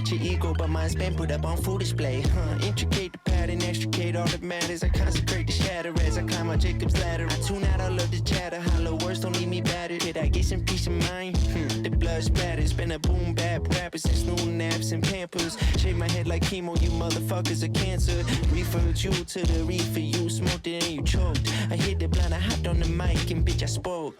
get your ego, but mine's been put up on full display. Intricate the pattern, extricate all that matters. I consecrate the shatter as I climb my Jacob's ladder. I tune out all of the chatter, hollow words don't leave me battered. Did I get some peace of mind? The blood splatters, been a boom bap rapper since noon naps and pampers. Shave my head like chemo, you motherfuckers are cancer. Referred you to the reefer, you smoked it and you choked. I hit the blunt, I hopped on the mic and bitch I spoke.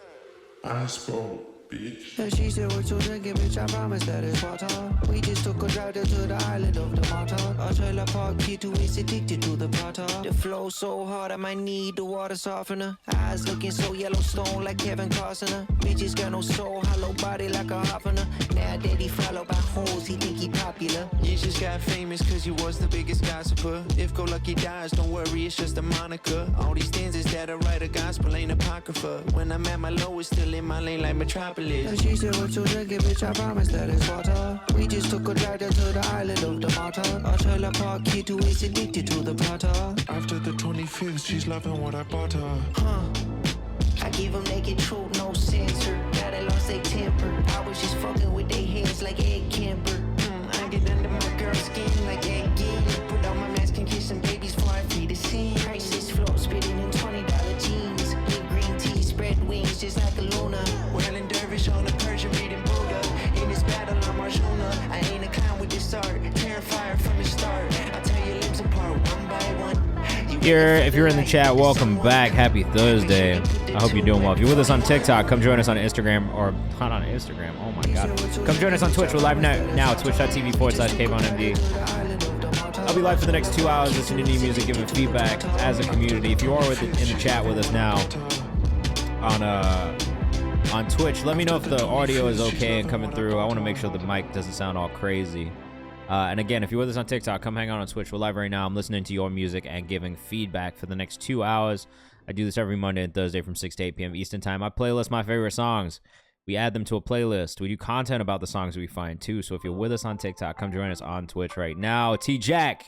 I spoke, bitch. Yeah, she said we're too drinking, bitch, I promise that it's water. We just took a drive to the island of the Malta. A trailer park kid who is addicted to the plata. The flow so hard I might need the water softener. Eyes looking so Yellowstone like Kevin Costner. Bitches got no soul, hollow body like a Hoffner. Now that he followed by hoes, he think he popular. You just got famous cause you was the biggest gossiper. If Go Lucky dies, don't worry, it's just a moniker. All these things is that I write a gospel, ain't apocrypha. When I'm at my lowest, still in my lane like Metropolis. And she said we're too drinking, bitch, I promise that it's water. We just took a drive to the island of the Malta. A trailer park kid who is addicted to the plata. After the 25th, she's loving what I bought her. I give them naked truth, no censor. Now they lost their temper. I was just fucking with their heads like Ed Kemper. I get under my girl's skin like Ed Gein. Put on my mask and kiss some babies before I feed the scene. Crisis flow, spitting in $20 jeans. Get green tea, spread wings just like a Luna. Wailing dervish on a Persian reading Buddha. In this battle, I'm Arjuna. I ain't a clown with this art. Terrifier from the start. I tear your limbs apart one by one. If you're in the chat, welcome back. Happy Thursday. I hope you're doing well. If you're with us on TikTok, come join us on Instagram, or not on Instagram. Oh my God. Come join us on Twitch. We're live now. Twitch.tv/KayvanMD. I'll be live for the next 2 hours listening to new music, giving feedback as a community. If you are in the chat with us now on Twitch, let me know if the audio is okay and coming through. I want to make sure the mic doesn't sound all crazy. And again, if you're with us on TikTok, come hang out on Twitch. We're live right now. I'm listening to your music and giving feedback for the next 2 hours. I do this every Monday and Thursday from 6 to 8 p.m. Eastern Time. I playlist my favorite songs. We add them to a playlist. We do content about the songs we find, too. So if you're with us on TikTok, come join us on Twitch right now. T-Jack,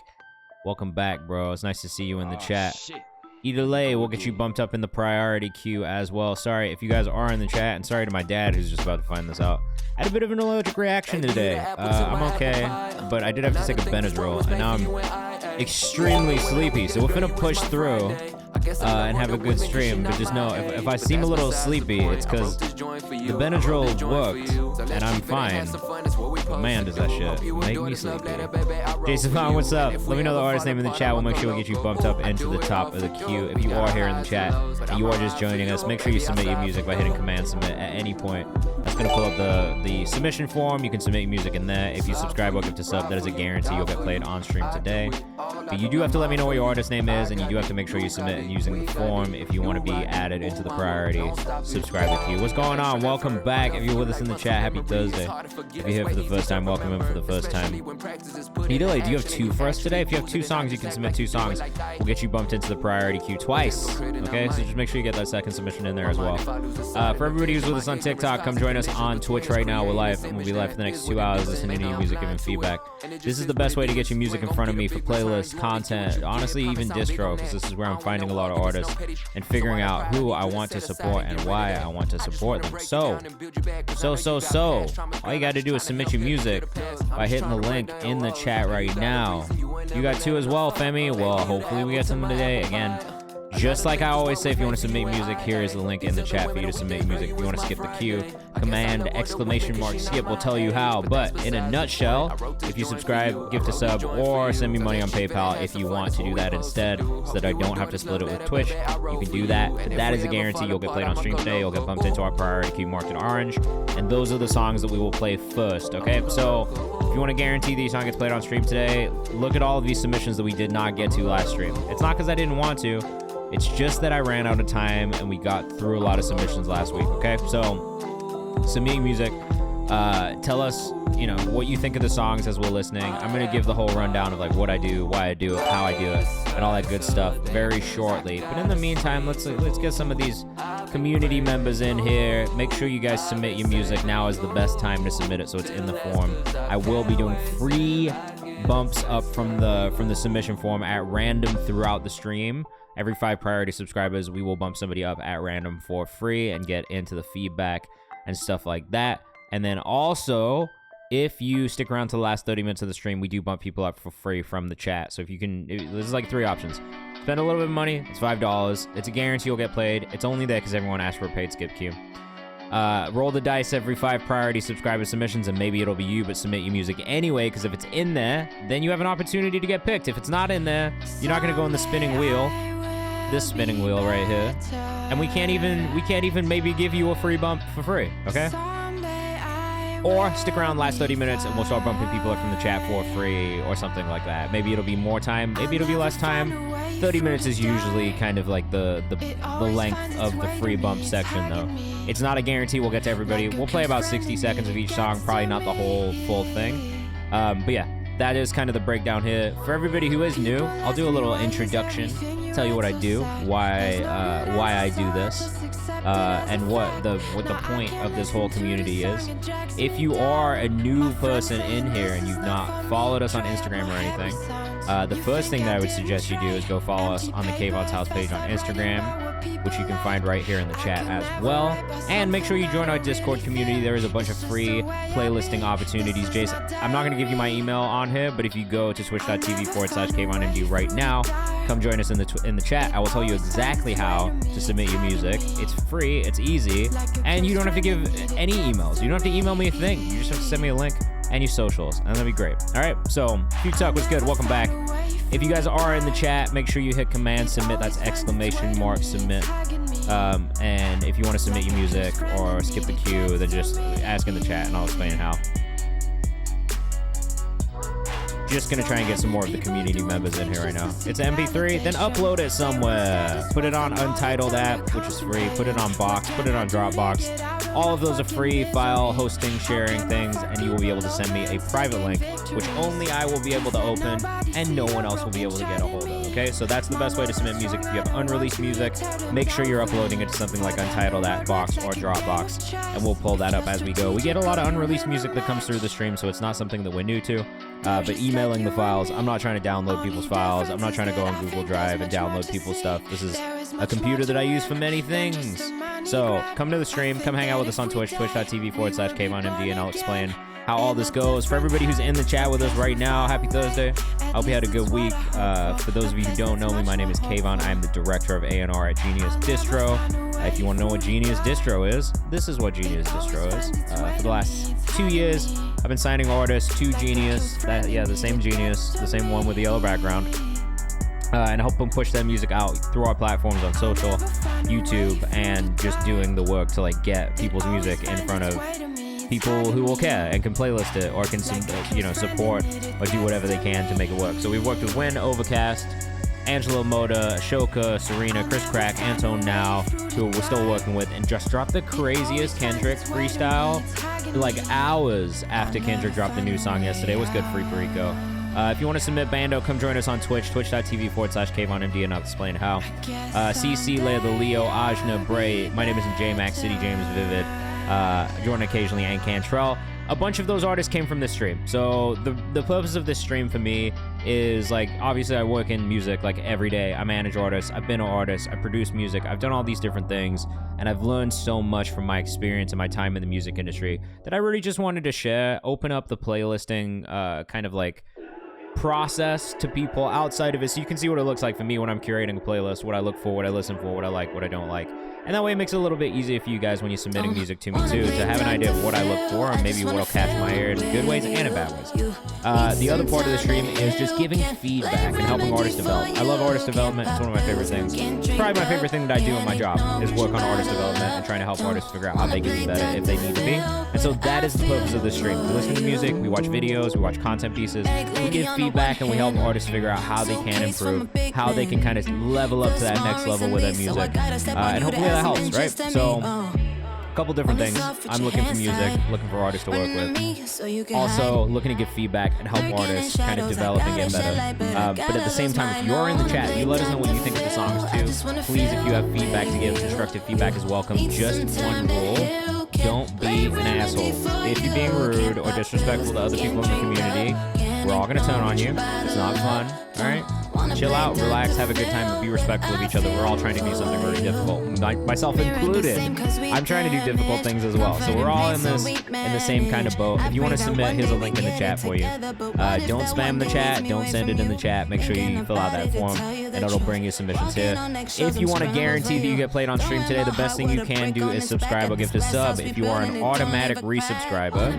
welcome back, bro. It's nice to see you in the chat. Shit. E-Delay will get you bumped up in the priority queue as well. Sorry if you guys are in the chat, and sorry to my dad who's just about to find this out. I had a bit of an allergic reaction today. I'm okay, but I did have to take a Benadryl, and now I'm extremely sleepy. So we're finna push through and have a good stream. But just know, if I seem a little sleepy, it's because the Benadryl worked, and I'm fine. But man, does that shit make me sleepy. Jason Vaughn, what's up? Let me know the artist name in the chat. We'll make sure we get you bumped up into the top of the queue. If you are here in the chat and you are just joining us, make sure you submit your music by hitting Command Submit at any point. That's going to pull up the submission form. You can submit your music in there. If you subscribe or give to sub, that is a guarantee you'll get played on stream today. But you do have to let me know what your artist name is, and you do have to make sure you submit using the form if you want to be added into the priority subscriber queue. What's going on? Welcome back. If you're with us in the chat, happy Thursday. If you're here for the first time, welcome in for the first time. E-Delay, do you have two for us today? If you have 2 songs, you can submit 2 songs. We'll get you bumped into the priority queue twice. Okay, so just make sure you get that second submission in there as well. For everybody who's with us on TikTok, come join us on Twitch right now. We're live, and we'll be live for the next 2 hours listening to new music, giving feedback. This is the best way to get your music in front of me for playlists, content, honestly, even distro, because this is where I'm finding a lot of artists and figuring out who I want to support and why I want to support them. So, all you got to do is submit your music by hitting the link in the chat right now. You got 2 as well, Femi? Well, hopefully we get some today. Again, just like I always say, if you want to submit music, here is the link in the chat for you to submit music. If you want to skip the queue, Command !skip will tell you how. But in a nutshell, if you subscribe, give to sub, or send me money on PayPal if you want to do that instead, so that I don't have to split it with Twitch, you can do that. But that is a guarantee. You'll get played on stream today. You'll get bumped into our priority queue marked in orange. And those are the songs that we will play first, okay? So if you want to guarantee that your song gets played on stream today, look at all of these submissions that we did not get to last stream. It's not because I didn't want to. It's just that I ran out of time and we got through a lot of submissions last week, okay? So, submitting music. Tell us, what you think of the songs as we're listening. I'm going to give the whole rundown of, like, what I do, why I do it, how I do it, and all that good stuff very shortly. But in the meantime, let's get some of these community members in here. Make sure you guys submit your music. Now is the best time to submit it, so it's in the form. I will be doing free bumps up from the submission form at random throughout the stream. Every 5 priority subscribers, we will bump somebody up at random for free and get into the feedback and stuff like that. And then also, if you stick around to the last 30 minutes of the stream, we do bump people up for free from the chat. So if you can, this is like 3 options. Spend a little bit of money, it's $5. It's a guarantee you'll get played. It's only there because everyone asked for a paid skip queue. Roll the dice every 5 priority subscriber submissions, and maybe it'll be you, but submit your music anyway, because if it's in there, then you have an opportunity to get picked. If it's not in there, you're not going to go in the spinning wheel, this spinning wheel right here, and we can't even maybe give you a free bump for free, okay? Or stick around the last 30 minutes and we'll start bumping people up from the chat for free or something like that. Maybe it'll be more time, maybe it'll be less time. 30 minutes is usually kind of like the length of the free bump section, though. It's not a guarantee we'll get to everybody. We'll play about 60 seconds of each song, probably not the whole full thing. But yeah, that is kind of the breakdown here. For everybody who is new, I'll do a little introduction, tell you what I do, why I do this, and what the point of this whole community is. If you are a new person in here and you've not followed us on Instagram or anything, the first thing that I would suggest you do is go follow us on the Kayvan's House page on Instagram, which you can find right here in the chat as well. And make sure you join our Discord community. There is a bunch of free playlisting opportunities. Jason, I'm not going to give you my email on here, but if you go to twitch.tv/KayvanMD right now, come join us in the chat. I will tell you exactly how to submit your music. It's free, it's easy, and you don't have to give any emails. You don't have to email me a thing. You just have to send me a link and your socials, and that'll be great. All right, so Few Talk was good. Welcome back. If you guys are in the chat, make sure you hit command submit. That's !submit. And if you want to submit your music or skip the queue, then just ask in the chat and I'll explain how. Just gonna try and get some more of the community members in here right now. It's MP3, then upload it somewhere. Put it on Untitled app, which is free. Put it on Box, put it on Dropbox. All of those are free file hosting, sharing things, and you will be able to send me a private link, which only I will be able to open and no one else will be able to get a hold of, okay? So that's the best way to submit music. If you have unreleased music, make sure you're uploading it to something like Untitled app, Box, or Dropbox, and we'll pull that up as we go. We get a lot of unreleased music that comes through the stream, so it's not something that we're new to. But emailing the files, I'm not trying to download people's files. I'm not trying to go on Google Drive and download people's stuff. This is a computer that I use for many things. So come to the stream, come hang out with us on Twitch, twitch.tv/KayvanMD, and I'll explain how all this goes. For everybody who's in the chat with us right now, happy Thursday. I hope you had a good week. For those of you who don't know me, my name is Kayvan. I am the director of A&R at Genius Distro. If you want to know what Genius Distro is, this is what Genius Distro is. For the last 2 years, I've been signing artists to Genius. The same Genius, the same one with the yellow background. And help them push their music out through our platforms on social, YouTube, and just doing the work to like get people's music in front of people who will care and can playlist it or can support or do whatever they can to make it work. So we've worked with Win, Overcast, Angelo Moda, Ashoka, Serena, Chris Crack, Antone Now, who we're still working with, and just dropped the craziest Kendrick freestyle like hours after Kendrick dropped the new song yesterday. It was good, Free Perico. If you want to submit Bando, come join us on Twitch, twitch.tv/KayvanMD, and I'll explain how. CC, Leia the Leo, Ajna, Bray, my name is J-Max, City James, Vivid, join occasionally, and Cantrell. A bunch of those artists came from this stream. So the purpose of this stream for me is, like, obviously I work in music like every day. I manage artists, I've been an artist, I produce music, I've done all these different things, and I've learned so much from my experience and my time in the music industry that I really just wanted to share, open up the playlisting kind of like process to people outside of it, so you can see what it looks like for me when I'm curating a playlist, what I look for, what I listen for, what I like, what I don't like. And that way it makes it a little bit easier for you guys when you're submitting music to me too, to have an idea of what I look for and maybe what'll catch my ear in good ways and in bad ways. The other part of the stream is just giving feedback and helping artists develop. I love artist development. It's one of my favorite things. It's probably my favorite thing that I do in my job is work on artist development and trying to help artists figure out how they can be better if they need to be. And so that is the purpose of this stream. We listen to music, we watch videos, we watch content pieces, we give feedback, and we help artists figure out how they can improve, how they can kind of level up to that next level with their music. And hopefully that helps, right? So, a couple different things. I'm looking for music, looking for artists to work with. Also, looking to give feedback and help artists kind of develop and get better. But at the same time, if you're in the chat, you let us know what you think of the songs too. Please, if you have feedback to give, constructive feedback is welcome. Just one rule: don't be an asshole. If you're being rude or disrespectful to other people in the community, we're all gonna turn on you. It's not fun, all right? chill out, relax, have a good time, and be respectful of each other. We're all trying to do something really difficult, myself included. I'm trying to do difficult things as well. So we're all in the same kind of boat. If you want to submit, here's a link in the chat for you. Don't spam the chat. Don't send it in the chat. Make sure you fill out that form, and it'll bring you submissions here. If you want to guarantee that you get played on stream today, the best thing you can do is subscribe or gift a sub. If you are an automatic resubscriber,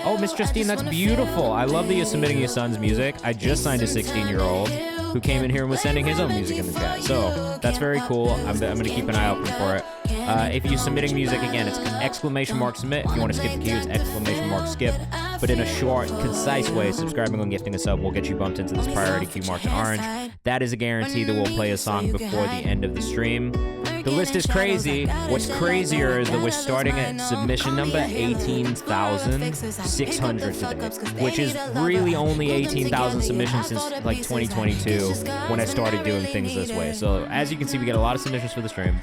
oh, Miss Justine, that's beautiful. I love that you're submitting your son's music. I just signed a 16-year-old who came in here and was sending his own music in the chat. So that's very cool. I'm going to keep an eye open for it. If you're submitting music, again, it's !submit. If you want to skip the queue, it's !skip. But in a short, concise way, subscribing and gifting a sub will get you bumped into this priority queue marked in orange. That is a guarantee that we'll play a song before the end of the stream. The list is crazy. What's crazier is that we're starting at submission number 18,600 today, which is really only 18,000 submissions since like 2022 when I started doing things this way. So as you can see, we get a lot of submissions for the stream.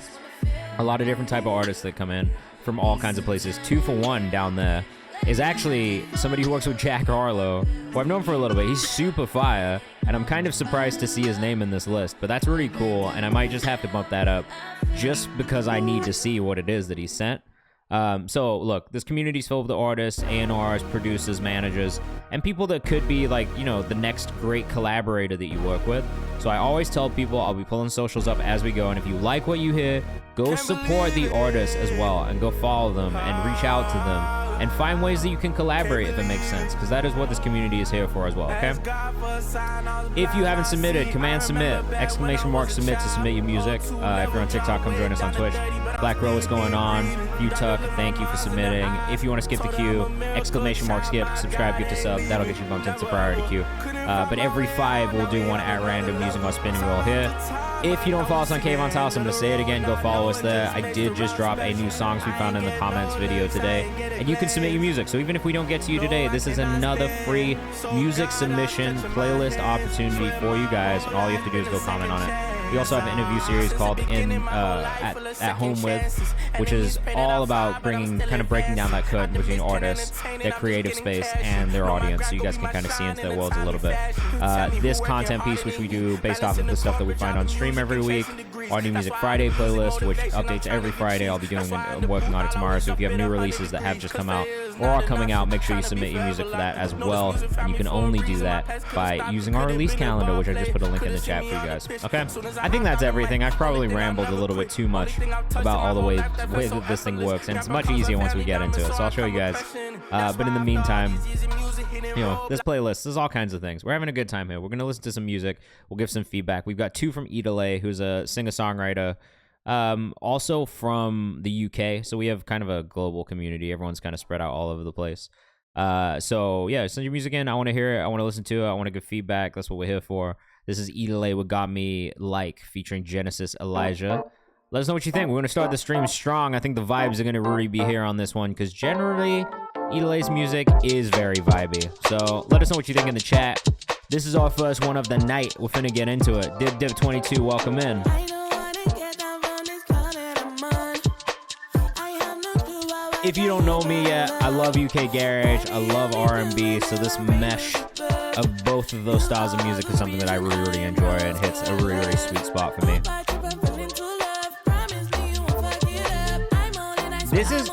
A lot of different type of artists that come in from all kinds of places. 2 for 1 down there is actually somebody who works with Jack Harlow, who I've known for a little bit. He's super fire, and I'm kind of surprised to see his name in this list, but that's really cool, and I might just have to bump that up just because I need to see what it is that he sent. So look, this community's filled with artists, A&Rs, producers, managers, and people that could be like, you know, the next great collaborator that you work with. So I always tell people I'll be pulling socials up as we go, and if you like what you hear, go support the artists as well, and go follow them and reach out to them and find ways that you can collaborate if it makes sense, because that is what this community is here for as well, okay? If you haven't submitted, command submit, !submit to submit your music. If you're on TikTok, come join us on Twitch. Black Row, what's going on? You Tuck, thank you for submitting. If you want to skip the queue, !skip, subscribe, gift a sub. That'll get you bumped into priority queue. But every 5, we'll do one at random using our spinning wheel here. If you don't follow us on Kayvan's House, I'm going to say it again, go follow us there. I did just drop a new songs we found in the comments video today, and you can submit your music. So even if we don't get to you today, this is another free music submission playlist opportunity for you guys, and all you have to do is go comment on it. We also have an interview series called At Home With, which is all about breaking down that curtain between artists, their creative space, and their audience, so you guys can kind of see into their worlds a little bit. This content piece, which we do based off of the stuff that we find on stream every week, our New Music Friday playlist, which updates every Friday. I'll be working on it tomorrow, so if you have new releases that have just come out or are coming out, make sure you submit your music for that as well, and you can only do that by using our release calendar, which I just put a link in the chat for you guys. Okay? I think that's everything. I've probably rambled a little bit too much about all the way that this thing works, and it's much easier once we get into it, so I'll show you guys. But in the meantime, you know, this playlist, there's all kinds of things. We're having a good time here. We're going to listen to some music. We'll give some feedback. We've got 2 from Idale, who's a singer-songwriter, also from the UK, so we have kind of a global community. Everyone's kind of spread out all over the place. So yeah, send your music in. I want to hear it. I want to listen to it. I want to give feedback. That's what we're here for. This is Idale with Got Me Like, featuring Genesis Elijah. Let us know what you think. We're going to start the stream strong. I think the vibes are going to really be here on this one, because generally, Idale's music is very vibey. So let us know what you think in the chat. This is our first one of the night. We're finna get into it. Div22, welcome in. If you don't know me yet, I love UK Garage. I love R&B. So this mesh of both of those styles of music is something that I really, really enjoy, and hits a really, really sweet spot for me. This is...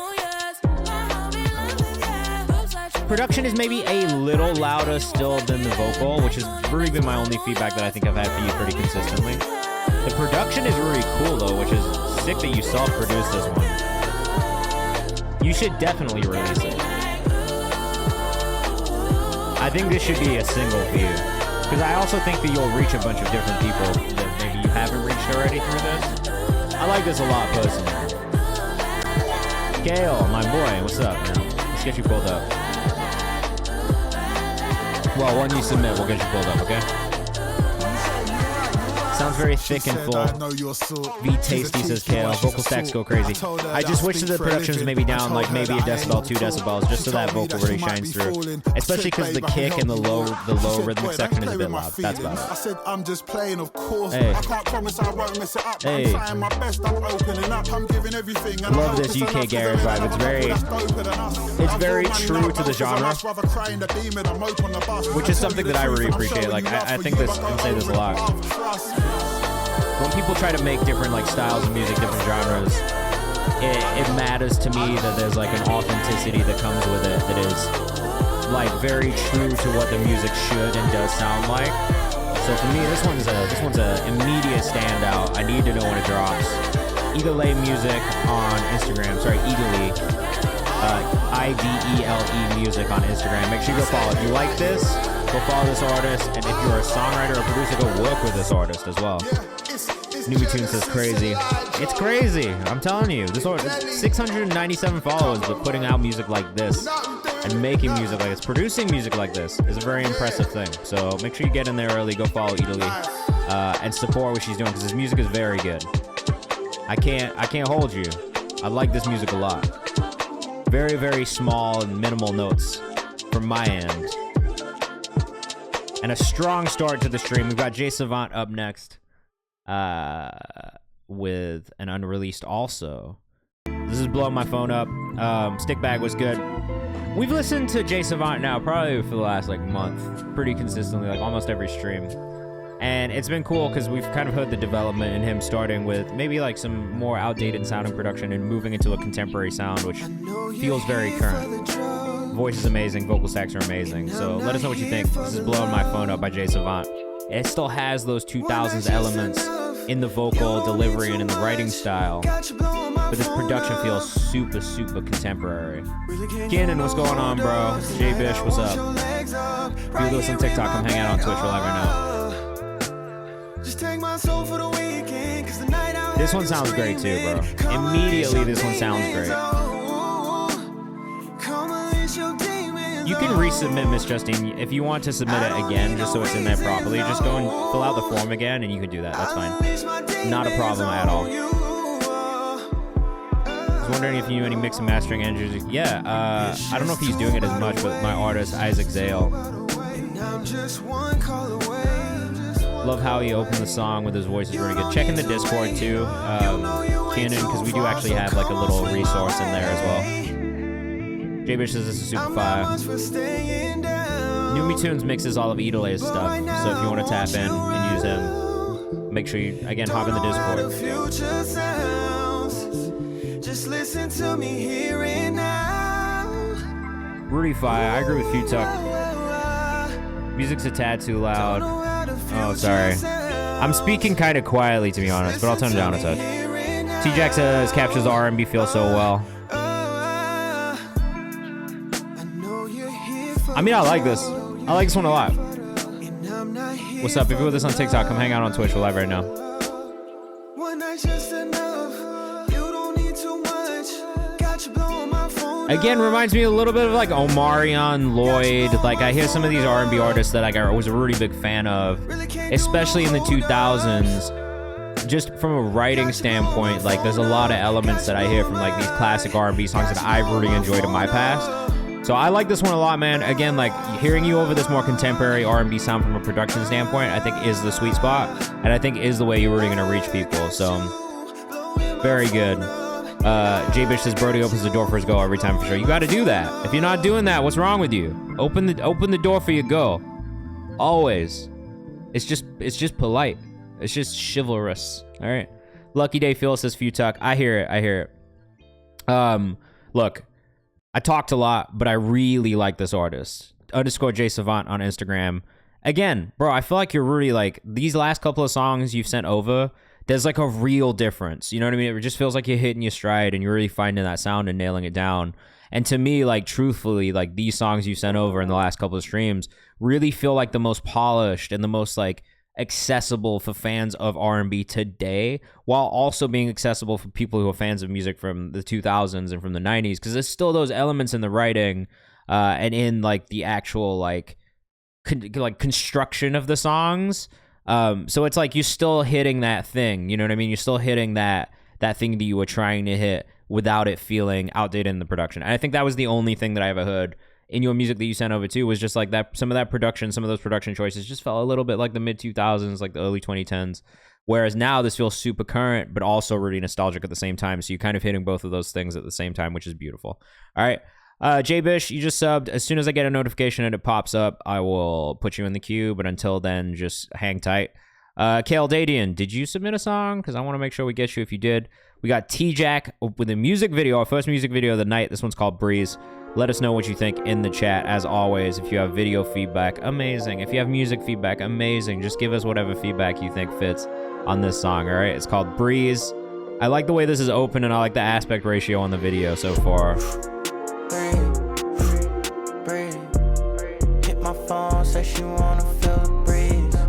Production is maybe a little louder still than the vocal, which has really been my only feedback that I think I've had for you pretty consistently. The production is really cool, though, which is sick that you self-produced this one. You should definitely release it. I think this should be a single for you, because I also think that you'll reach a bunch of different people that maybe you haven't reached already through this. I like this a lot, personally. Kale, my boy, what's up, man? Let's get you pulled up. Well, when you submit, we'll get you pulled up, okay? Sounds sounds very thick and full. V tasty, says Kale. Vocal stacks go crazy. I just wish that the production's maybe down like maybe a decibel, 2 decibels, just so that vocal really shines through. Especially because the kick and the low rhythmic section is a bit loud. That's about it. I said I'm just playing, of course. Hey. I can't promise I won't mess it up. Hey. I'm trying my best, I'm opening up, I'm giving everything. And Love this UK garage vibe. It's very true to the genre, which is something that I really appreciate. Like I think this, I say this a lot. When people try to make different like styles of music, different genres, it matters to me that there's like an authenticity that comes with it that is like very true to what the music should and does sound like. So for me, this one's a immediate standout. I need to know when it drops. Idele Music on Instagram. Sorry, Idele. IDELE Music on Instagram. Make sure you go follow. If you like this, go follow this artist. And if you're a songwriter or producer, go work with this artist as well. Newbie Tune says crazy. It's crazy. I'm telling you. This artist, 697 followers, but putting out music like this and making music like this, producing music like this is a very impressive thing. So make sure you get in there early. Go follow Idele and support what she's doing because his music is very good. I can't hold you. I like this music a lot. Very, very small and minimal notes from my end. And a strong start to the stream. We've got Jay Savant up next with an unreleased also. This is blowing my phone up. Stick Bag was good. We've listened to Jay Savant now probably for the last like month, pretty consistently, like almost every stream. And it's been cool because we've kind of heard the development in him starting with maybe like some more outdated sounding production and moving into a contemporary sound, which feels very current. Voice is amazing, vocal stacks are amazing. So let us know what you think. This is Blowing My Phone Up by Jay Savant. It still has those 2000s elements in the vocal delivery and in the writing style, but this production feels super, super contemporary. Cannon, what's going on, bro? Jay Bish, what's up? If you do this on TikTok, come hang out on Twitch, we'll let her know. This one sounds great too, bro. Immediately, this one sounds great. You can resubmit, Miss Justine, if you want to submit it again, just so it's in there properly. Just go and fill out the form again, and you can do that. That's fine. Not a problem at all. I was wondering if you knew any mix and mastering engines. Yeah, I don't know if he's doing it as much, but my artist, Isaac Zale. Love how he opened the song with his voice is really good. Check in the Discord too, Cannon, because we do actually have like a little resource in there as well. J-Bish says this is super fire. Newbie Tunes mixes all of Idele's stuff, so if you want to tap in and use him, make sure you, again, hop in the Discord. Just listen to me here and now. Rudy Fire, I agree with you, Tuck. Music's a tad too loud. Oh, sorry. I'm speaking kind of quietly, to be honest, but I'll turn it down a touch. T-Jack says, captures the R&B feel so well. I mean, I like this. I like this one a lot. What's up? If you're with us on TikTok, come hang out on Twitch. We're live right now. Again, reminds me a little bit of like Omarion, Lloyd. Like I hear some of these R&B artists that I was a really big fan of, especially in the 2000s. Just from a writing standpoint, like there's a lot of elements that I hear from like these classic R&B songs that I've really enjoyed in my past. So I like this one a lot, man. Again, like hearing you over this more contemporary R&B sound from a production standpoint, I think is the sweet spot, and I think is the way you're really gonna reach people. So very good. J-Bish says Brody opens the door for his go every time for sure. You got to do that. If you're not doing that, what's wrong with you? Open the door for your go. Always. It's just polite. It's just chivalrous. All right. Lucky Day Phil says Futuck. I hear it. Look, I talked a lot, but I really like this artist. _ J Savant on Instagram. Again, bro, I feel like you're really like these last couple of songs you've sent over. There's like a real difference. You know what I mean? It just feels like you're hitting your stride and you're really finding that sound and nailing it down. And to me, like truthfully, like these songs you sent over in the last couple of streams really feel like the most polished and the most like accessible for fans of R&B today, while also being accessible for people who are fans of music from the 2000s and from the 90s, because there's still those elements in the writing and in like the actual like construction of the songs So it's like you're still hitting that thing, you know what I mean? You're still hitting that thing that you were trying to hit without it feeling outdated in the production. And I think that was the only thing that I ever heard in your music that you sent over too, was just like that, some of that production, some of those production choices just felt a little bit like the mid 2000s, like the early 2010s. Whereas now this feels super current, but also really nostalgic at the same time. So you're kind of hitting both of those things at the same time, which is beautiful. All right. Jay Bish, you just subbed. As soon as I get a notification and it pops up, I will put you in the queue. But until then, just hang tight. Kale Dadian, did you submit a song? Because I want to make sure we get you if you did. We got T-Jack with a music video, our first music video of the night. This one's called Breeze. Let us know what you think in the chat. As always, if you have video feedback, amazing. If you have music feedback, amazing. Just give us whatever feedback you think fits on this song, all right? It's called Breeze. I like the way this is open, and I like the aspect ratio on the video so far.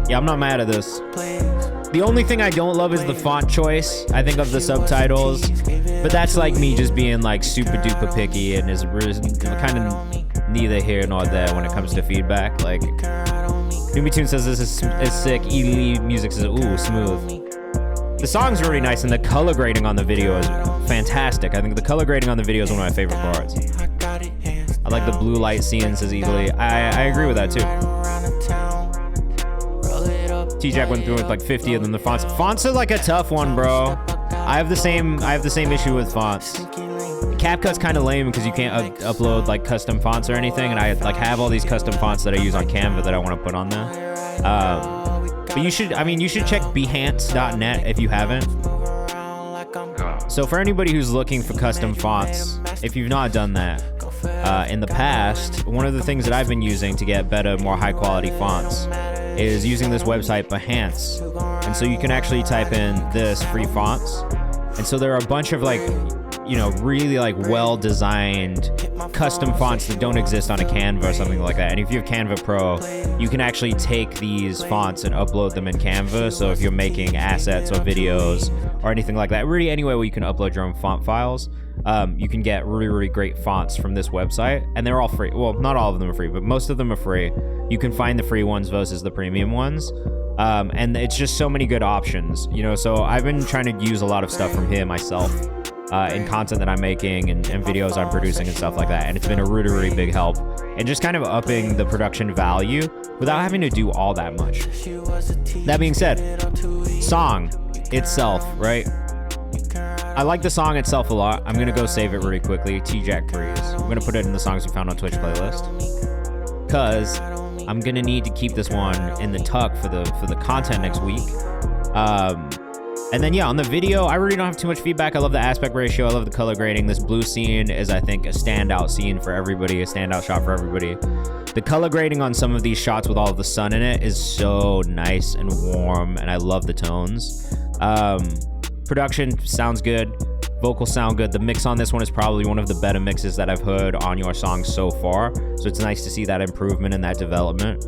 Yeah, I'm not mad at this. The only thing I don't love is the font choice, I think, of the subtitles. But that's like me just being like super duper picky, and is kind of neither here nor there when it comes to feedback. Like, Newbie Tune says this is sick. E. Music says, ooh, smooth. The song's really nice, and the color grading on the video is fantastic. I think the color grading on the video is one of my favorite parts. I like the blue light scenes, says Easily. I agree with that too. T-Jack went through with like 50 of them. The fonts are like a tough one, bro. I have the same issue with fonts. CapCut's kind of lame because you can't upload like custom fonts or anything, and I like have all these custom fonts that I use on Canva that I want to put on there. But you should check Behance.net if you haven't. So for anybody who's looking for custom fonts, if you've not done that in the past, one of the things that I've been using to get better, more high quality fonts is using this website Behance. And so you can actually type in this free fonts. And so there are a bunch of like, you know, really like well-designed custom fonts that don't exist on a Canva or something like that. And if you have Canva Pro, you can actually take these fonts and upload them in Canva. So if you're making assets or videos or anything like that, really anywhere where you can upload your own font files, you can get really, really great fonts from this website. And they're all free. Well, not all of them are free, but most of them are free. You can find the free ones versus the premium ones. And it's just so many good options, you know. So I've been trying to use a lot of stuff from here myself in content that I'm making and videos I'm producing and stuff like that. And it's been a really, really big help and just kind of upping the production value without having to do all that much. That being said, song itself, right? I like the song itself a lot. I'm going to go save it really quickly. T-Jack Breeze. I'm going to put it in the songs you found on Twitch playlist. Because I'm going to need to keep this one in the tuck for the content next week. And then, yeah, on the video, I really don't have too much feedback. I love the aspect ratio. I love the color grading. This blue scene is, I think, a standout scene for everybody, a standout shot for everybody. The color grading on some of these shots with all of the sun in it is so nice and warm, and I love the tones. Production sounds good. Vocals sound good. The mix on this one is probably one of the better mixes that I've heard on your song so far. So it's nice to see that improvement and that development.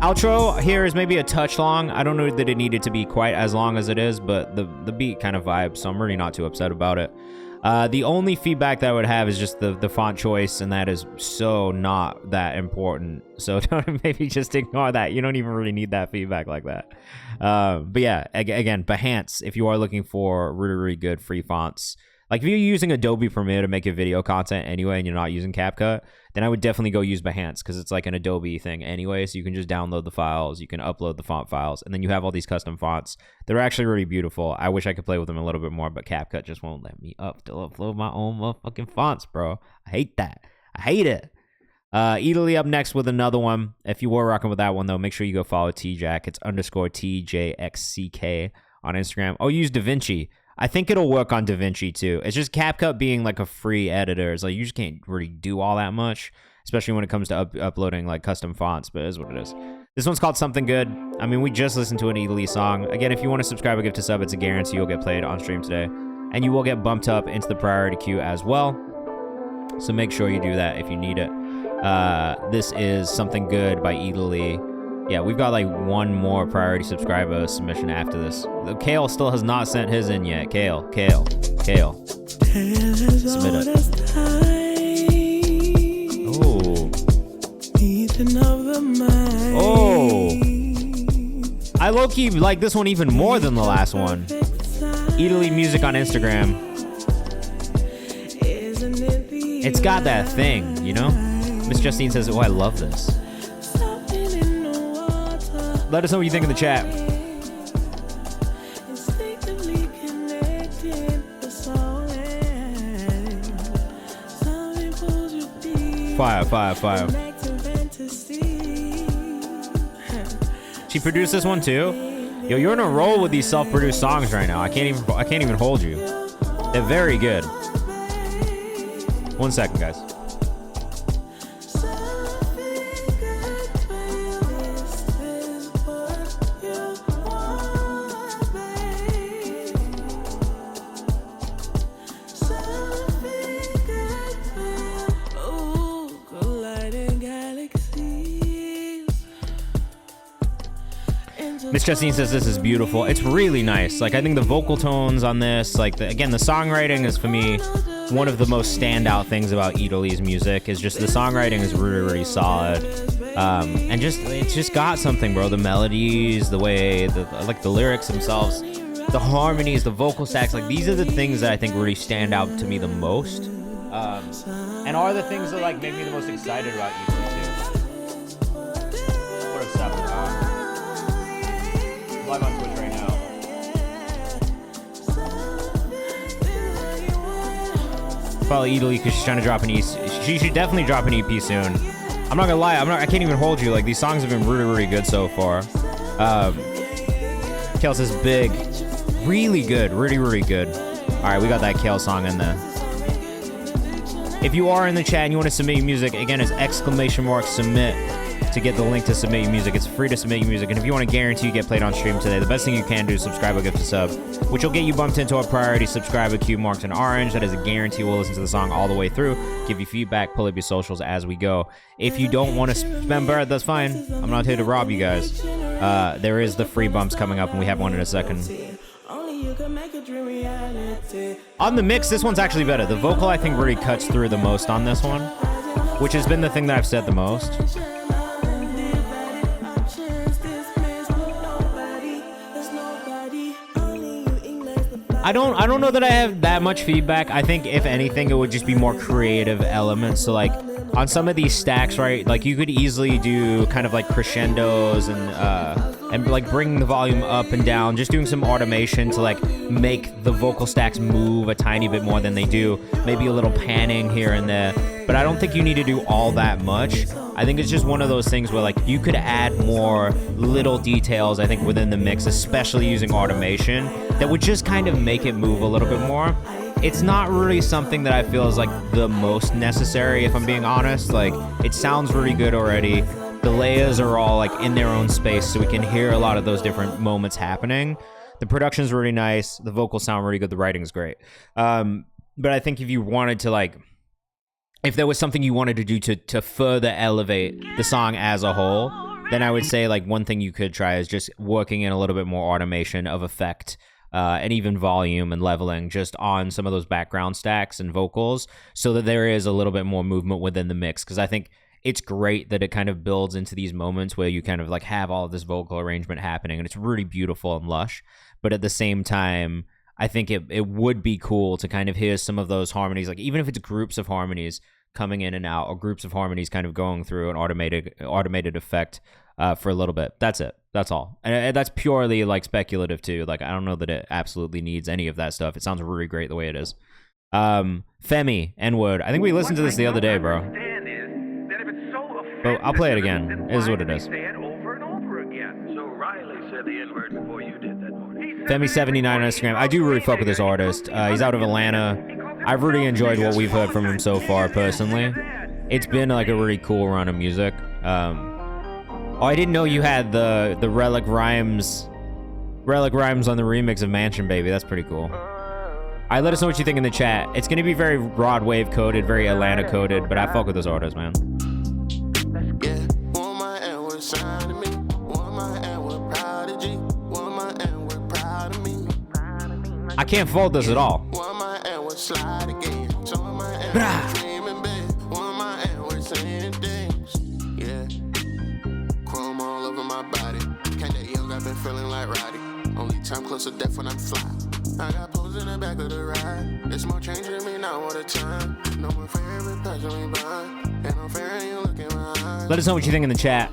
Outro here is maybe a touch long. I don't know that it needed to be quite as long as it is, but the beat kind of vibes, so I'm really not too upset about it. The only feedback that I would have is just the font choice, and that is so not that important. So don't maybe just ignore that. You don't even really need that feedback like that. But yeah, again, Behance, if you are looking for really, really good free fonts, like if you're using Adobe Premiere to make your video content anyway and you're not using CapCut, then I would definitely go use Behance because it's like an Adobe thing anyway. So you can just download the files, you can upload the font files, and then you have all these custom fonts. They're actually really beautiful. I wish I could play with them a little bit more, but CapCut just won't let me upload my own motherfucking fonts, bro. I hate that. I hate it. Italy up next with another one. If you were rocking with that one, though, make sure you go follow T-Jack. It's _TJXCK on Instagram. Oh, use DaVinci. I think it'll work on DaVinci too. It's just CapCut being like a free editor. It's like you just can't really do all that much, especially when it comes to uploading like custom fonts, but it is what it is. This one's called Something Good. I mean, we just listened to an Italy song. Again, if you want to subscribe or give to sub, it's a guarantee you'll get played on stream today. And you will get bumped up into the priority queue as well. So make sure you do that if you need it. This is Something Good by Italy. Yeah, we've got like one more priority subscriber submission after this. Kale still has not sent his in yet. Kale. Submit it. Oh. I low-key like this one even more than the last one. Italy Music on Instagram. It's got that thing, you know? Miss Justine says, oh, I love this. Let us know what you think in the chat. Fire, fire, fire. She produced this one too? Yo, you're in a roll with these self-produced songs right now. I can't even hold you. They're very good. 1 second, guys. Miss Justine says this is beautiful. It's really nice. Like, I think the vocal tones on this, like, again, the songwriting is, for me, one of the most standout things about Italy's music is just the songwriting is really, really solid. And just, it's just got something, bro. The melodies, the way, the lyrics themselves, the harmonies, the vocal stacks, like, these are the things that I think really stand out to me the most. And are the things that, like, make me the most excited about Italy, too. What up, Seth? Live on Twitch right now. Follow Italy because she's trying to drop an EP. She should definitely drop an EP soon. I'm not gonna lie, I can't even hold you. Like, these songs have been really, really good so far. Kale says big, really good, really, really good. All right, we got that Kale song in there. If you are in the chat and you want to submit your music, again, it's !submit to get the link to submit your music. It's free to submit your music, and if you want to guarantee you get played on stream today, the best thing you can do is subscribe or gift a sub, which will get you bumped into our priority subscriber queue marked in orange. That is a guarantee. We'll listen to the song all the way through, give you feedback, pull up your socials as we go. If you don't want to spend bird, that's fine. I'm not here to rob you guys. There is the free bumps coming up, and we have one in a second. On the mix, this one's actually better. The vocal, I think, really cuts through the most on this one, which has been the thing that I've said the most. I don't know that I have that much feedback. I think if anything, it would just be more creative elements. So, like, on some of these stacks, right, like, you could easily do kind of like crescendos and like bring the volume up and down, just doing some automation to like make the vocal stacks move a tiny bit more than they do. Maybe a little panning here and there, but I don't think you need to do all that much. I think it's just one of those things where, like, you could add more little details, I think, within the mix, especially using automation, that would just kind of make it move a little bit more. It's not really something that I feel is, like, the most necessary, if I'm being honest. Like, it sounds really good already. The layers are all, like, in their own space, so we can hear a lot of those different moments happening. The production's really nice. The vocals sound really good. The writing's great. But I think if you wanted to, like, if there was something you wanted to do to further elevate the song as a whole, then I would say, like, one thing you could try is just working in a little bit more automation of effect and even volume and leveling just on some of those background stacks and vocals, so that there is a little bit more movement within the mix. Because I think it's great that it kind of builds into these moments where you kind of like have all of this vocal arrangement happening, and it's really beautiful and lush. But at the same time, I think it would be cool to kind of hear some of those harmonies, like even if it's groups of harmonies coming in and out, or groups of harmonies kind of going through an automated effect for a little bit. That's it. That's all. And that's purely like speculative too. Like, I don't know that it absolutely needs any of that stuff. It sounds really great the way it is. Femi, N-word. I think we listened to this the other day, bro. But I'll play it again. It is what it is. Femi79 on Instagram. I do really fuck with this artist. He's out of Atlanta. I've really enjoyed what we've heard from him so far, personally. It's been like a really cool run of music. Oh, I didn't know you had the Relic Rhymes on the remix of Mansion Baby. That's pretty cool. All right, let us know what you think in the chat. It's gonna be very Rod Wave coded, very Atlanta coded, but I fuck with this artist, man. I can't fold this at all. been feeling like Roddy. Only time close to death when I'm fly. I got pose in the back of the ride. It's more change than me now all the time. No more favorite passing me by. And I'm fair you look in my eyes. Let us know what you think in the chat.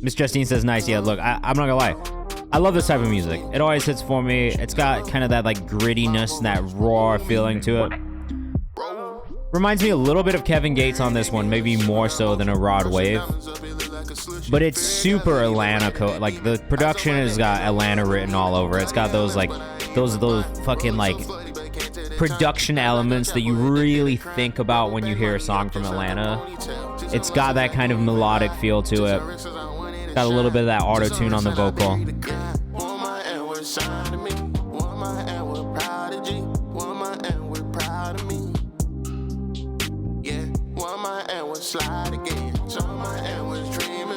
Miss Justine says nice. Yeah, look, I'm not gonna lie. I love this type of music. It always hits for me. It's got kind of that like grittiness and that raw feeling to it. Reminds me a little bit of Kevin Gates on this one, maybe more so than a Rod Wave. But it's super Atlanta like the production has got Atlanta written all over it. It's got those like those fucking like production elements that you really think about when you hear a song from Atlanta. It's got that kind of melodic feel to it. Got a little bit of that auto-tune on the vocal.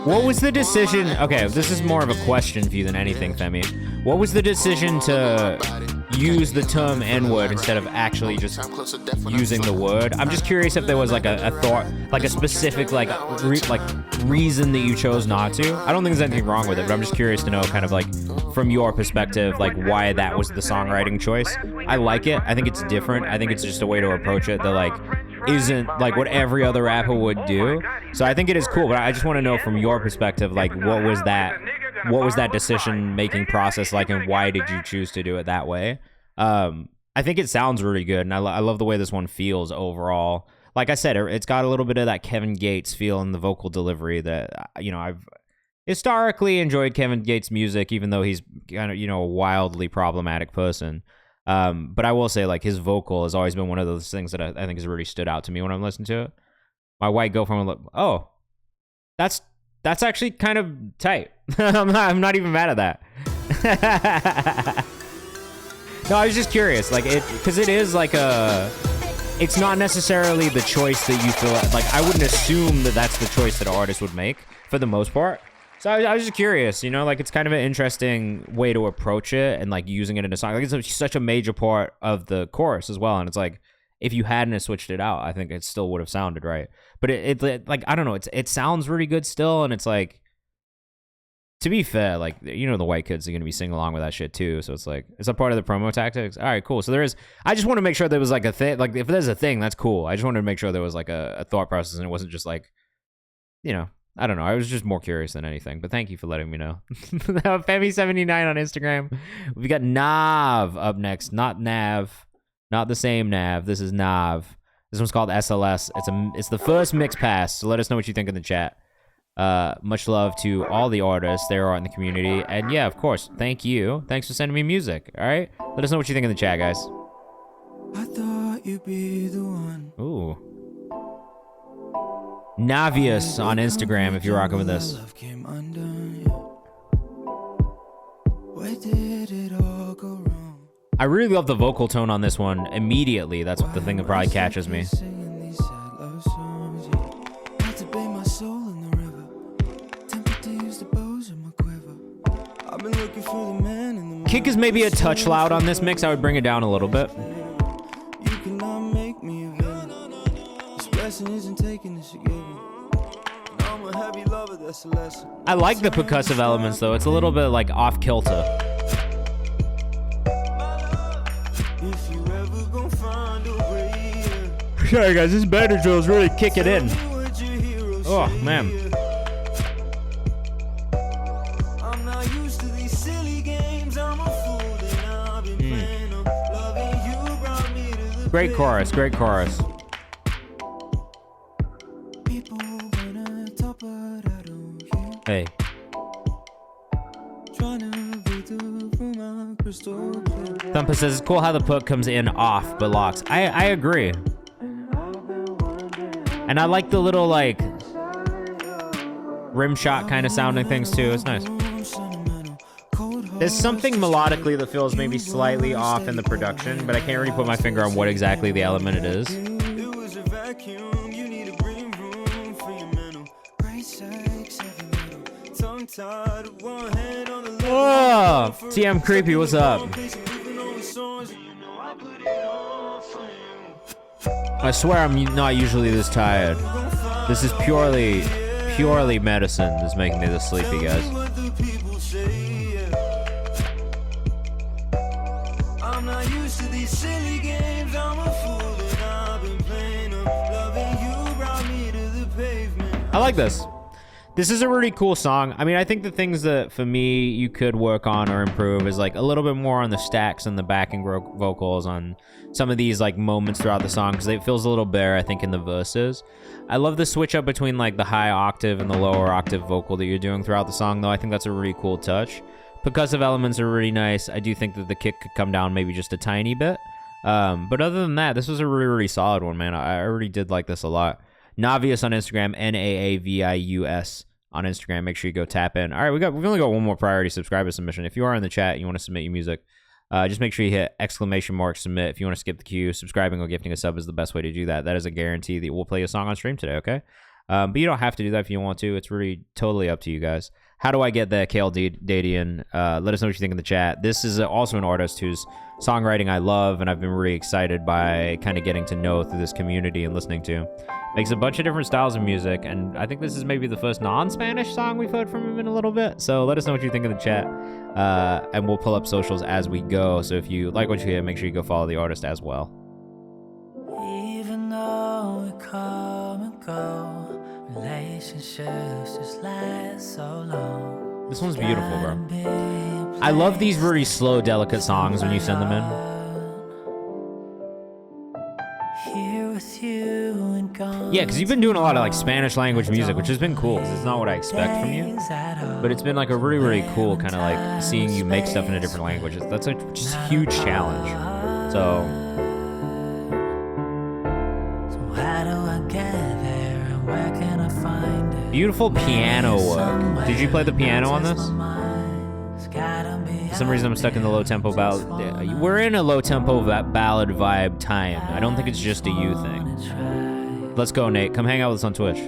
What was the decision? Okay, this is more of a question for you than anything, Femi. What was the decision to use the term N-word instead of actually just using the word? I'm just curious if there was like a thought, like a specific like reason that you chose not to. I don't think there's anything wrong with it, but I'm just curious to know kind of like from your perspective, like why that was the songwriting choice. I like it. I think it's different. I think it's just a way to approach it that like isn't like what every other rapper would do. So I think it is cool, but I just want to know from your perspective, like what was that decision making process like, and why did you choose to do it that way? I think it sounds really good, and I love the way this one feels overall. Like I said, it's got a little bit of that Kevin Gates feel in the vocal delivery that, you know, I've historically enjoyed Kevin Gates' music, even though he's kind of, you know, a wildly problematic person. But I will say, like, his vocal has always been one of those things that I think has really stood out to me when I'm listening to it. My white girlfriend will look, oh, that's actually kind of tight. I'm not even mad at that. No, I was just curious, like, because it is like it's not necessarily the choice that you feel like I wouldn't assume that that's the choice that an artist would make for the most part. So I was just curious, you know, like it's kind of an interesting way to approach it and like using it in a song. Like it's such a major part of the chorus as well. And it's like, if you hadn't have switched it out, I think it still would have sounded right. But it like, I don't know, it sounds really good still. And it's like, to be fair, like, you know, the white kids are going to be singing along with that shit too. So it's like, it's a part of the promo tactics. All right, cool. So I just want to make sure there was like a thing, like if there's a thing, that's cool. I just wanted to make sure there was like a thought process and it wasn't just like, you know, I don't know. I was just more curious than anything, but thank you for letting me know. Femi79 on Instagram. We've got Nav up next. Not Nav. Not the same Nav. This is Nav. This one's called SLS. It's the first mix pass, so let us know what you think in the chat. Much love to all the artists there are in the community. And yeah, of course, thank you. Thanks for sending me music, all right? Let us know what you think in the chat, guys. I thought you'd be the one. Ooh. Navius on Instagram if you're rocking with us. Where did it all go wrong? I really love the vocal tone on this one immediately. That's the thing that probably catches me. Kick is maybe a touch loud on this mix. I would bring it down a little bit. You cannot make me a villain. This blessing isn't taking this again. I'm a heavy lover, that's a lesson. I like the percussive elements though. It's a little bit like off kilter. If you ever gonna find a way, Sorry guys, this banjo is really kicking in. Oh man. I'm not used to these silly games. I'm a fool and I've been playing them. Loving you brought me to the Great chorus, great chorus. people wanna talk, but I don't care. Hey. Trying to read the room out crystal clear. Thumper says it's cool how the perk comes in off but locks. I agree. And I like the little like rim shot kind of sounding things too. It's nice. There's something melodically that feels maybe slightly off in the production, but I can't really put my finger on what exactly the element it is. It was a vacuum, you need a breathing room for your mental. Great sex, heavy metal. Tongue tied, one hand on the left. Oh, TM Creepy, what's up? I I swear I'm not usually this tired. This is purely purely medicine that's making me this sleepy, guys. I'm not used to these silly games. I'm a fool and I've been playing them. Loving you brought me to the pavement. I like this. This is a really cool song. I mean, I think the things that, for me, you could work on or improve is, like, a little bit more on the stacks and the backing vocals on some of these, like, moments throughout the song, because it feels a little bare, I think, in the verses. I love the switch up between, like, the high octave and the lower octave vocal that you're doing throughout the song, though. I think that's a really cool touch. Percussive elements are really nice. I do think that the kick could come down maybe just a tiny bit. But other than that, this was a really, really solid one, man. I really did like this a lot. Navius on Instagram, Naavius on Instagram. Make sure you go tap in. All right, we've only got one more priority subscriber submission. If you are in the chat and you want to submit your music, just make sure you hit ! Submit. If you want to skip the queue, subscribing or gifting a sub is the best way to do that. That is a guarantee that we'll play a song on stream today, okay? But you don't have to do that if you want to. It's really totally up to you guys. How do I get the KayvanMD? Let us know what you think in the chat. This is also an artist whose songwriting I love, and I've been really excited by kind of getting to know through this community and listening to. Makes a bunch of different styles of music, and I think this is maybe the first non-Spanish song we've heard from him in a little bit. So let us know what you think in the chat, and we'll pull up socials as we go. So if you like what you hear, make sure you go follow the artist as well. Even though we come and go, relationships just last so long. This one's beautiful, bro. I love these really slow, delicate songs when you send them in. Yeah, because you've been doing a lot of like Spanish language music, which has been cool, because it's not what I expect from you. But it's been like a really, really cool kind of like seeing you make stuff in a different language. That's just a huge challenge. So how do I get there, and where can I find it? Beautiful piano work. Did you play the piano on this? For some reason I'm stuck in the low tempo ballad. We're in a low tempo ballad vibe time. I don't think it's just a you thing. Let's go, Nate. Come hang out with us on Twitch. I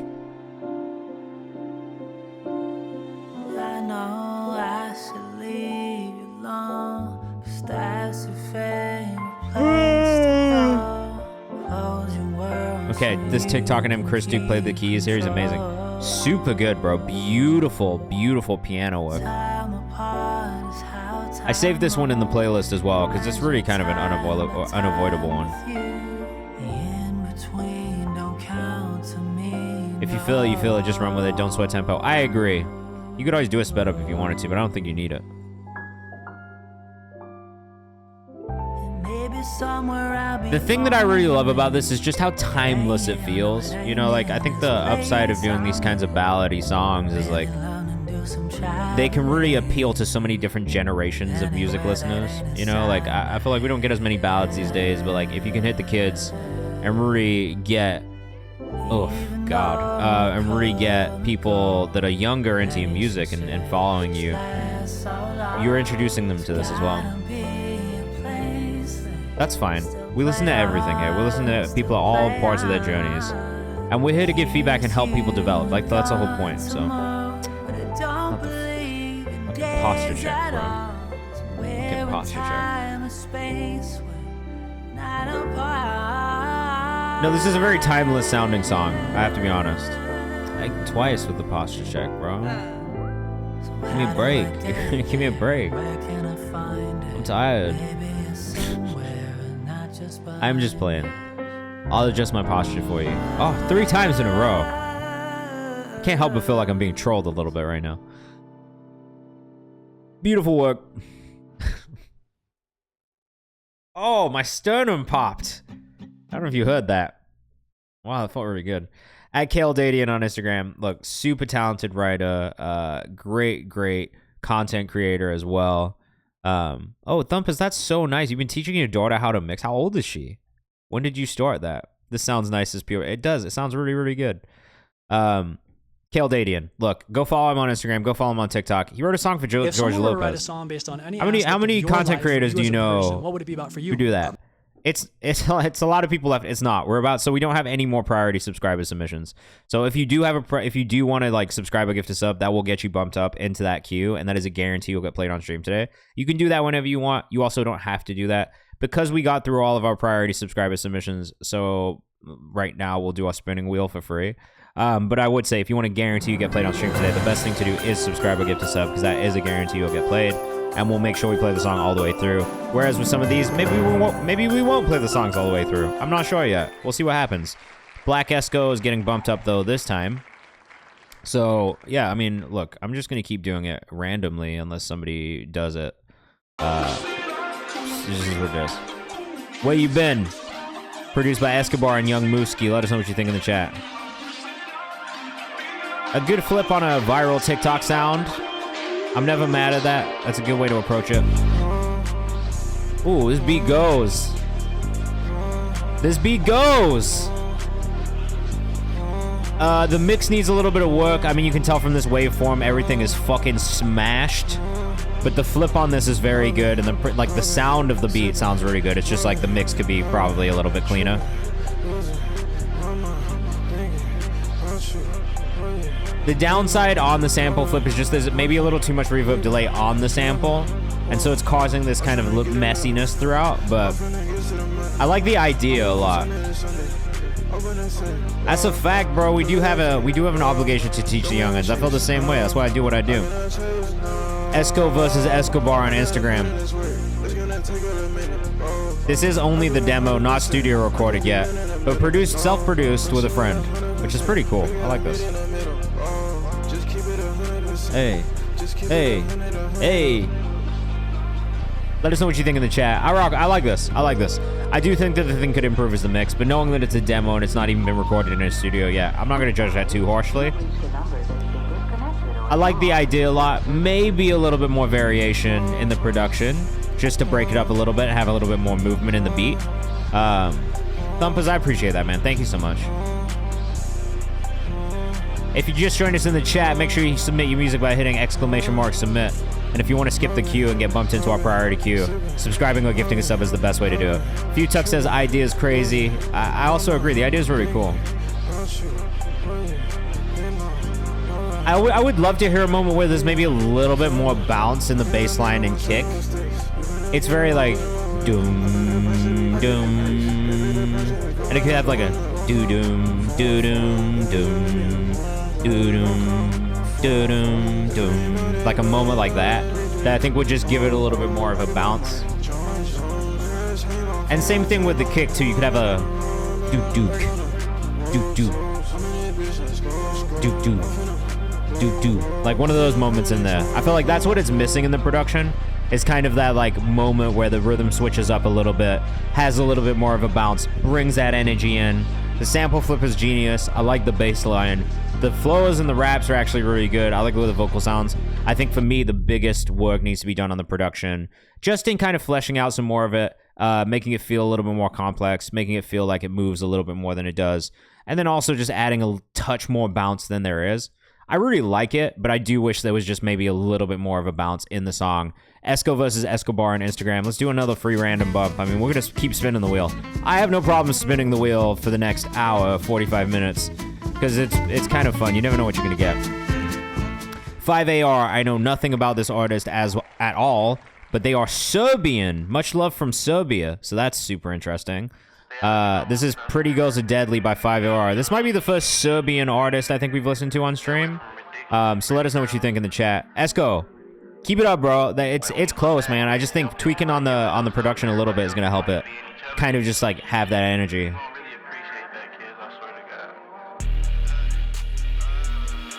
know I should leave you alone, 'cause that's your favorite place to go. Close your world. Okay, this TikTok and him, Chris Duke, played the keys here. He's amazing. Super good, bro. Beautiful, beautiful piano work. I saved this one in the playlist as well, because it's really kind of an unavoidable one. If you feel it, you feel it. Just run with it. Don't sweat tempo. I agree. You could always do a sped up if you wanted to, but I don't think you need it. The thing that I really love about this is just how timeless it feels. You know, like, I think the upside of doing these kinds of ballady songs is, like, they can really appeal to so many different generations of music listeners. You know, like, I feel like we don't get as many ballads these days, but, like, if you can hit the kids and really get... Oh, God. And really get people that are younger into your music and following you, you're introducing them to this as well. That's fine. We listen to everything here. We listen to people at all parts of their journeys. And we're here to give feedback and help people develop. Like, that's the whole point, so. Okay, posture check, bro. Okay, posture check. No, this is a very timeless sounding song, I have to be honest. Like, twice with the posture check, bro. Give me a break. Give me a break. I'm tired. I'm just playing. I'll adjust my posture for you. Oh, 3 times in a row. Can't help but feel like I'm being trolled a little bit right now. Beautiful work. Oh, my sternum popped. I don't know if you heard that. Wow, that felt really good. At KayvanMD on Instagram. Look, super talented writer. Great content creator as well. Oh, Thumpus, that's so nice. You've been teaching your daughter how to mix. How old is she? When did you start that? This sounds nice as pure. It does. It sounds really, really good. KayvanMD. Look, go follow him on Instagram. Go follow him on TikTok. He wrote a song for George Lopez. Write a song based on any how many content creators do you know what would it be about for you? who do that? It's a lot of people left. It's not. So we don't have any more priority subscriber submissions. So if you do have if you do want to like subscribe or gift a sub, that will get you bumped up into that queue, and that is a guarantee you'll get played on stream today. You can do that whenever you want. You also don't have to do that because we got through all of our priority subscriber submissions. So right now we'll do our spinning wheel for free. But I would say if you want to guarantee you get played on stream today, the best thing to do is subscribe or gift a sub, because that is a guarantee you'll get played. And we'll make sure we play the song all the way through. Whereas with some of these, maybe we won't play the songs all the way through. I'm not sure yet. We'll see what happens. Black Esco is getting bumped up though this time. So yeah, I mean, look, I'm just gonna keep doing it randomly unless somebody does it. This is what it is. Where you been? Produced by Escobar and Young Mooski. Let us know what you think in the chat. A good flip on a viral TikTok sound. I'm never mad at that. That's a good way to approach it. Ooh, this beat goes. This beat goes. The mix needs a little bit of work. I mean, you can tell from this waveform, everything is fucking smashed. But the flip on this is very good, and the sound of the beat sounds really good. It's just like the mix could be probably a little bit cleaner. The downside on the sample flip is just there's maybe a little too much reverb delay on the sample, and so it's causing this kind of messiness throughout, but I like the idea a lot. That's a fact, bro. We do have an obligation to teach the youngins. I feel the same way. That's why I do what I do. Esco versus Escobar on Instagram. This is only the demo, not studio recorded yet, but self-produced with a friend, which is pretty cool. I like this. Hey, hey, hey. Let us know what you think in the chat. I like this. I like this. I do think that the thing could improve is the mix, but knowing that it's a demo and it's not even been recorded in a studio yet, I'm not going to judge that too harshly. I like the idea a lot. Maybe a little bit more variation in the production, just to break it up a little bit and have a little bit more movement in the beat. Thumpers, I appreciate that, man. Thank you so much. If you just joined us in the chat, make sure you submit your music by hitting !submit. And if you want to skip the queue and get bumped into our priority queue, subscribing or gifting a sub is the best way to do it. Futuck says idea is crazy. I also agree. The idea is really cool. I would love to hear a moment where there's maybe a little bit more bounce in the bass line and kick. It's very like doom doom, and it could have like a doo doom doo doom doom doo doom doo doom doom, like a moment like that I think would just give it a little bit more of a bounce. And same thing with the kick too. You could have a doo dook doo doo doo doo doo doo, like one of those moments in there. I feel like that's what it's missing in the production. Is kind of that like moment where the rhythm switches up a little bit, has a little bit more of a bounce, brings that energy in. The sample flip is genius. I like the bass line. The flows and the raps are actually really good. I like the way the vocal sounds. I think for me, the biggest work needs to be done on the production, just in kind of fleshing out some more of it, making it feel a little bit more complex, making it feel like it moves a little bit more than it does, and then also just adding a touch more bounce than there is. I really like it, but I do wish there was just maybe a little bit more of a bounce in the song. Esco versus Escobar on Instagram. Let's do another free random bump. I mean, we're going to keep spinning the wheel. I have no problem spinning the wheel for the next hour, 45 minutes, because it's kind of fun. You never know what you're going to get. 5AR, I know nothing about this artist at all, but they are Serbian. Much love from Serbia, so that's super interesting. This is Pretty Girls Are Deadly by 5AR. This might be the first Serbian artist I think we've listened to on stream. So let us know what you think in the chat. Esco, keep it up, bro. It's close, man. I just think tweaking on the production a little bit is gonna help it kind of just like have that energy.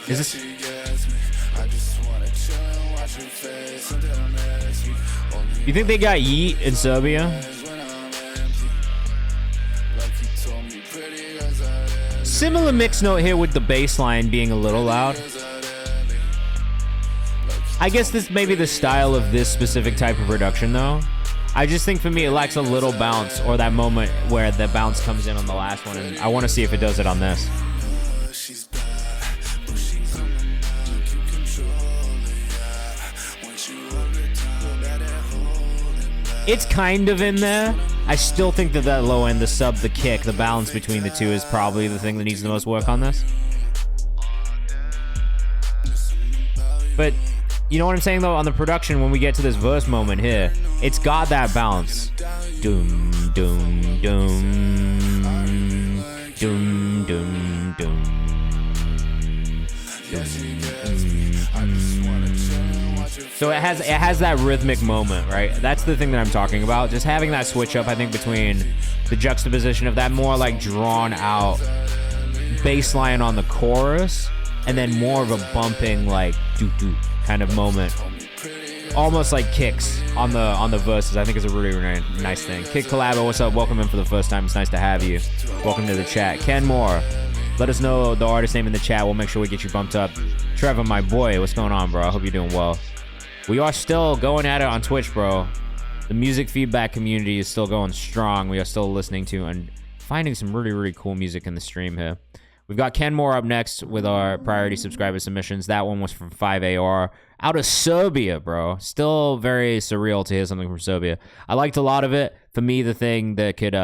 Is this? You think they got yeet in Serbia? Similar mix note here with the bass line being a little loud. I guess this may be the style of this specific type of production though. I just think for me it lacks a little bounce, or that moment where the bounce comes in on the last one, and I want to see if it does it on this. It's kind of in there. I still think that low end, the sub, the kick, the balance between the two is probably the thing that needs the most work on this. But you know what I'm saying though, on the production, when we get to this verse moment here, it's got that balance. Doom, doom, doom, doom, doom, doom. So it has that rhythmic moment, right? That's the thing that I'm talking about. Just having that switch up, I think, between the juxtaposition of that more like drawn out bass line on the chorus and then more of a bumping like doo-doo kind of moment. Almost like kicks on the verses, I think is a really, really nice thing. Kid Collabo, what's up? Welcome in for the first time. It's nice to have you. Welcome to the chat. Ken Moore, let us know the artist name in the chat. We'll make sure we get you bumped up. Trevor, my boy, what's going on, bro? I hope you're doing well. We are still going at it on Twitch, bro. The music feedback community is still going strong. We are still listening to and finding some really, really cool music in the stream here. We've got Ken Moore up next with our priority subscriber submissions. That one was from 5AR out of Serbia, bro. Still very surreal to hear something from Serbia. I liked a lot of it. For me, the thing that could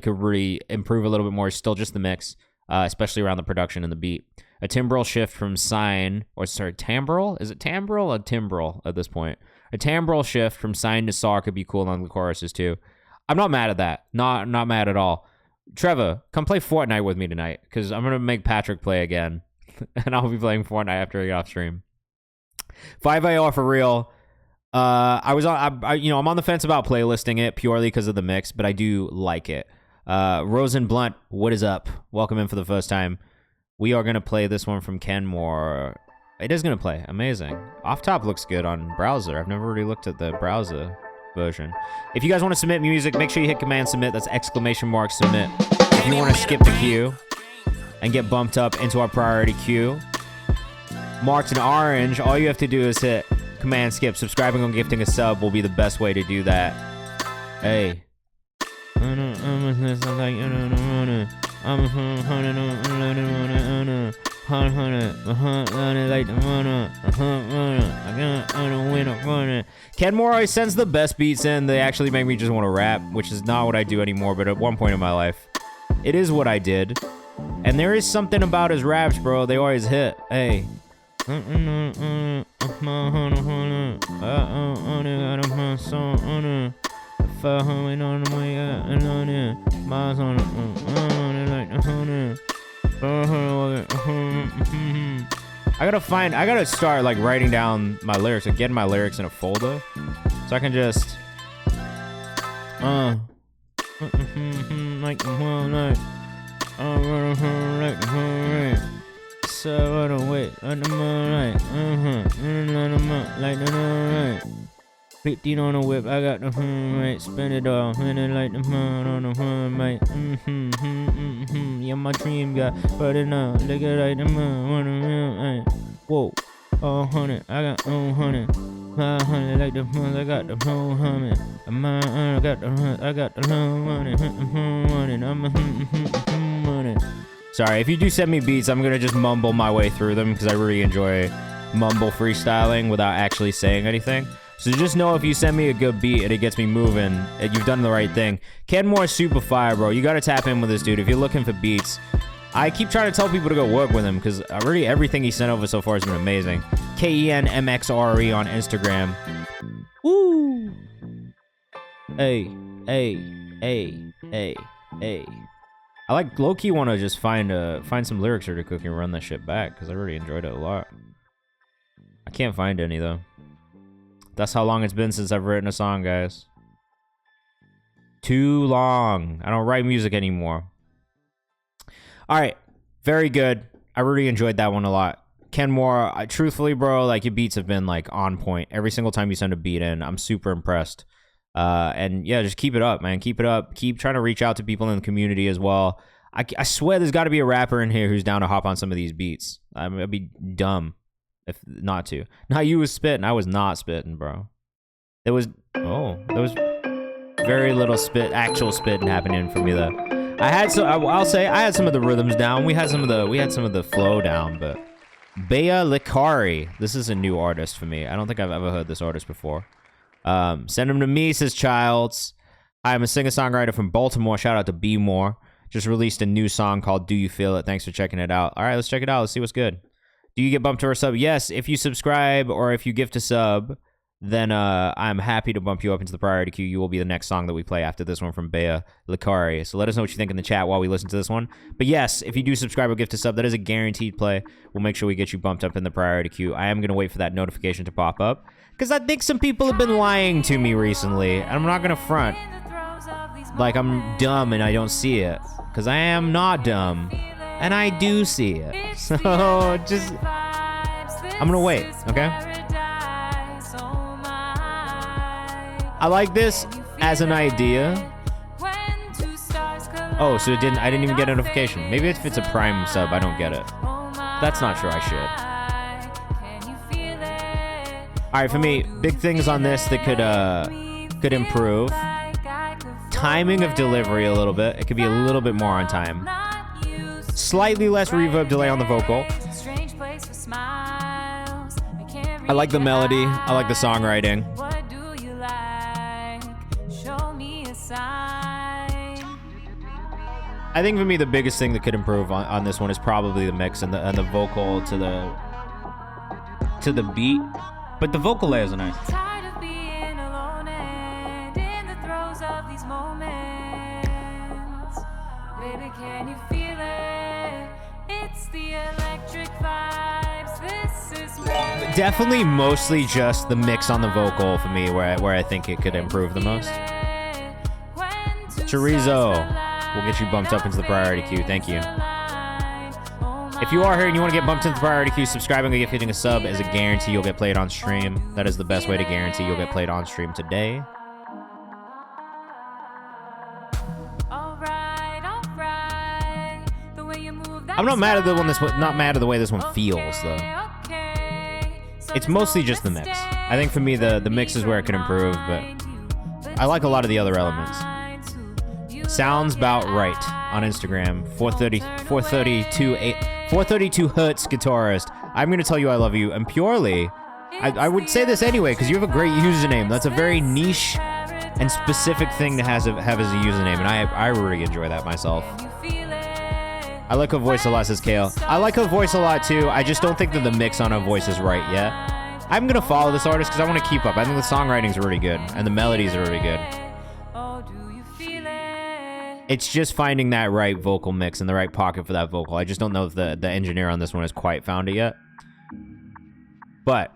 really improve a little bit more is still just the mix, especially around the production and the beat. A timbral shift from Sign, or sorry, Tambral? Is it Tambral or Timbral at this point? A timbral shift from Sign to Saw could be cool on the choruses too. I'm not mad at that. Not mad at all. Trevor, come play Fortnite with me tonight, because I'm gonna make Patrick play again, and I'll be playing Fortnite after I get off stream. 5AR for real. I'm on the fence about playlisting it purely because of the mix, but I do like it. Rosen Blunt, what is up? Welcome in for the first time. We are gonna play this one from Ken Moore. It is gonna play. Amazing. Off top looks good on browser. I've never really looked at the browser version. If you guys want to submit music, make sure you hit command submit. That's ! submit. If you want to skip the queue and get bumped up into our priority queue, marked in orange, all you have to do is hit command skip. Subscribing or gifting a sub will be the best way to do that. Hey. Ken Moore always sends the best beats in. They actually make me just want to rap, which is not what I do anymore, but at one point in my life, it is what I did. And there is something about his raps, bro. They always hit. Hey. I gotta start like writing down my lyrics and getting my lyrics in a folder so I can just like so I don't wait on the moonlight 15 on the whip, I got the right, spend it all, and it like the moon on the right, yeah, my dream got, but it now, look at like the moon on the moon, whoa, oh, honey, I got 100, 500, like the moon, I got the whole 100, I got the whole money, money. Sorry, if you do send me beats, I'm gonna just mumble my way through them, because I really enjoy mumble freestyling without actually saying anything. So just know if you send me a good beat and it gets me moving, you've done the right thing. Ken Moore super fire, bro. You gotta tap in with this dude if you're looking for beats. I keep trying to tell people to go work with him because really everything he sent over so far has been amazing. KenMXRE on Instagram. Woo! Hey. I like low-key want to just find some lyrics really quick and run that shit back because I really enjoyed it a lot. I can't find any though. That's how long it's been since I've written a song, guys. Too long. I don't write music anymore. All right. Very good. I really enjoyed that one a lot. Ken Moore, truthfully, bro, like your beats have been like on point. Every single time you send a beat in, I'm super impressed. And yeah, just keep it up, man. Keep it up. Keep trying to reach out to people in the community as well. I swear there's got to be a rapper in here who's down to hop on some of these beats. I'd be dumb if not to. Now you was spitting. I was not spitting, bro. There was very little actual spitting happening for me though. I'll say I had some of the rhythms down. We had some of the flow down, but Bea Licari. This is a new artist for me. I don't think I've ever heard this artist before. Send him to me, says Childs. I'm a singer-songwriter from Baltimore. Shout out to B More. Just released a new song called Do You Feel It? Thanks for checking it out. All right, let's check it out. Let's see what's good. Do you get bumped to our sub? Yes, if you subscribe or if you gift a sub, then I'm happy to bump you up into the priority queue. You will be the next song that we play after this one from Bea Licari. So let us know what you think in the chat while we listen to this one. But yes, if you do subscribe or gift a sub, that is a guaranteed play. We'll make sure we get you bumped up in the priority queue. I am going to wait for that notification to pop up, because I think some people have been lying to me recently, and I'm not going to front like I'm dumb and I don't see it, because I am not dumb, and I do see it. So just, I'm going to wait, okay? I like this as an idea. Oh, so I didn't even get a notification. Maybe if it's a Prime sub, I don't get it. That's not true, I should. All right, for me, big things on this that could improve. Timing of delivery a little bit. It could be a little bit more on time. Slightly less reverb delay on the vocal. I like the melody. I like the songwriting. I think for me the biggest thing that could improve on this one is probably the mix and the vocal to the beat. But the vocal layers are nice. Baby, can you feel it? It's the electric vibes. This is definitely mostly just the mix on the vocal for me where I think it could improve the most. Chorizo. We'll get you bumped up into the priority queue. Thank you. If you are here and you want to get bumped into the priority queue, subscribing or hitting a sub is a guarantee you'll get played on stream. That is the best way to guarantee you'll get played on stream today. I'm not mad at the one not mad at the way this one feels though. It's mostly just the mix. I think for me the mix is where it can improve, but I like a lot of the other elements. Sounds about right on Instagram. 432 hertz guitarist. I'm gonna tell you I love you, and purely, I would say this anyway because you have a great username. That's a very niche and specific thing to have as a username, and I really enjoy that myself. I like her voice a lot, says Kale. I like her voice a lot too. I just don't think that the mix on her voice is right yet. I'm gonna follow this artist because I want to keep up. I think the songwriting's really good and the melodies are really good. It's just finding that right vocal mix and the right pocket for that vocal. I just don't know if the engineer on this one has quite found it yet. But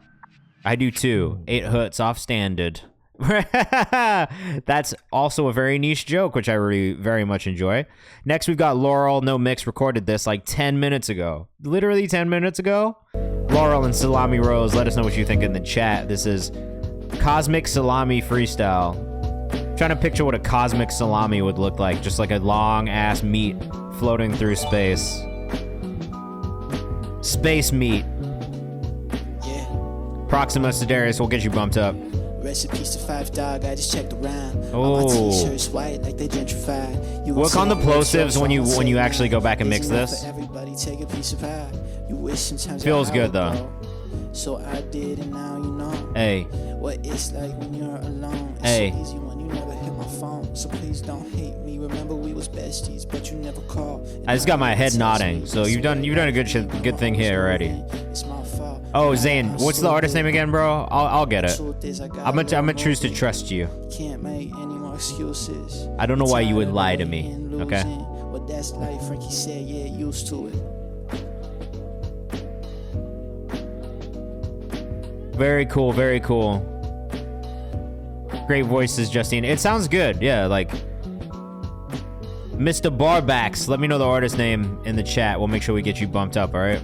I do too. 8 hertz off standard. That's also a very niche joke, which I really very much enjoy. Next, we've got Laurel. No Mix recorded this like 10 minutes ago. Literally 10 minutes ago. Laurel and Salami Rose. Let us know what you think in the chat. This is Cosmic Salami Freestyle. Trying to picture what a cosmic salami would look like. Just like a long ass meat floating through space. Space meat. Yeah. Proxima Sidarius will get you bumped up. Recipes to 5 dog, I just checked around. Oh. All my t-shirts white like they gentrified. You Work on the plosives when you actually go back and mix this. Everybody take a piece of pie. You wish sometimes Feels good though. So I did, and now you know. Hey. What it's like when you're alone. It's Hey. so easy when you never hit my phone. So please don't hate me. Remember we was besties, but you never called. I just got my head nodding, so you've done a good thing here already. It's my fault. Oh, Zane, what's the artist name again, bro? I'll get it. I'm gonna choose to trust you. Can't make any more excuses. I don't know why you would lie to me. Okay. What that's like, Frankie said, yeah, used to it. Very cool, very cool. Great voices, Justine. It sounds good, yeah, like Mr. Barbacks. Let me know the artist name in the chat. We'll make sure we get you bumped up, all right?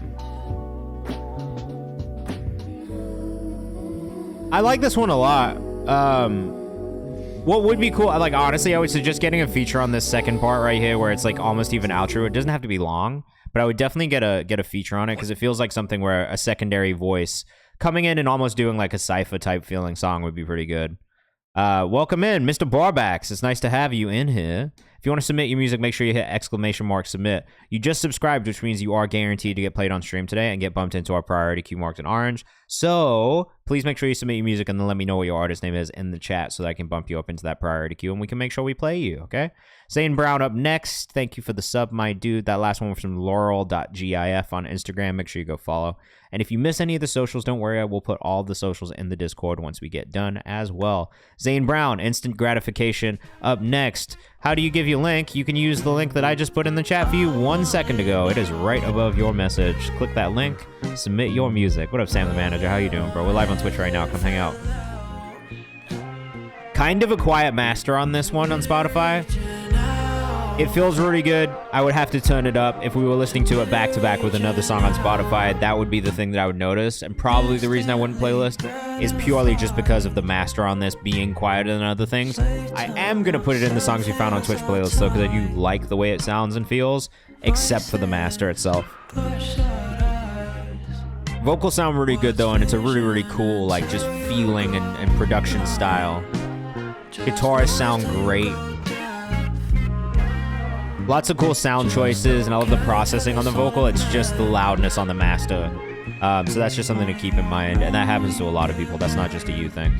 I like this one a lot. What would be cool, like honestly, I would suggest getting a feature on this second part right here where it's like almost even outro. It doesn't have to be long, but I would definitely get a feature on it because it feels like something where a secondary voice coming in and almost doing like a cypher type feeling song would be pretty good. Welcome in, Mr. Barbacks. It's nice to have you in here. If you want to submit your music, make sure you hit !submit. You just subscribed, which means you are guaranteed to get played on stream today and get bumped into our priority queue marked in orange. So please make sure you submit your music and then let me know what your artist name is in the chat so that I can bump you up into that priority queue and we can make sure we play you, okay? Zane Brown up next. Thank you for the sub, my dude. That last one was from laurel.gif on Instagram. Make sure you go follow. And if you miss any of the socials, don't worry. I will put all the socials in the Discord once we get done as well. Zane Brown, instant gratification up next. How do you give you a link? You can use the link that I just put in the chat for you 1 second ago. It is right above your message. Click that link. Submit your music. What up, Sam the Manager? How you doing, bro? We're live on Twitch right now. Come hang out. Kind of a quiet master on this one on Spotify. It feels really good. I would have to turn it up. If we were listening to it back to back with another song on Spotify, that would be the thing that I would notice. And probably the reason I wouldn't playlist is purely just because of the master on this being quieter than other things. I am going to put it in the songs you found on Twitch playlist though, because I do like the way it sounds and feels, except for the master itself. Vocals sound really good though, and it's a really, really cool, like, just feeling and production style. Guitars sound great. Lots of cool sound choices, and I love the processing on the vocal. It's just the loudness on the master. So that's just something to keep in mind, and that happens to a lot of people. That's not just a you thing.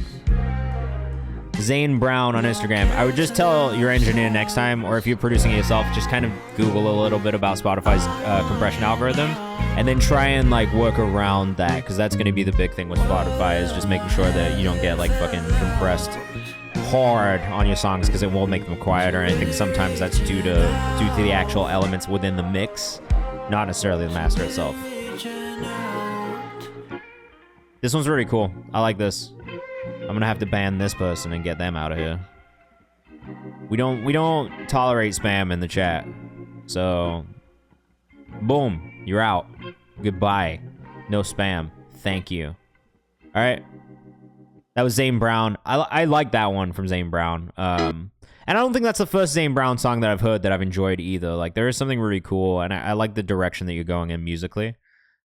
Zane Brown on Instagram. I would just tell your engineer next time, or if you're producing it yourself, just kind of Google a little bit about Spotify's compression algorithm, and then try and, like, work around that, because that's going to be the big thing with Spotify, is just making sure that you don't get, like, fucking compressed hard on your songs, because it will make them quieter. And I think sometimes that's due to the actual elements within the mix, not necessarily the master itself. This one's really cool. I like this. I'm gonna have to ban this person and get them out of here. We don't tolerate spam in the chat. So boom, you're out. Goodbye. No spam. Thank you. All right. That was Zane Brown. I like that one from Zane Brown. And I don't think that's the first Zane Brown song that I've heard that I've enjoyed either. Like, there is something really cool, and I like the direction that you're going in musically.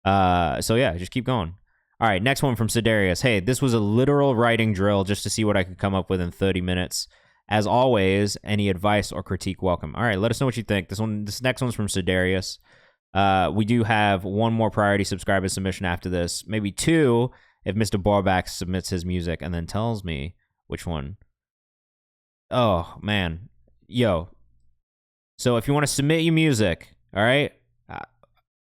So yeah, just keep going. All right, next one from Sidarius. Hey, this was a literal writing drill just to see what I could come up with in 30 minutes. As always, any advice or critique welcome. All right, let us know what you think. This next one's from Sidarius. We do have one more priority subscriber submission after this, maybe two, if Mr. Barback submits his music and then tells me which one. Oh, man. Yo. So if you want to submit your music, all right?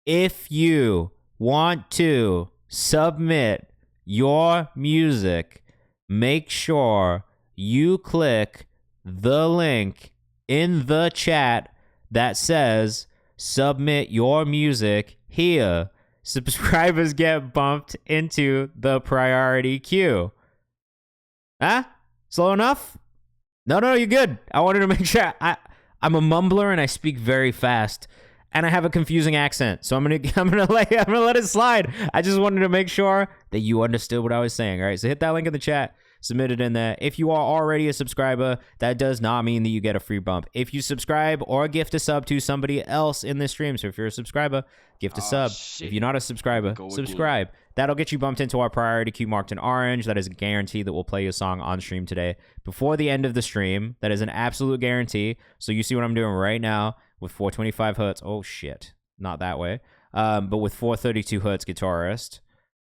If you want to submit your music, make sure you click the link in the chat that says submit your music here. Subscribers get bumped into the priority queue. Huh? Slow enough? No, you're good. I wanted to make sure. I'm a mumbler and I speak very fast, and I have a confusing accent, so I'm gonna let it slide. I just wanted to make sure that you understood what I was saying. All right, so hit that link in the chat. Submit it in there. If you are already a subscriber, that does not mean that you get a free bump. If you subscribe or gift a sub to somebody else in this stream, so if you're a subscriber, gift a sub. Shit. If you're not a subscriber, subscribe. That'll get you bumped into our priority queue marked in orange. That is a guarantee that we'll play your song on stream today before the end of the stream. That is an absolute guarantee. So you see what I'm doing right now with 425 hertz. Oh, shit. Not that way. But with 432 hertz guitarist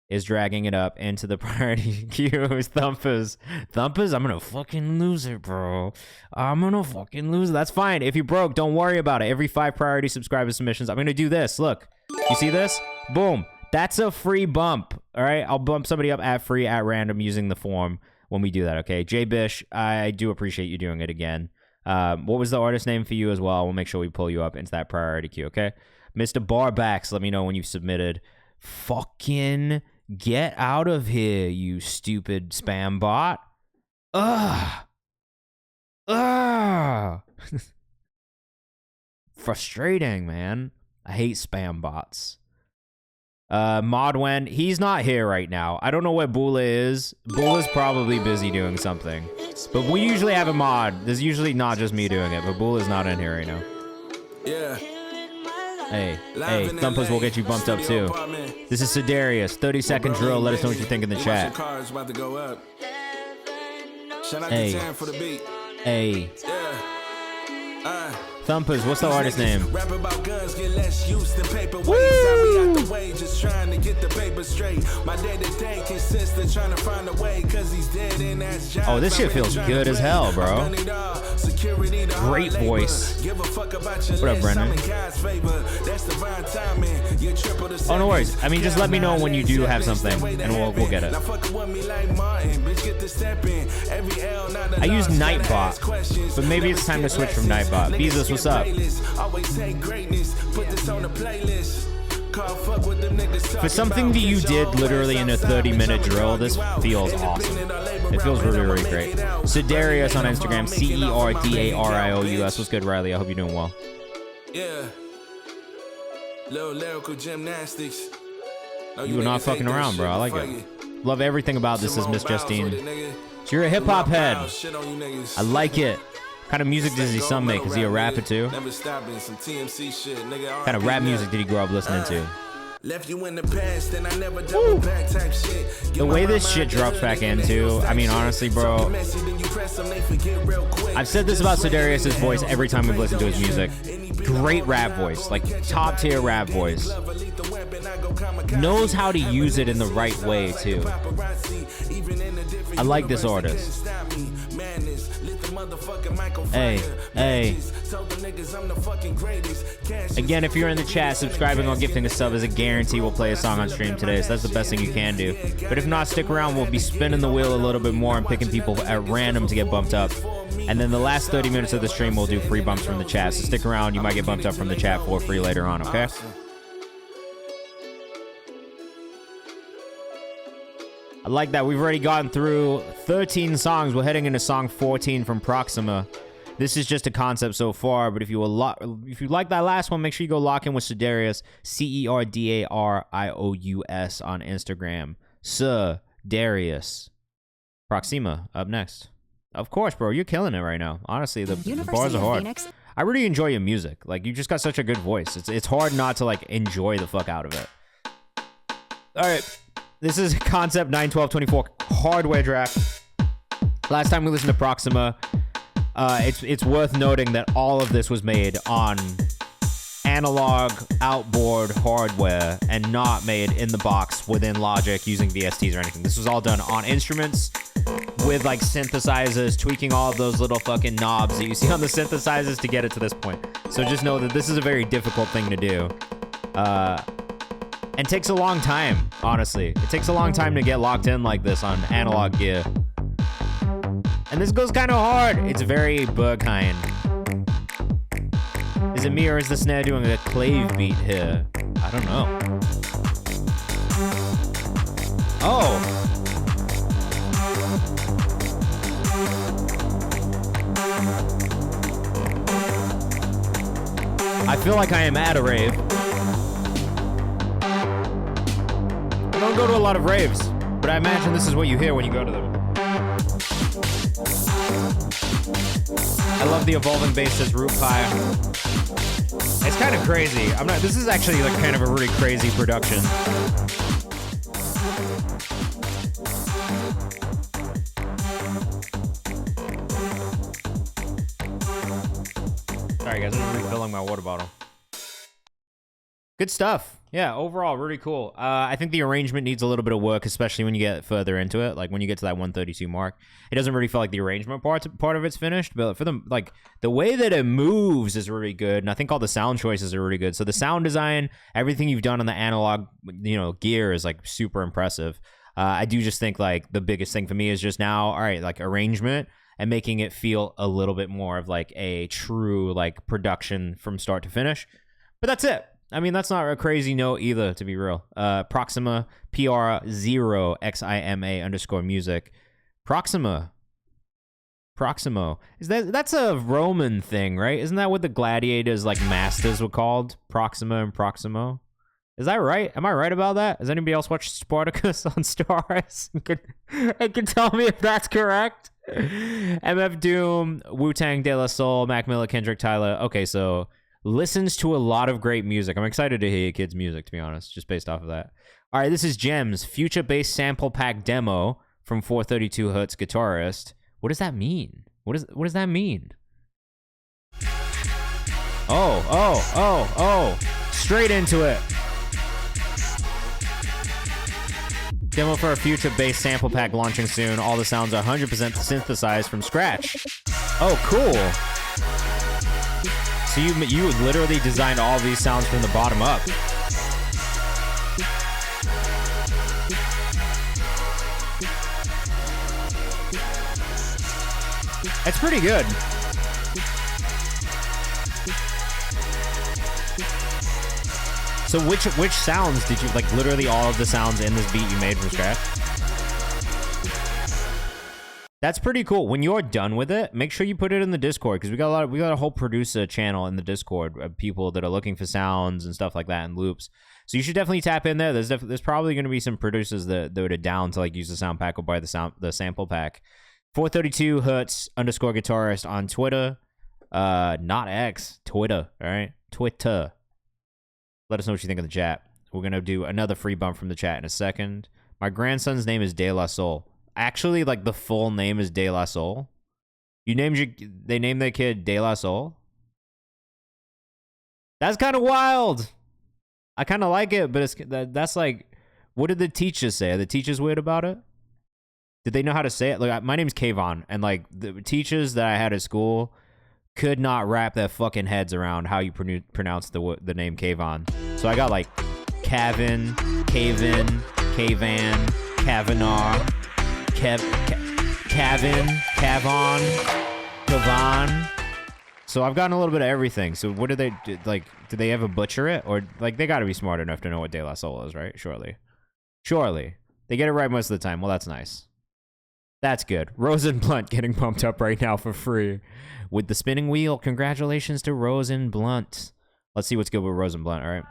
is dragging it up into the priority queue. Thumpers, I'm gonna fucking lose it, bro. I'm gonna fucking lose it. That's fine. If you broke, don't worry about it. Every 5 priority subscriber submissions, I'm gonna do this. Look, you see this? Boom. That's a free bump. All right, I'll bump somebody up at free at random using the form when we do that. Okay, Jay Bish, I do appreciate you doing it again. What was the artist name for you as well? We'll make sure we pull you up into that priority queue. Okay, Mr. Barbacks, let me know when you've submitted. Fucking get out of here, you stupid spam bot. Ugh. Frustrating, man. I hate spam bots. Modwen, he's not here right now. I don't know where Bula is. Bula's probably busy doing something. But we usually have a mod. There's usually not just me doing it, but Bula's not in here right now. Yeah. Hey, Thumpers will get you bumped up too. This is Sidarius, 30-second drill. Let us know what you think in the chat. Hey. Thumpers, what's the artist name? Rap about guns, get less use than paperweights. I be out the way, just trying to get the paper straight. My day-to-day consists of trying to find a way, cause he's dead and that's jobs. Oh, this shit feels good as hell, bro. Great voice. What up, Brendan? Oh, no worries. I mean, just let me know when you do have something, and we'll get it. I use Nightbot, but maybe it's time to switch from Nightbot. Beezus, what's up? For something that you did literally in a 30-minute drill, this feels awesome. It feels really, really great. Cerdarius on Instagram, Cerdarious. What's good, Riley? I hope you're doing well. Yeah. Little lyrical gymnastics. You were not fucking around, bro. I like it. Love everything about this is Miss Justine. So you're a hip-hop head. I like it. What kind of music does his son make? Is he a rapper too? What kind of rap music did he grow up listening to? The way this shit drops back into, I mean, honestly, bro, I've said this about Cerdarius' voice every time we've listened to his music. Great rap voice, like top tier rap voice. Knows how to use it in the right way too. I like this artist. Hey, hey. Again, if you're in the chat, subscribing or gifting a sub is a guarantee we'll play a song on stream today, so that's the best thing you can do. But if not, stick around. We'll be spinning the wheel a little bit more and picking people at random to get bumped up. And then the last 30 minutes of the stream, we'll do free bumps from the chat. So stick around. You might get bumped up from the chat for free later on, okay? I like that. We've already gotten through 13 songs. We're heading into song 14 from Proxima. This is just a concept so far, but if you like that last one, make sure you go lock in with Cerdarius, Cerdarious on Instagram. Cerdarius. Proxima up next. Of course, bro, you're killing it right now. Honestly, the bars are hard. Phoenix. I really enjoy your music. Like, you just got such a good voice. It's hard not to like enjoy the fuck out of it. All right. This is Concept 91224 hardware draft. Last time we listened to Proxima, it's worth noting that all of this was made on analog outboard hardware and not made in the box within Logic using VSTs or anything. This was all done on instruments with like synthesizers, tweaking all of those little fucking knobs that you see on the synthesizers to get it to this point. So just know that this is a very difficult thing to do. And takes a long time, honestly. It takes a long time to get locked in like this on analog gear. And this goes kind of hard. It's very Berghain. Is it me or is the snare doing a clave beat here? I don't know. Oh. I feel like I am at a rave. I don't go to a lot of raves, but I imagine this is what you hear when you go to them. I love the evolving bass as root pie. It's kind of crazy. This is actually like kind of a really crazy production. Sorry guys, I'm refilling my water bottle. Good stuff. Yeah, overall, really cool. I think the arrangement needs a little bit of work, especially when you get further into it. Like when you get to that 132 mark, it doesn't really feel like the arrangement part of it's finished. But for them, like the way that it moves is really good, and I think all the sound choices are really good. So the sound design, everything you've done on the analog, gear is like super impressive. I do just think like the biggest thing for me is just now, all right, like arrangement and making it feel a little bit more of like a true like production from start to finish. But that's it. I mean, that's not a crazy note either, to be real. Proxima, PR0XIMA_music. Proximo. That's a Roman thing, right? Isn't that what the gladiators, like, masters were called? Proxima and Proximo? Is that right? Am I right about that? Has anybody else watched Spartacus on Starz? Can tell me if that's correct? MF Doom, Wu-Tang, De La Soul, Mac Miller, Kendrick Tyler. Okay, so listens to a lot of great music. I'm excited to hear your kids' music, to be honest, just based off of that. All right, this is Gems, future-based sample pack demo from 432 Hertz guitarist. What does that mean? What does that mean? Oh. Straight into it. Demo for a future-based sample pack launching soon. All the sounds are 100% synthesized from scratch. Oh, cool. So you literally designed all these sounds from the bottom up. That's pretty good. So which sounds did you, like, literally all of the sounds in this beat you made from scratch? That's pretty cool. When you're done with it, make sure you put it in the Discord, because we got a whole producer channel in the Discord of people that are looking for sounds and stuff like that and loops. So you should definitely tap in there. There's probably going to be some producers that are down to like use the sound pack or buy the sample pack. 432 Hertz _ guitarist on Twitter, not X, Twitter. All right, Twitter. Let us know what you think in the chat. We're gonna do another free bump from the chat in a second. My grandson's name is De La Soul. Actually, like, the full name is De La Soul. They named their kid De La Soul. That's kind of wild. I kind of like it, but that's like, what did the teachers say? Are the teachers weird about it? Did they know how to say it? Like, my name's Kayvan, and like the teachers that I had at school could not wrap their fucking heads around how you pronounce the name Kayvan. So I got like Kavin, Kavan, Kavanar, Kavan. So I've gotten a little bit of everything. So what do they, like, did they ever butcher it? Or, like, they gotta be smart enough to know what De La Soul is, right? Surely. They get it right most of the time. Well, that's nice. That's good. Rosenblunt getting pumped up right now for free with the spinning wheel. Congratulations to Rosenblunt. Let's see what's good with Rosenblunt, all right?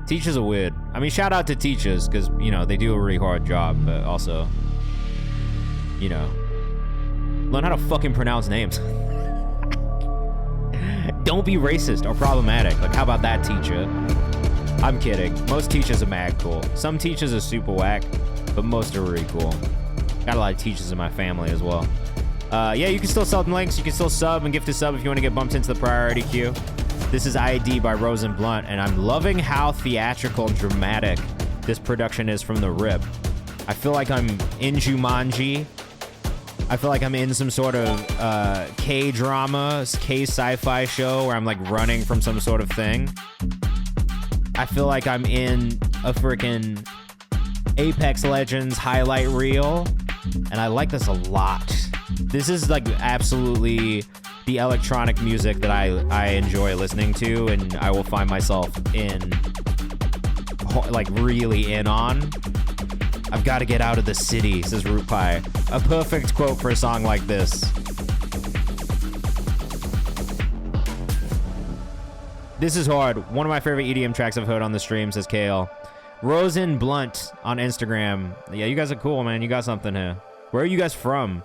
Teachers are weird. I mean, shout out to teachers, because, you know, they do a really hard job, but also, you know, learn how to fucking pronounce names. Don't be racist or problematic. Like, how about that, teacher? I'm kidding. Most teachers are mad cool. Some teachers are super whack, but most are really cool. Got a lot of teachers in my family as well. Yeah, you can still sell links. You can still sub and gift a sub if you want to get bumped into the priority queue. This is ID by Rosenblunt, and I'm loving how theatrical and dramatic this production is from the rip. I feel like I'm in Jumanji. I feel like I'm in some sort of K-drama, K-sci-fi show where I'm like running from some sort of thing. I feel like I'm in a freaking Apex Legends highlight reel, and I like this a lot. This is like absolutely the electronic music that I enjoy listening to, and I will find myself in, like, really in on. I've got to get out of the city, says Root Pie. A perfect quote for a song like this. This is hard. One of my favorite EDM tracks I've heard on the stream, says Kale. Rosenblunt on Instagram. Yeah, you guys are cool, man. You got something here. Where are you guys from?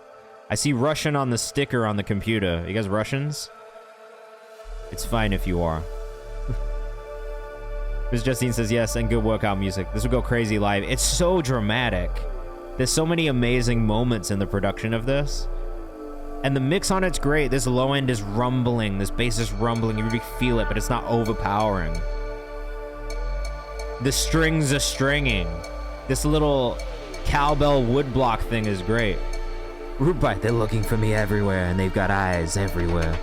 I see Russian on the sticker on the computer. You guys Russians? It's fine if you are. Ms. Justine says yes, and good workout music. This will go crazy live. It's so dramatic. There's so many amazing moments in the production of this. And the mix on it's great. This low end is rumbling. This bass is rumbling. You really feel it, but it's not overpowering. The strings are stringing. This little cowbell woodblock thing is great. Root Bite, they're looking for me everywhere, and they've got eyes everywhere.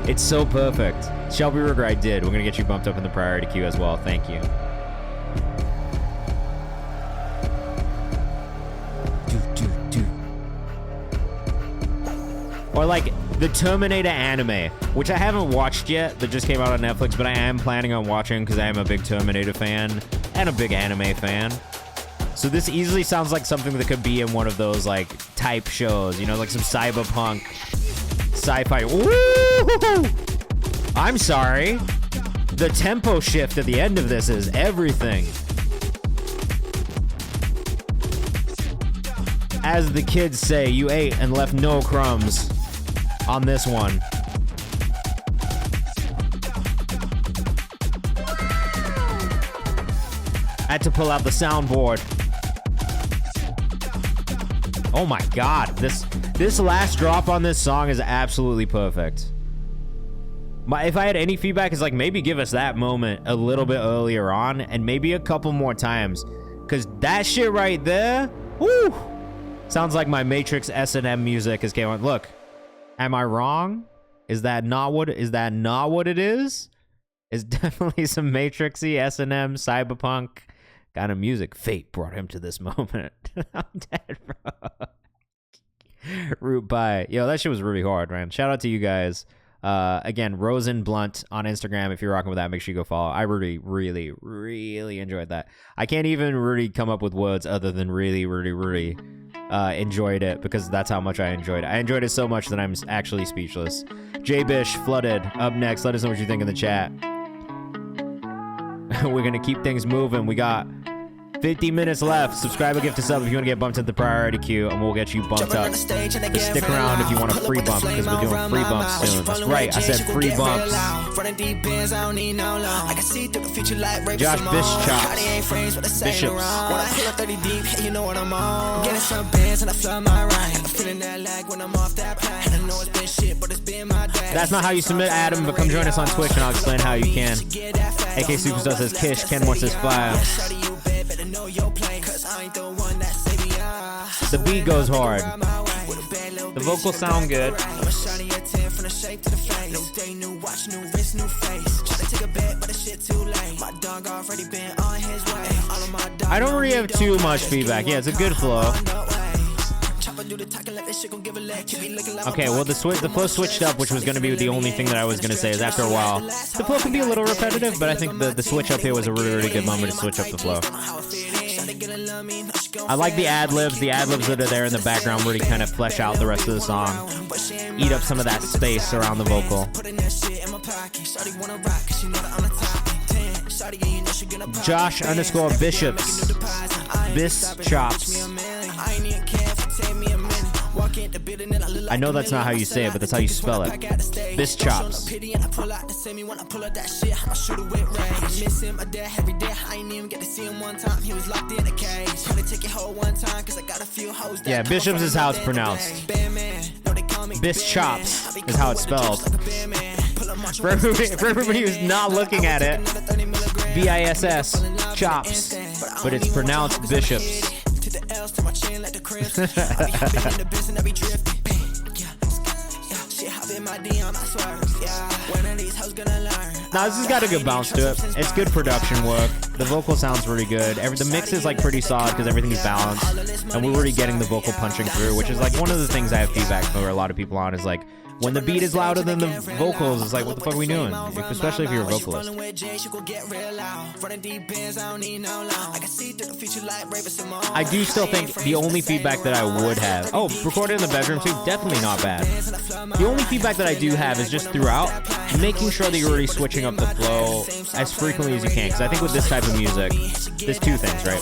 It's so perfect. Shelby Ruger, I did. We're going to get you bumped up in the priority queue as well. Thank you. Or like the Terminator anime, which I haven't watched yet, that just came out on Netflix, but I am planning on watching because I am a big Terminator fan and a big anime fan. So this easily sounds like something that could be in one of those like type shows, you know, like some cyberpunk sci-fi. Ooh! I'm sorry. The tempo shift at the end of this is everything. As the kids say, you ate and left no crumbs on this one. I had to pull out the soundboard. Oh my God, this last drop on this song is absolutely perfect. If I had any feedback, is like maybe give us that moment a little bit earlier on and maybe a couple more times, because that shit right there, woo, sounds like my Matrix S&M music is going. Look, am I wrong? Is that not what it is? It's definitely some Matrixy S&M cyberpunk kind of music. Fate brought him to this moment. I'm dead, bro. Root by. Yo, that shit was really hard, man. Shout out to you guys. Again, Rosen Blunt on Instagram. If you're rocking with that, make sure you go follow. I really, really, really enjoyed that. I can't even really come up with words other than really, really, really enjoyed it, because that's how much I enjoyed it. I enjoyed it so much that I'm actually speechless. J Bish, Flooded, up next. Let us know what you think in the chat. We're going to keep things moving. We got 50 minutes left. Subscribe or gift a sub if you want to get bumped into the priority queue, and we'll get you bumped up. But stick around if you want a free bump, because we're doing free bumps soon. That's right, I said free bumps. Josh Bischops. That's not how you submit, Adam, but come join us on Twitch and I'll explain how you can. AK Superstar says Kish, Ken Moore says Fire. The beat goes hard. The vocals sound good. I don't really have too much feedback. Yeah, it's a good flow. Okay, well, the flow switched up, which was going to be the only thing that I was going to say, is after a while, the flow can be a little repetitive, but I think the switch up here was a really, really good moment to switch up the flow. I like the ad-libs. The ad-libs that are there in the background really kind of flesh out the rest of the song. Eat up some of that space around the vocal. Josh_Bishops. Bischops. I know that's not how you say it, but that's how you spell it. Bischops. Yeah, Bishops is how it's pronounced. Bischops is how it's spelled. For everybody who's not looking at it, BISS, chops, but it's pronounced Bishops. Now this has got a good bounce to it. It's good production work. The vocal sounds really good. The mix is like pretty solid because everything's balanced, and we're really getting the vocal punching through, which is like one of the things I have feedback for a lot of people on, is like when the beat is louder than the vocals, it's like, what the fuck are we doing? Especially if you're a vocalist. I do still think the only feedback that I would have, recorded in the bedroom too, definitely not bad. The only feedback that I do have is just throughout, making sure that you're already switching up the flow as frequently as you can. Because I think with this type of music, there's two things, right?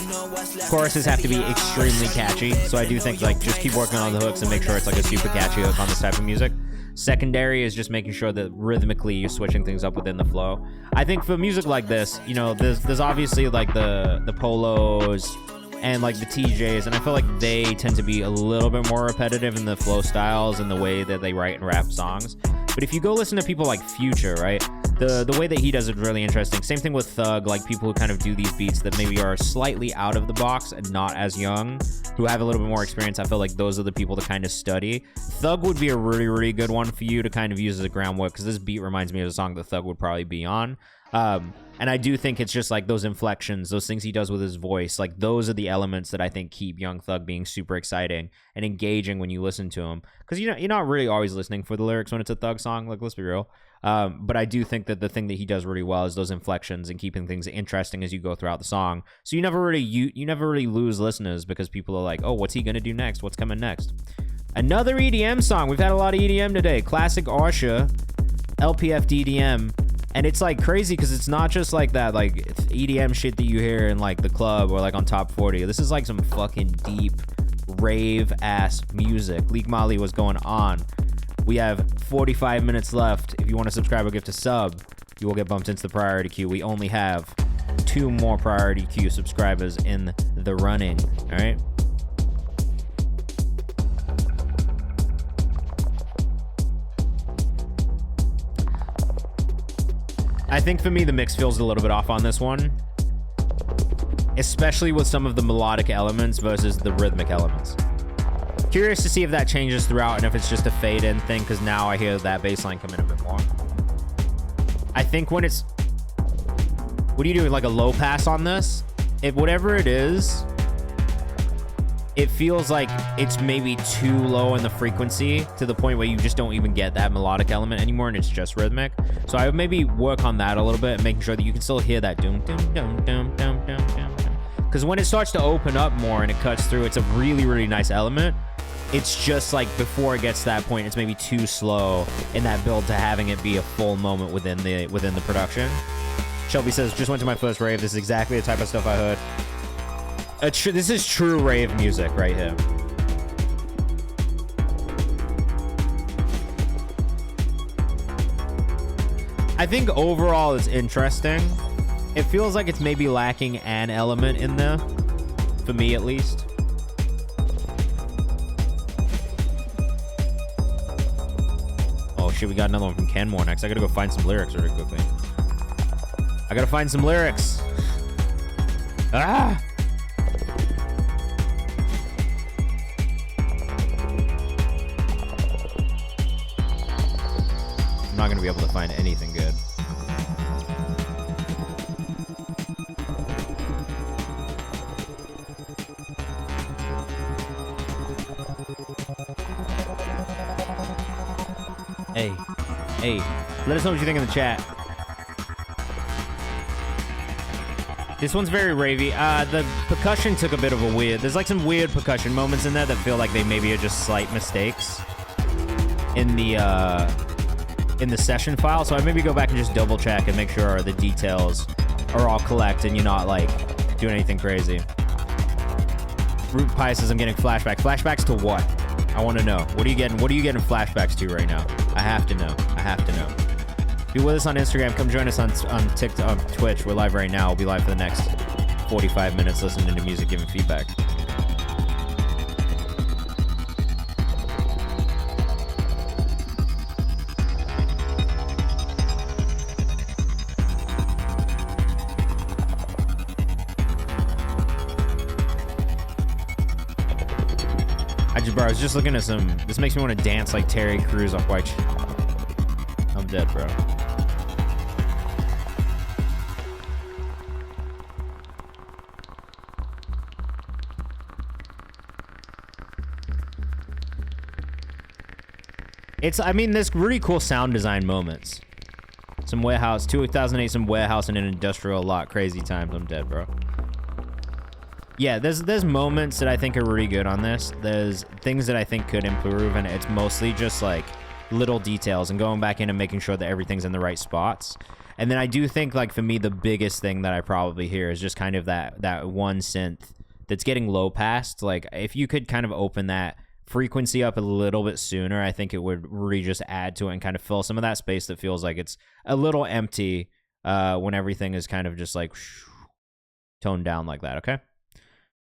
Choruses have to be extremely catchy. So I do think like just keep working on the hooks and make sure it's like a super catchy hook on this type of music. Secondary is just making sure that rhythmically you're switching things up within the flow. I think for music like this, you know, there's obviously like the polos and like the TJs, and I feel like they tend to be a little bit more repetitive in the flow styles and the way that they write and rap songs. But if you go listen to people like Future, right, the way that he does it is really interesting. Same thing with Thug, like people who kind of do these beats that maybe are slightly out of the box and not as young, who have a little bit more experience. I feel like those are the people to kind of study. Thug would be a really, really good one for you to kind of use as a groundwork, because this beat reminds me of a song that Thug would probably be on. And I do think it's just like those inflections, those things he does with his voice, like those are the elements that I think keep Young Thug being super exciting and engaging when you listen to him. Because you're not really always listening for the lyrics when it's a Thug song, like, let's be real. But I do think that the thing that he does really well is those inflections and keeping things interesting as you go throughout the song. So you never really lose listeners, because people are like, oh, what's he gonna do next? What's coming next? Another EDM song. We've had a lot of EDM today. Classic Arsha, LPF DDM. And it's like crazy because it's not just like that like EDM shit that you hear in like the club or like on Top 40. This is like some fucking deep rave ass music. Leak Molly was going on. We have 45 minutes left. If you want to subscribe or gift a sub, you will get bumped into the priority queue. We only have 2 more priority queue subscribers in the running. All right. I think for me, the mix feels a little bit off on this one, especially with some of the melodic elements versus the rhythmic elements. Curious to see if that changes throughout and if it's just a fade in thing, because now I hear that bass line come in a bit more. I think when it's, what do you do, like a low pass on this? If whatever it is, it feels like it's maybe too low in the frequency to the point where you just don't even get that melodic element anymore and it's just rhythmic. So I would maybe work on that a little bit and making sure that you can still hear that doom, doom, doom, doom, doom, doom, doom. Because when it starts to open up more and it cuts through, it's a really, really nice element. It's just like before it gets to that point, it's maybe too slow in that build to having it be a full moment within the production. Shelby says, just went to my first rave. This is exactly the type of stuff I heard. This is true rave music right here. I think overall it's interesting. It feels like it's maybe lacking an element in there, for me at least. Oh shit, we got another one from Kenmore next. I gotta go find some lyrics really quickly. I gotta find some lyrics. Ah! I'm not gonna be able to find anything good. Hey, let us know what you think in the chat. This one's very ravey. The percussion took a bit of a weird... There's like some weird percussion moments in there that feel like they maybe are just slight mistakes in the session file. So I maybe go back and just double check and make sure the details are all correct and you're not like doing anything crazy. Root Pie says I'm getting flashbacks. Flashbacks to what? I want to know. What are you getting flashbacks to right now? I have to know. If you're with us on Instagram, come join us on TikTok, on Twitch. We're live right now. We'll be live for the next 45 minutes listening to music, giving feedback. I was just looking at some... This makes me want to dance like Terry Crews off White... I'm dead, bro. I mean, there's really cool sound design moments. Some warehouse, 2008, some warehouse and an industrial lot. Crazy times. I'm dead, bro. Yeah, there's moments that I think are really good on this. There's things that I think could improve, and it's mostly just like little details and going back in and making sure that everything's in the right spots. And then I do think, like, for me, the biggest thing that I probably hear is just kind of that one synth that's getting low passed. Like, if you could kind of open that frequency up a little bit sooner, I think it would really just add to it and kind of fill some of that space that feels like it's a little empty when everything is kind of just like toned down like that, okay?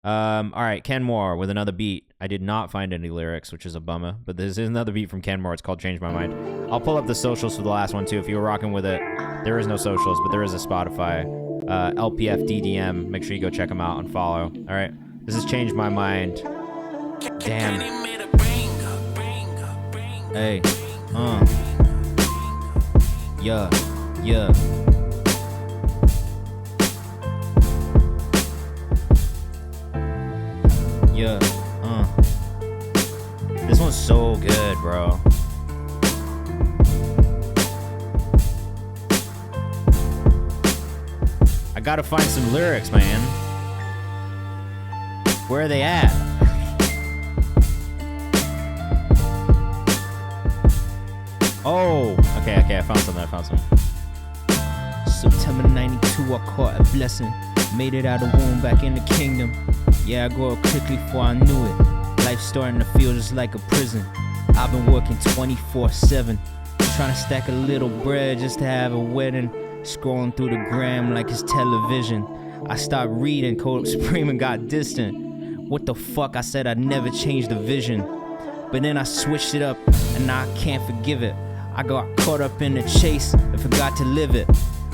All right, Ken Moore with another beat. I did not find any lyrics, which is a bummer, but this is another beat from Ken Moore. It's called Change My Mind. I'll pull up the socials for the last one too. If you were rocking with it, there is no socials, but there is a Spotify, LPF DDM. Make sure you go check them out and follow. All right, this is Change My Mind. Damn. Hey, yeah. Yeah, This one's so good, bro. I gotta find some lyrics, man. Where are they at? Oh, okay, I found something. September 92, I caught a blessing. Made it out of womb, back in the kingdom. Yeah, I grew up quickly before I knew it. Life starting to feel just like a prison. I've been working 24/7, trying to stack a little bread just to have a wedding. Scrolling through the gram like it's television. I stopped reading, Cold Supreme and got distant. What the fuck, I said I'd never change the vision. But then I switched it up, and now I can't forgive it. I got caught up in the chase and forgot to live it.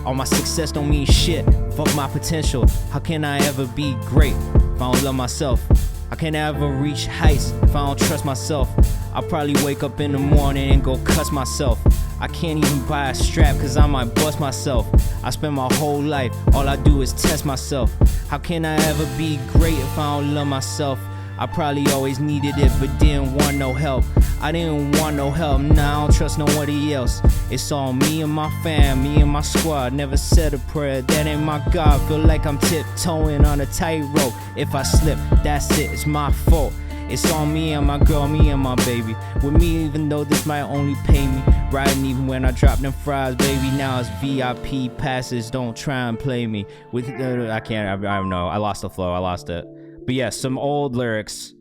All my success don't mean shit. Fuck my potential. How can I ever be great if I don't love myself? How can I ever reach heights if I don't trust myself? I'll probably wake up in the morning and go cuss myself. I can't even buy a strap cause I might bust myself. I spend my whole life, all I do is test myself. How can I ever be great if I don't love myself? I probably always needed it but didn't want no help. I didn't want no help, now I don't trust nobody else. It's all me and my fam, me and my squad. Never said a prayer, that ain't my God. Feel like I'm tiptoeing on a tightrope. If I slip, that's it, it's my fault. It's all me and my girl, me and my baby. With me even though this might only pay me. Riding even when I drop them fries, baby. Now it's VIP passes, don't try and play me. With I don't know, I lost the flow, I lost it. But yeah, some old lyrics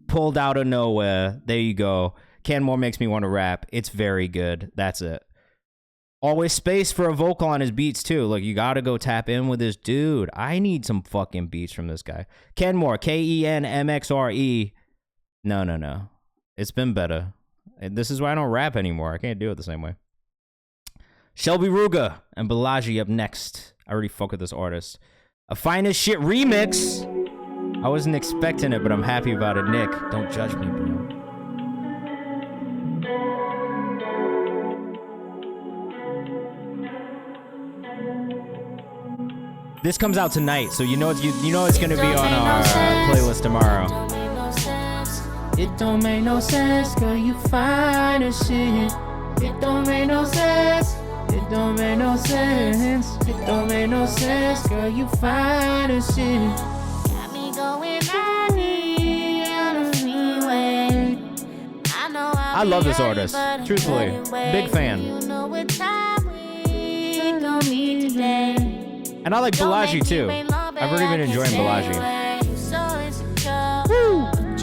pulled out of nowhere. There you go. Canmore makes me want to rap. It's very good. That's it. Always space for a vocal on his beats too. Look, you gotta go tap in with this dude. I need some fucking beats from this guy. Kenmore, KenMXRE. No. It's been better. And this is why I don't rap anymore. I can't do it the same way. Shelby Ruga and Balaji up next. I already fuck with this artist. A Finest Shit remix. I wasn't expecting it, but I'm happy about it. Nick, don't judge me, bro. This comes out tonight, so you know it's gonna be on our playlist tomorrow. It don't make no sense, girl, you fine as shit. It don't make no sense. It don't make no sense. It don't make no sense, girl, you fine as shit. Got me going 90 on the freeway. I love this artist, truthfully. Big fan. You know what time we gon' meet today. And I like Balaji too. I've already been enjoying Balaji.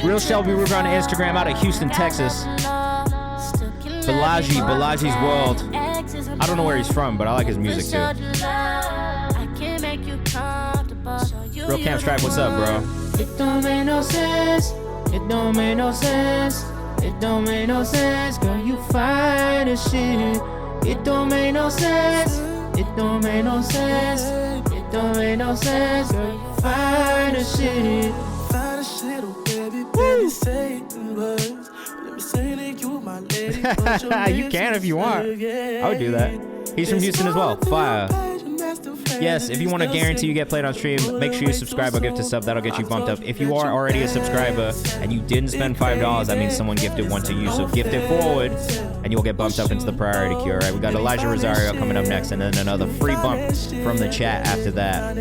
Real Shelby Ruger on Instagram out of Houston, Texas. Balaji's World. I don't know where he's from, but I like his music too. Real Camp Stripe, what's up, bro? It don't make no sense. It don't make no sense. It don't make no sense. Girl, you fine as shit. It don't make no sense. It don't make no sense. It don't make no sense. Girl, you fine as shit. Fine as shit, oh baby, baby, say it in words. Let me say that you my lady. You can if you want. I would do that. He's from Houston as well. Fire. Yes, if you want to guarantee you get played on stream, make sure you subscribe or gift a sub. That'll get you bumped up. If you are already a subscriber and you didn't spend $5, that means someone gifted one to you. So gift it forward and you'll get bumped up into the priority queue. All right, we got Elijah Rosario coming up next and then another free bump from the chat after that.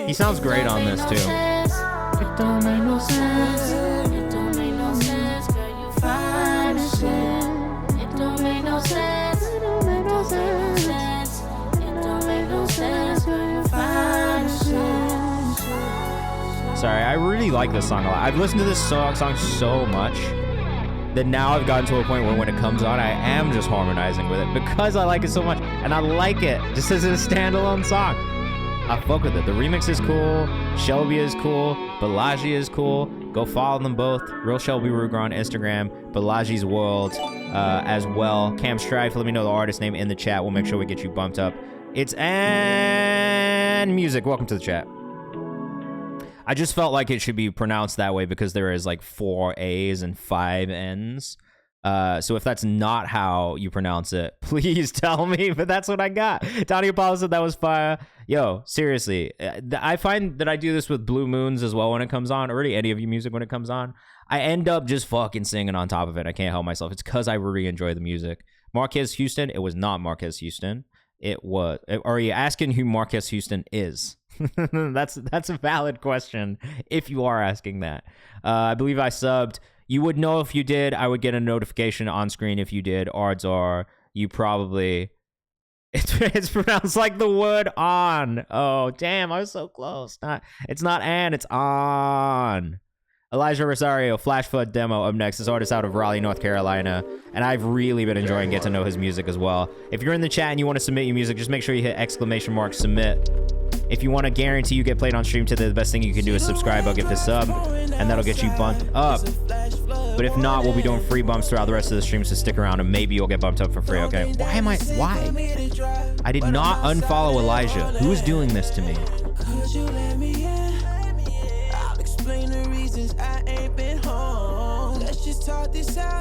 He sounds great on this too. It don't make no sense. It don't make no sense. Girl, you fine as shit. It don't make no sense. It don't make no sense. It don't make no sense. Girl, you fine as shit. Sorry, I really like this song a lot. I've listened to this song so much that now I've gotten to a point where when it comes on, I am just harmonizing with it because I like it so much, and I like it just as a standalone song. I fuck with it. The remix is cool. Shelby is cool. Balaji is cool. Go follow them both. Real Shelby Ruger on Instagram. Balaji's World as well. Cam Strife, let me know the artist name in the chat. We'll make sure we get you bumped up. It's and music. Welcome to the chat. I just felt like it should be pronounced that way because there is like 4 A's and 5 N's. So if that's not how you pronounce it, please tell me, but that's what I got. Donnie Apollo said that was fire. Yo, seriously, I find that I do this with Blue Moons as well when it comes on, or really any of your music when it comes on. I end up just fucking singing on top of it. I can't help myself. It's because I really enjoy the music. Marquez Houston, it was not Marquez Houston. It was, are you asking who Marquez Houston is? That's a valid question if you are asking that. I believe I subbed. You would know if you did. I would get a notification on screen if you did. Odds are you probably... It's pronounced like the word on. Oh, damn, I was so close. It's not and, it's on. Elijah Rosario, Flash Flood demo up next. This artist out of Raleigh, North Carolina. And I've really been enjoying getting to know his music as well. If you're in the chat and you want to submit your music, just make sure you hit ! Submit. If you want to guarantee you get played on stream today, the best thing you can do is subscribe or gift a sub. And that'll get you bumped up. But if not, we'll be doing free bumps throughout the rest of the stream, so stick around and maybe you'll get bumped up for free, okay? Why? I did not unfollow Elijah. Who's doing this to me?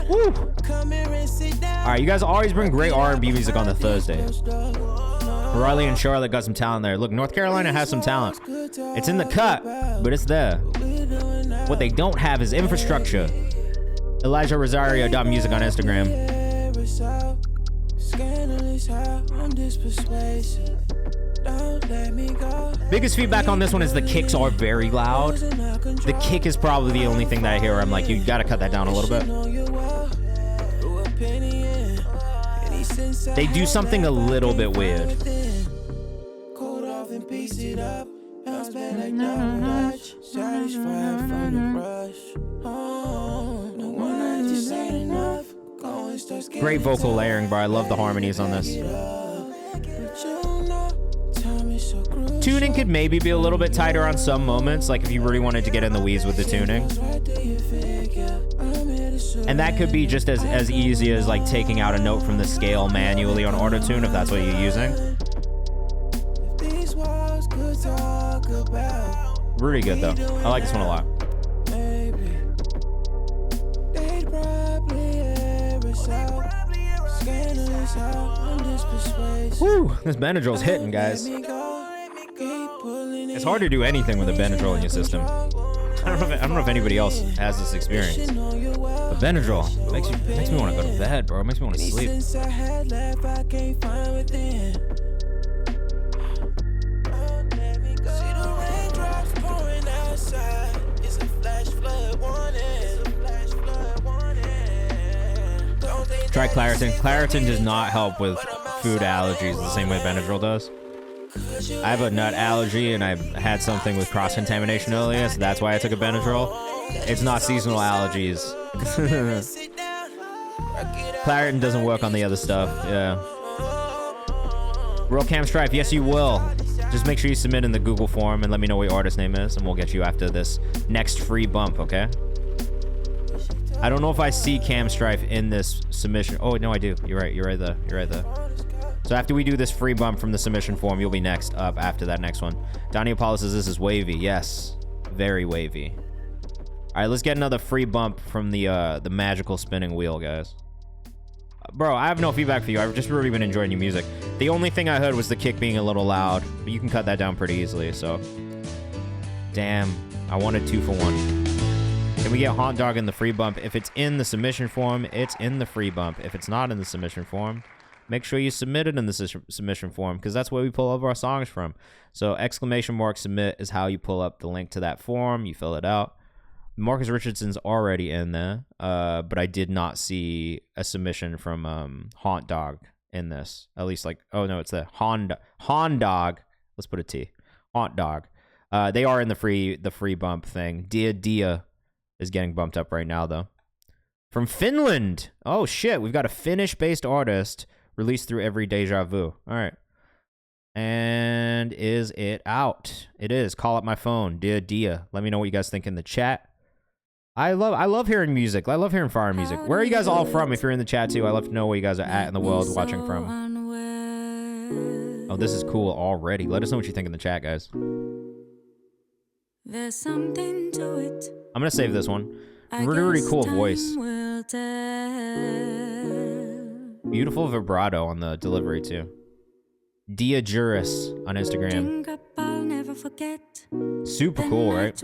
Woo. All right, you guys always bring great R&B music on the Thursdays. Riley and Charlotte got some talent there. Look, North Carolina has some talent. It's in the cut, but it's there. What they don't have is infrastructure. Elijah Rosario.music on Instagram. Biggest feedback on this one is the kicks are very loud. The kick is probably the only thing that I hear where I'm like, you gotta cut that down a little bit. They do something a little bit weird. Great vocal layering, bro. I love the harmonies on this. Tuning could maybe be a little bit tighter on some moments, like if you really wanted to get in the weeds with the tuning. And that could be just as easy as like taking out a note from the scale manually on auto-tune if that's what you're using. Really good though. I like this one a lot. Woo! This Benadryl's hitting, guys. It's hard to do anything with a Benadryl in your system. I don't know if anybody else has this experience. But Benadryl makes me want to go to bed, bro. It makes me want to sleep. Try Claritin. Claritin does not help with food allergies the same way Benadryl does. I have a nut allergy and I had something with cross-contamination earlier, so that's why I took a Benadryl. It's not seasonal allergies. Claritin doesn't work on the other stuff, yeah. Real Cam Strife, yes you will. Just make sure you submit in the Google form and let me know what your artist name is and we'll get you after this next free bump, okay? I don't know if I see Cam Strife in this submission. Oh, no, I do. You're right there. So after we do this free bump from the submission form, you'll be next up after that next one. Donnie Apollo says this is wavy. Yes, very wavy. All right, let's get another free bump from the magical spinning wheel, guys. Bro, I have no feedback for you. I've just really been enjoying your music. The only thing I heard was the kick being a little loud, but you can cut that down pretty easily, so. Damn, I wanted 2 for 1. Can we get Haunt Dog in the free bump? If it's in the submission form, it's in the free bump. If it's not in the submission form, make sure you submit it in the submission form because that's where we pull all our songs from. So !submit is how you pull up the link to that form. You fill it out. Marcus Richardson's already in there, but I did not see a submission from Haunt Dog in this. At least like, oh no, it's the Haunt Dog. Let's put a T. Haunt Dog. They are in the free bump thing. Dia is getting bumped up right now though. From Finland. Oh shit, we've got a Finnish-based artist released through Every Deja Vu. All right. And is it out? It is. Call up my phone. Dia. Let me know what you guys think in the chat. I love hearing music. I love hearing fire music. Where are you guys all from if you're in the chat too? I love to know where you guys are at in the world watching from. Oh, this is cool already. Let us know what you think in the chat, guys. There's something to it. I'm going to save this one. Really cool voice. Beautiful vibrato on the delivery too. Dia Juris on Instagram. Super cool, right?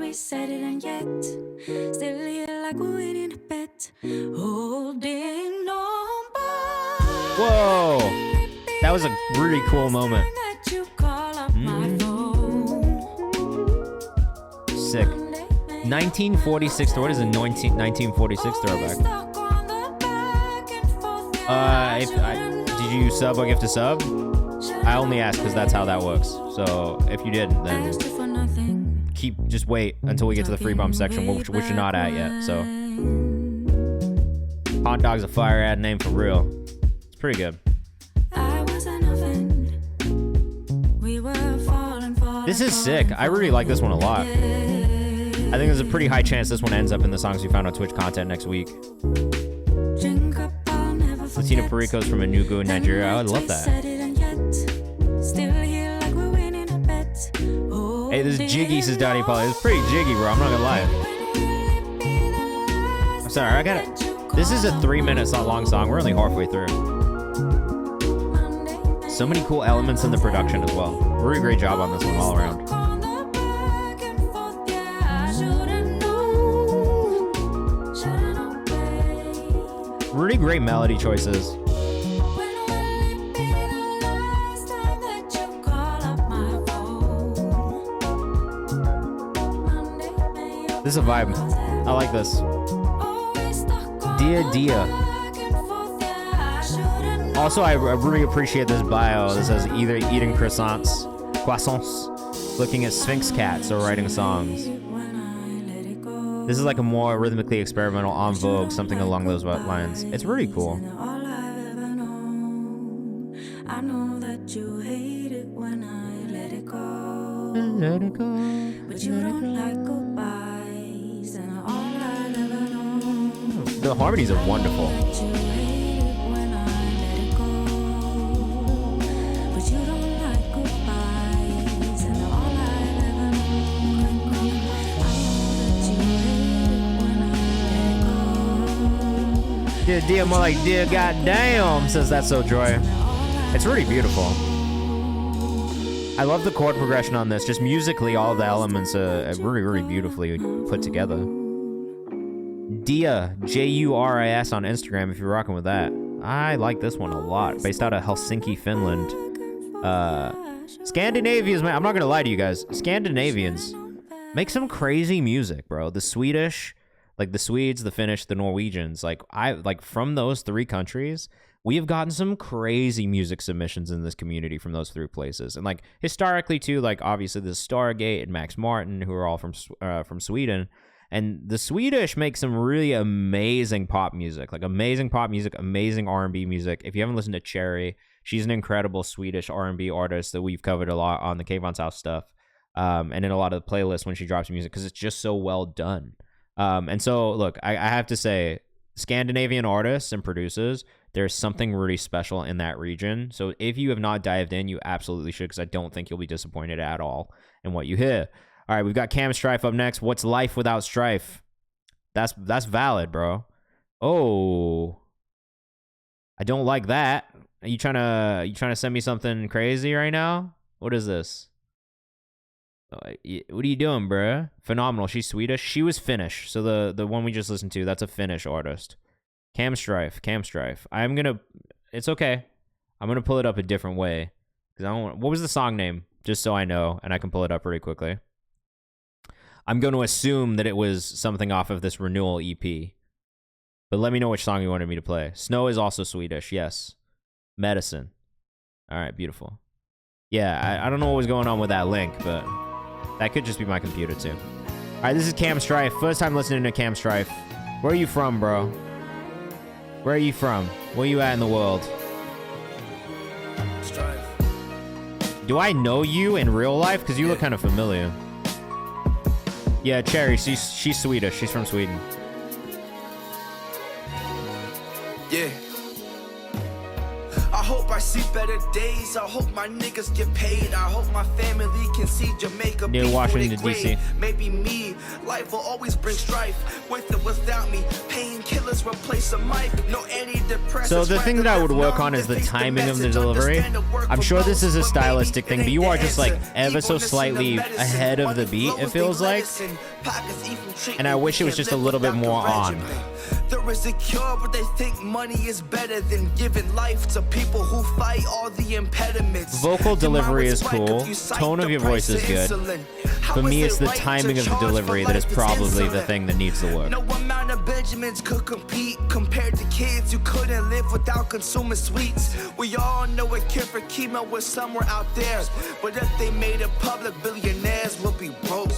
Whoa! That was a really cool moment. Sick. 1946. What is a 1946 throwback? Did you sub or gift a sub? I only ask because that's how that works. So if you didn't, then just wait until we get to the free bump section, which you're not at yet. So Hot Dog's a fire ad name for real. It's pretty good. This is sick. I really like this one a lot. I think there's a pretty high chance this one ends up in the songs we found on Twitch content next week. Latina Perico's from Enugu, Nigeria. I would love that. Hey, this is Jiggy, says Donnie Paul. It's pretty jiggy, bro. I'm not gonna lie. I'm sorry, I got it. This is a 3-minute long song. We're only halfway through. So many cool elements in the production as well. Really great job on this one all around. Really great melody choices. This is a vibe. I like this. Dia Dia. Also, I really appreciate this bio that says either eating croissants, looking at Sphinx cats, or writing songs. This is like a more rhythmically experimental, en vogue, something along those lines. It's really cool. I know that you hate it when I let it go. Let it go. But you don't like goodbyes, and all I ever know. The harmonies are wonderful. Dear, more like dear goddamn, says That's So Joy. It's really beautiful. I love the chord progression on this. Just musically, all of the elements are really beautifully put together. Dia, Juris on Instagram if you're rocking with that. I like this one a lot. Based out of Helsinki, Finland. Scandinavians, man, I'm not gonna lie to you guys. Scandinavians make some crazy music, bro. The Swedish, like the Swedes, the Finnish, the Norwegians, like from those 3 countries, we have gotten some crazy music submissions in this community from those 3 places. And like historically too, like obviously the Stargate and Max Martin, who are all from Sweden. And the Swedish make some really amazing pop music, amazing R&B music. If you haven't listened to Cherry, she's an incredible Swedish R&B artist that we've covered a lot on the Kayvan's House stuff. And in a lot of the playlists when she drops music, because it's just so well done. And so, look, I have to say, Scandinavian artists and producers, there's something really special in that region. So if you have not dived in, you absolutely should, because I don't think you'll be disappointed at all in what you hear. All right, we've got Cam Strife up next. What's life without strife? That's valid, bro. Oh, I don't like that. Are you trying to send me something crazy right now? What is this? What are you doing, bruh? Phenomenal. She's Swedish. She was Finnish. So the one we just listened to, that's a Finnish artist. Cam Strife. It's okay. I'm gonna pull it up a different way. What was the song name? Just so I know, and I can pull it up really quickly. I'm going to assume that it was something off of this Renewal EP. But let me know which song you wanted me to play. Snow is also Swedish, yes. Medicine. All right, beautiful. Yeah, I don't know what was going on with that link, but that could just be my computer too. All right, this is Cam Strife. First time listening to Cam Strife. Where are you from, bro? Where are you from? Where you at in the world? Strife. Do I know you in real life? Because you look kind of familiar. Yeah, Cherry, she's Swedish. She's from Sweden. Yeah. I hope I see better days. I hope my niggas get paid. I hope my family can see Jamaica near Washington, D.C. Maybe me. Life will always bring strife. With or without me. Painkillers replace a mic. No antidepressants. So the thing that I would work on is the timing of the delivery. I'm sure this is a stylistic thing, but you are just like ever so slightly ahead of the beat, it feels like. And I wish it was just a little bit more on. They're insecure, but they think money is better than giving life to people who fight all the impediments. Vocal delivery is cool. Tone of your voice is good. For me, it's the timing of the delivery that is probably the thing that needs to work. No amount of Benjamins could compete compared to kids who couldn't live without consuming sweets. We all know a cure for chemo was somewhere out there, but if they made it public, billionaires will be broke.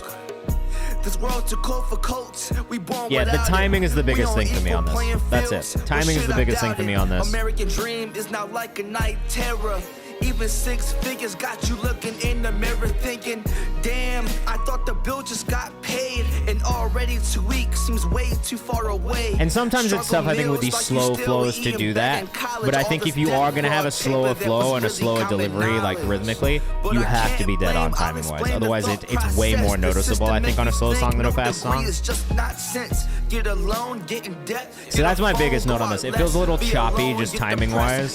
This world too cold for coats. We born yeah, the timing is the biggest thing for me on this. That's it. Timing is the biggest thing for me on this. American dream is now like a night terror. Even 6 figures got you looking in the mirror thinking, damn, I thought the bill just got paid. And too weak, seems way too far away. And sometimes it's tough, I think, with these slow flows to do that. But I think if you are going to have a slower flow and a slower delivery, like rhythmically, you have to be dead on timing wise. Otherwise, it's way more noticeable, I think, on a slow song than a fast song. So that's my biggest note on this. It feels a little choppy, just timing wise.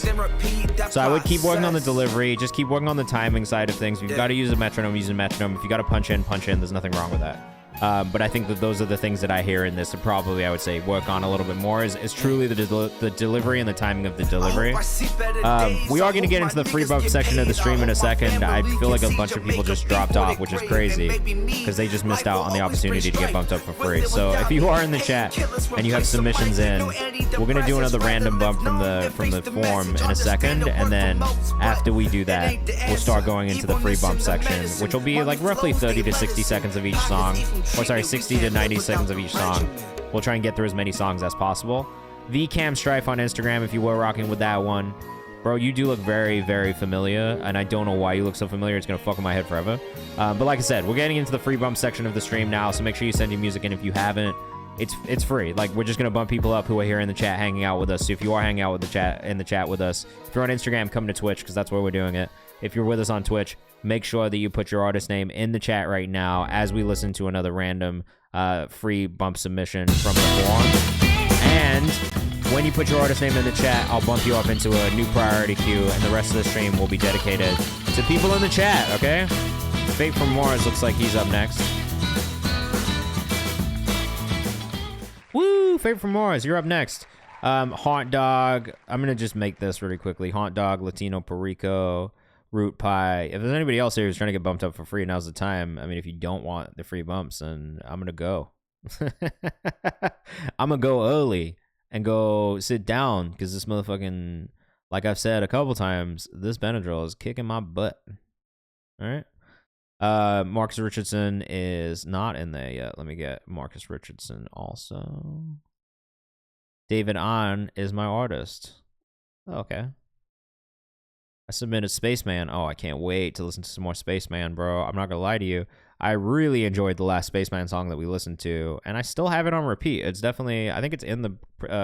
So I would keep working on the delivery, just keep working on the timing side of things. If you've got to use a metronome, use a metronome. If you got to punch in, there's nothing wrong with that. But I think that those are the things that I hear in this to probably, I would say, work on a little bit more is truly the delivery and the timing of the delivery. We are going to get into the free bump section of the stream in a second. I feel like a bunch of people just dropped off, which is crazy because they just missed out on the opportunity to get bumped up for free. So if you are in the chat and you have submissions in, we're going to do another random bump from the form in a second. And then after we do that, we'll start going into the free bump section, which will be like roughly 30 to 60 seconds of each song. Or sorry, 60 to 90 seconds of each song. We'll try and get through as many songs as possible. VCam Strife on Instagram, if you were rocking with that one. Bro, you do look very, very familiar, and I don't know why you look so familiar. It's going to fuck with my head forever. But like I said, we're getting into the free bump section of the stream now, so make sure you send your music in if you haven't. It's free. Like, we're just going to bump people up who are here in the chat hanging out with us. So if you are hanging out with in the chat with us, if you're on Instagram, come to Twitch, because that's where we're doing it. If you're with us on Twitch, make sure that you put your artist name in the chat right now as we listen to another random free bump submission from the form. And when you put your artist name in the chat, I'll bump you up into a new priority queue, and the rest of the stream will be dedicated to people in the chat, okay? Fate from Mars looks like he's up next. Woo! Fate from Mars, you're up next. Haunt Dog, I'm going to just make this really quickly. Haunt Dog, Latino Perico, Root Pie. If there's anybody else here who's trying to get bumped up for free, now's the time. I mean, if you don't want the free bumps, then I'm going to go. I'm going to go early and go sit down because this motherfucking, like I've said a couple times, this Benadryl is kicking my butt. All right. Marcus Richardson is not in there yet. Let me get Marcus Richardson also. David On is my artist. Okay. I submitted Spaceman. Oh, I can't wait to listen to some more Spaceman, bro. I'm not gonna lie to you. I really enjoyed the last Spaceman song that we listened to, and I still have it on repeat. It's definitely, I think it's in the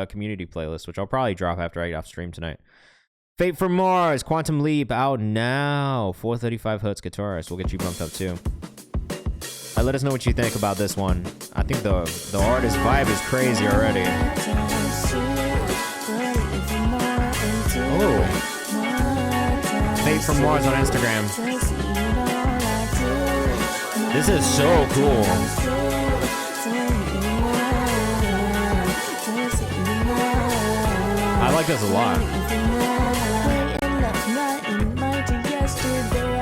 community playlist, which I'll probably drop after I get off stream tonight. Fate from Mars, Quantum Leap, out now. 435 Hertz guitarist. We'll get you bumped up too. Let us know what you think about this one. I think the artist vibe is crazy already. Oh. Fate from Mars on Instagram. This is so cool. I like this a lot.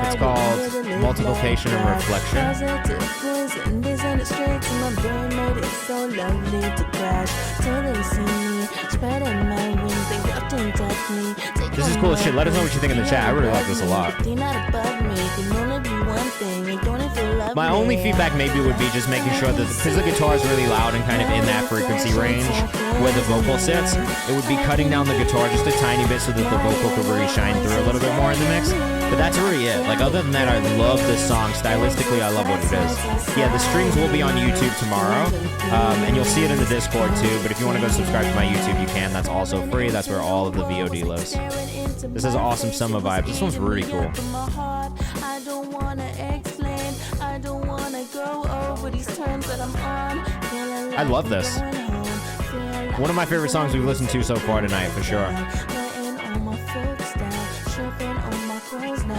It's called Multiplication and Reflection. This is cool as shit. Let us know what you think in the chat. I really like this a lot. My only feedback maybe would be just making sure that, because the guitar is really loud and kind of in that frequency range where the vocal sits, it would be cutting down the guitar just a tiny bit so that the vocal could really shine through a little bit more in the mix. But that's really it. Like, other than that, I love this song. Stylistically, I love what it is. Yeah, the streams will be on YouTube tomorrow, and you'll see it in the Discord too. But if you want to go subscribe to my YouTube, you can. That's also free. That's where all of the VOD lives. This is awesome summer vibes. This one's really cool. I love this. One of my favorite songs we've listened to so far tonight, for sure.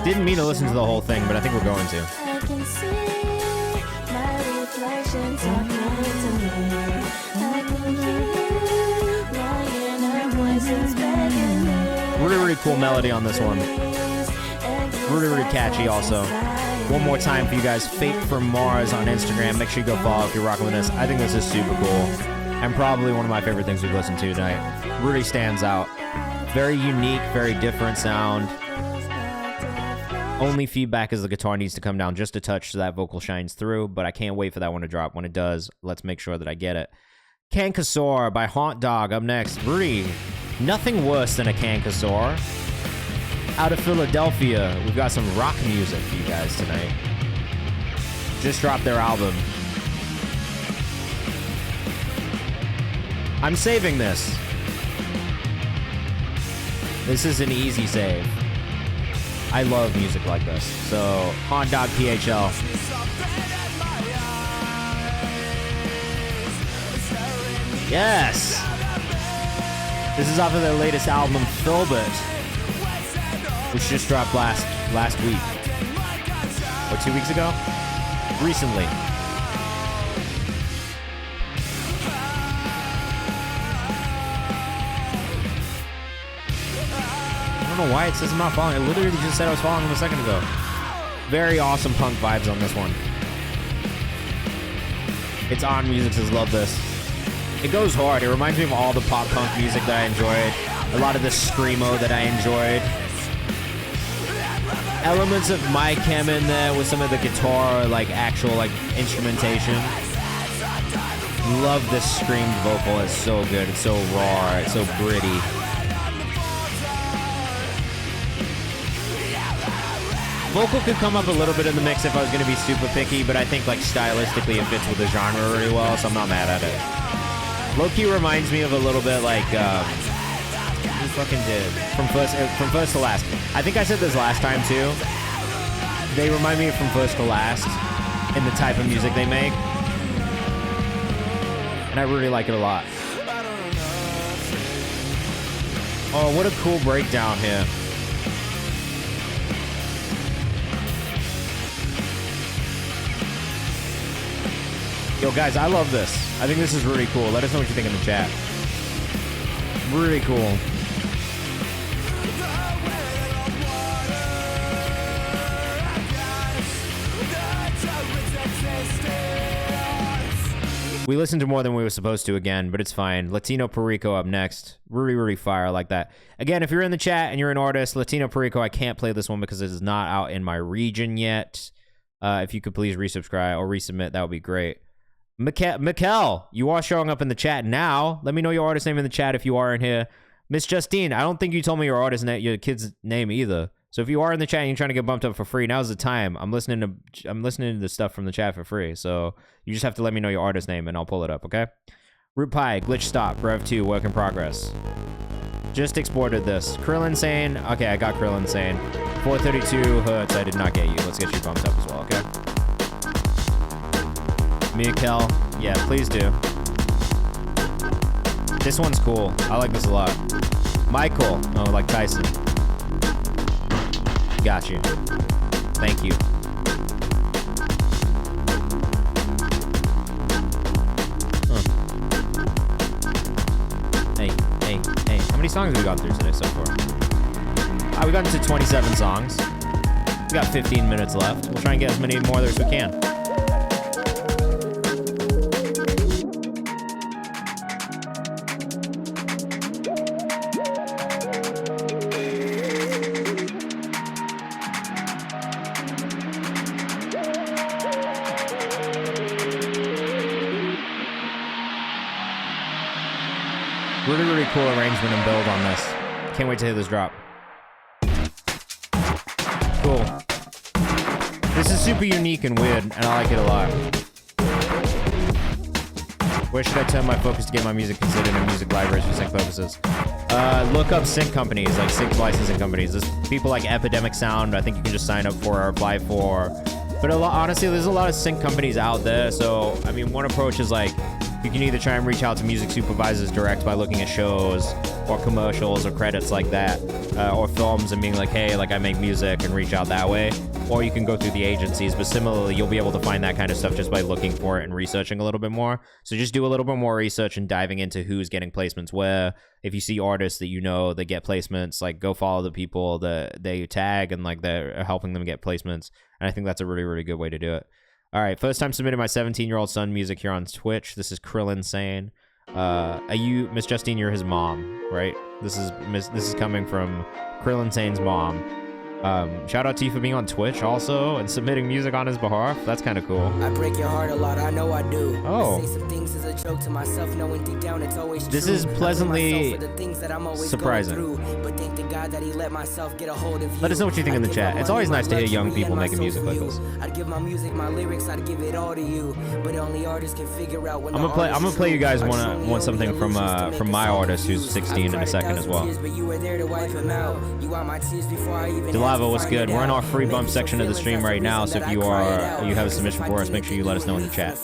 Didn't mean to listen to the whole thing, but I think we're going to. Really, really cool melody on this one. Really, really catchy also. One more time for you guys, Fate from Mars on Instagram. Make sure you go follow if you're rocking with this. I think this is super cool. And probably one of my favorite things we've listened to tonight. Really stands out. Very unique, very different sound. Only feedback is the guitar needs to come down just a touch so that vocal shines through, but I can't wait for that one to drop. When it does, let's make sure that I get it. Cancasaur by Haunt Dog up next. Really, nothing worse than a Cancasaur. Out of Philadelphia, we've got some rock music for you guys tonight. Just dropped their album. I'm saving this. This is an easy save. I love music like this. So, Haunt Dog PHL. Yes! This is off of their latest album, Filbert, which just dropped last week. Or 2 weeks ago? Recently. I don't know why it says I'm not following. It literally just said I was following him a second ago. Very awesome punk vibes on this one. It's On Music says, love this. It goes hard. It reminds me of all the pop punk music that I enjoyed. A lot of the screamo that I enjoyed. Elements of my chem in there with some of the guitar, like actual like instrumentation. Love this screamed vocal. It's so good. It's so raw. It's so gritty. Vocal could come up a little bit in the mix if I was going to be super picky, but I think like stylistically it fits with the genre really well, so I'm not mad at it. Low-key reminds me of a little bit like, who fucking did? From first to last. I think I said this last time too. They remind me of From First to Last in the type of music they make. And I really like it a lot. Oh, what a cool breakdown here. Yo, guys, I love this. I think this is really cool. Let us know what you think in the chat. Really cool. We listened to more than we were supposed to again, but it's fine. Latino Perico up next. Really, really fire like that. Again, if you're in the chat and you're an artist, Latino Perico, I can't play this one because it is not out in my region yet. If you could please resubscribe or resubmit, that would be great. Mikkel, you are showing up in the chat now. Let me know your artist name in the chat if you are in here. Miss Justine, I don't think you told me your artist name, your kid's name either. So if you are in the chat and you're trying to get bumped up for free, now's the time. I'm listening to the stuff from the chat for free. So you just have to let me know your artist name and I'll pull it up, okay? Root Pie, Glitch Stop, Rev 2, work in progress. Just exported this. Krill Insane. Okay, I got Krill Insane. 432 hertz, I did not get you. Let's get you bumped up as well, okay? Mikkel, yeah, please do. This one's cool. I like this a lot. Michael, oh, like Tyson. Got you. Thank you. Huh. Hey. How many songs have we gone through today so far? We got into 27 songs. We got 15 minutes left. We'll try and get as many more as we can. Really cool arrangement and build on this. Can't wait to hear this drop. Cool. This is super unique and weird, and I like it a lot. Where should I turn my focus to get my music considered in music libraries for sync purposes? Look up sync companies, like sync licensing companies. There's people like Epidemic Sound, I think you can just sign up for or apply for. But honestly, there's a lot of sync companies out there, so, I mean, one approach is like, you can either try and reach out to music supervisors direct by looking at shows or commercials or credits like that, or films and being like, hey, like I make music, and reach out that way. Or you can go through the agencies, but similarly, you'll be able to find that kind of stuff just by looking for it and researching a little bit more. So just do a little bit more research and diving into who's getting placements where. If you see artists that you know that get placements, like go follow the people that they tag and like they're helping them get placements. And I think that's a really, really good way to do it. All right, first time submitting my 17-year-old son music here on Twitch. This is Krill Insane. Are you, Miss Justine, you're his mom, right? This is coming from Krill Insane's mom. Shout out to you for being on Twitch also and submitting music on his behalf. That's kind of cool. I break your heart a lot, I know I do. Oh. I say some things as a joke to myself, knowing deep down it's always This true. is pleasantly surprising. But thank the God that he let myself get a hold of you. Let us know what you think in the chat. It's always nice to hear young people making music like this. I'd give my music, my lyrics, I'd give it all to you. But only artists can figure out when I'm gonna play you guys want something from my artist who's 16 in a second as well. Delava, what's good? We're in our free bump section of the stream right now, so if you have a submission for us, make sure you let us know in the chat.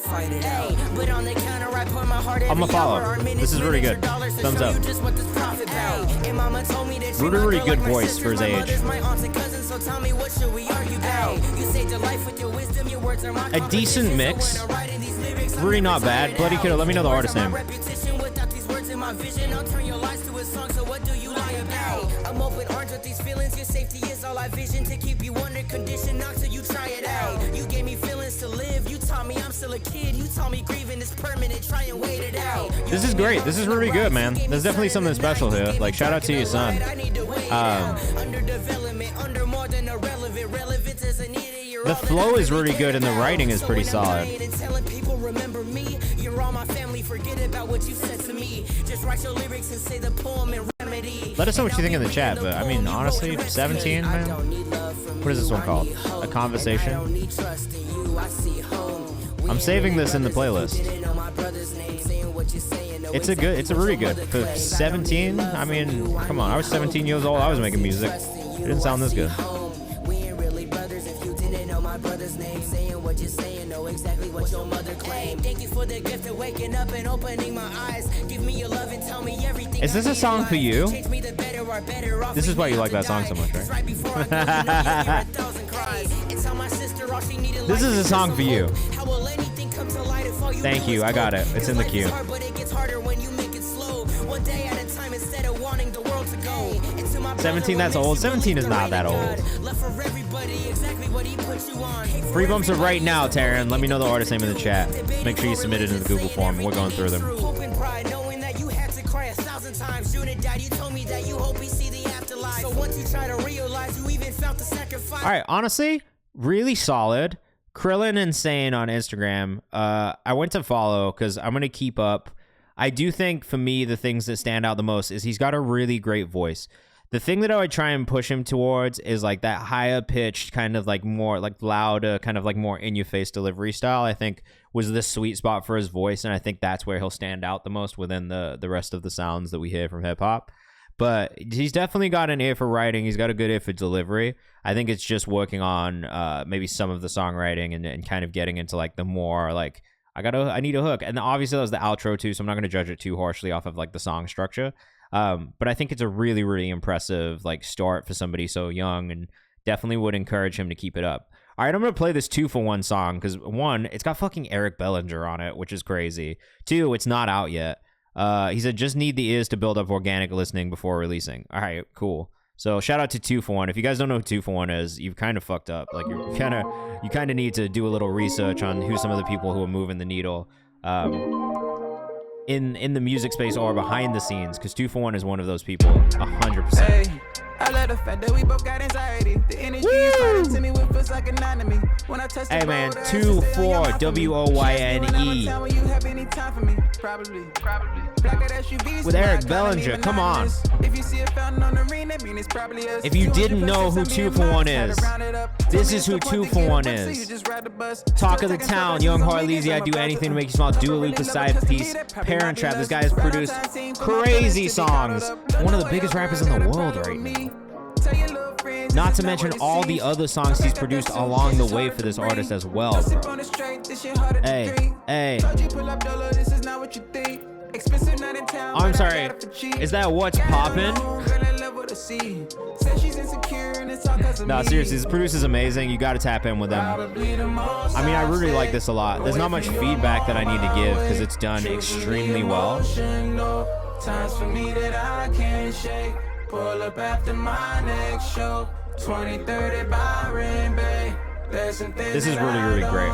I'm gonna follow. This is really good. Thumbs up. Really good voice for his age. A decent mix. Really not bad. Bloody Kiddo, let me know the artist name. I'm open arms with these feelings. Your safety is all I vision to keep you under condition. Not till you try it out. You gave me feelings to live. You taught me I'm still a kid. You taught me grieving is permanent. Try and wait it out. This is great. This is really good, man. There's definitely something special here. Like, shout out to your son. The flow is really good and the writing is pretty solid. Let us know what you think in the chat, but I mean, honestly, 17, man? What is this one called? A Conversation? I'm saving this in the playlist. It's a really good. For 17, I mean, come on, I was 17 years old, I was making music. It didn't sound this good. Is this a song for you? This is why you like that song so much, right? This is a song for you. Thank you, I got it. It's in the queue. 17, that's old. 17 is not that old. Free bumps are right now, Taryn. Let me know the artist name in the chat. Make sure you submit it in the Google form. We're going through them. All right, honestly, really solid. Krillin Insane on Instagram. I went to follow because I'm going to keep up. I do think, for me, the things that stand out the most is he's got a really great voice. The thing that I would try and push him towards is like that higher pitched, kind of like more like louder, kind of like more in your face delivery style, I think was the sweet spot for his voice. And I think that's where he'll stand out the most within the rest of the sounds that we hear from hip hop. But he's definitely got an ear for writing. He's got a good ear for delivery. I think it's just working on maybe some of the songwriting and kind of getting into like the more like, I need a hook. And obviously that was the outro too, so I'm not going to judge it too harshly off of like the song structure. But I think it's a really, really impressive like start for somebody so young, and definitely would encourage him to keep it up. All right, I'm going to play this 2-for-1 song because 1, it's got fucking Eric Bellinger on it, which is crazy. 2, it's not out yet. He said, just need the ears to build up organic listening before releasing. All right, cool. So shout out to 2-for-1. If you guys don't know who 2-for-1 is, you've kind of fucked up. Like you kind of need to do a little research on who some of the people who are moving the needle in the music space or behind the scenes, because 2-for-1 is one of those people, 100%. Hey, I love the fact that we both got anxiety. The energy is starting to me with feels like an enemy. When I touch hey man, 2-4 WOYNE. With Eric Bellinger, come on. If you didn't know who 2-for-1 is, this is who 2-for-1 is. Talk of the town, Young Harleezy, I'd do anything to make you smile. Dua Lipa side piece, Parent Trap. This guy has produced crazy songs. One of the biggest rappers in the world right now. Not to mention all the other songs he's produced along the way for this artist as well, bro. Hey. Oh, I'm sorry. Is that What's Poppin'? No, seriously, this producer's amazing. You gotta tap in with them. I mean, I really like this a lot. There's not much feedback that I need to give because it's done extremely well. Times for me that I can't shake. Pull up after my next show. 2030 Byron Bay. This is really, really great.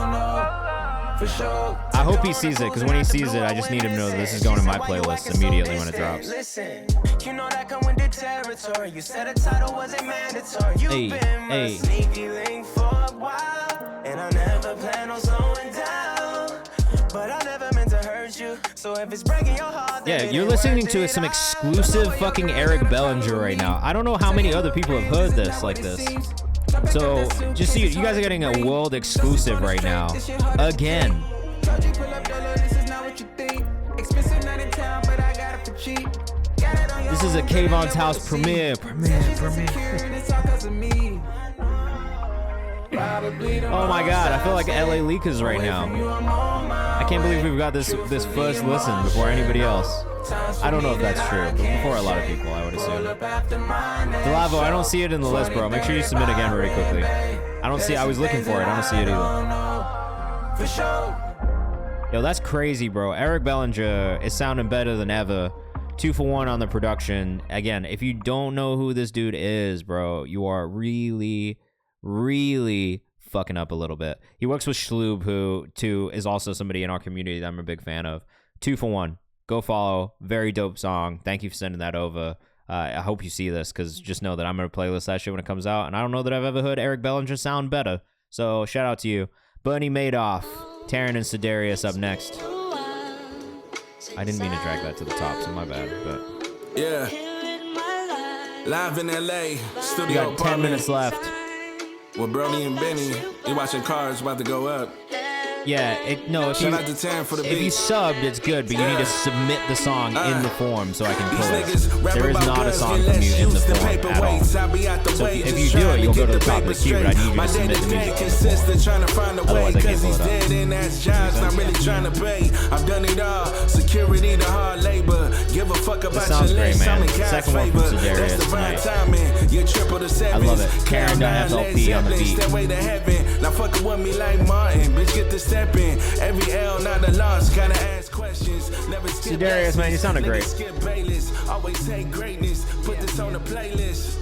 For sure. I hope he sees it, because when he sees it, I just need him to know that this is going in my playlist immediately when it drops. Listen, you know that come with the territory. You said the title wasn't mandatory. You've been my sneaky link for a while, and I never plan on slowing down. But I never meant to hurt you. So if it's breaking your heart, yeah, you're listening to some exclusive fucking Eric Bellinger right now. I don't know how many other people have heard this like this. So just so you guys are getting a world exclusive right now. Again. This is a Kayvan's House premiere. Oh my god, I feel like LA Leakers right now. I can't believe we've got this first listen before anybody else. I don't know if that's true, but before a lot of people, I would assume. Delavo, I don't see it in the list, bro. Make sure you submit again very quickly. I don't see. I was looking for it. I don't see it either. Yo, that's crazy, bro. Eric Bellinger is sounding better than ever. 2 for 1 on the production. Again, if you don't know who this dude is, bro, you are really fucking up a little bit. He works with Schloob, who too is also somebody in our community that I'm a big fan of. 2 for 1. Go follow. Very dope song. Thank you for sending that over. I hope you see this, because just know that I'm going to playlist that shit when it comes out. And I don't know that I've ever heard Eric Bellinger sound better. So shout out to you. Bernie Madoff, Taryn and Sedarius up next. I didn't mean to drag that to the top, so my bad. But yeah. Live in LA, studio. We got 10 minutes left. With Brody and Benny, you watching cars about to go up. Yeah, if you subbed, it's good, but you need to submit the song in the form so I can pull it. There is not a song from you in the form at all. So if you do it, you'll go to the top of the queue, but I need you to submit the music in the form. Otherwise, I can't pull it up. This sounds great, man. Second one from Sedarius tonight. I love it. Karen.FLP on the beat. Now fucking with me like Martin, bitch, get the step in. Every L, not a loss, gotta ask questions. Never skip Sedarius, man, you sounded great. Always take greatness, put this on the playlist.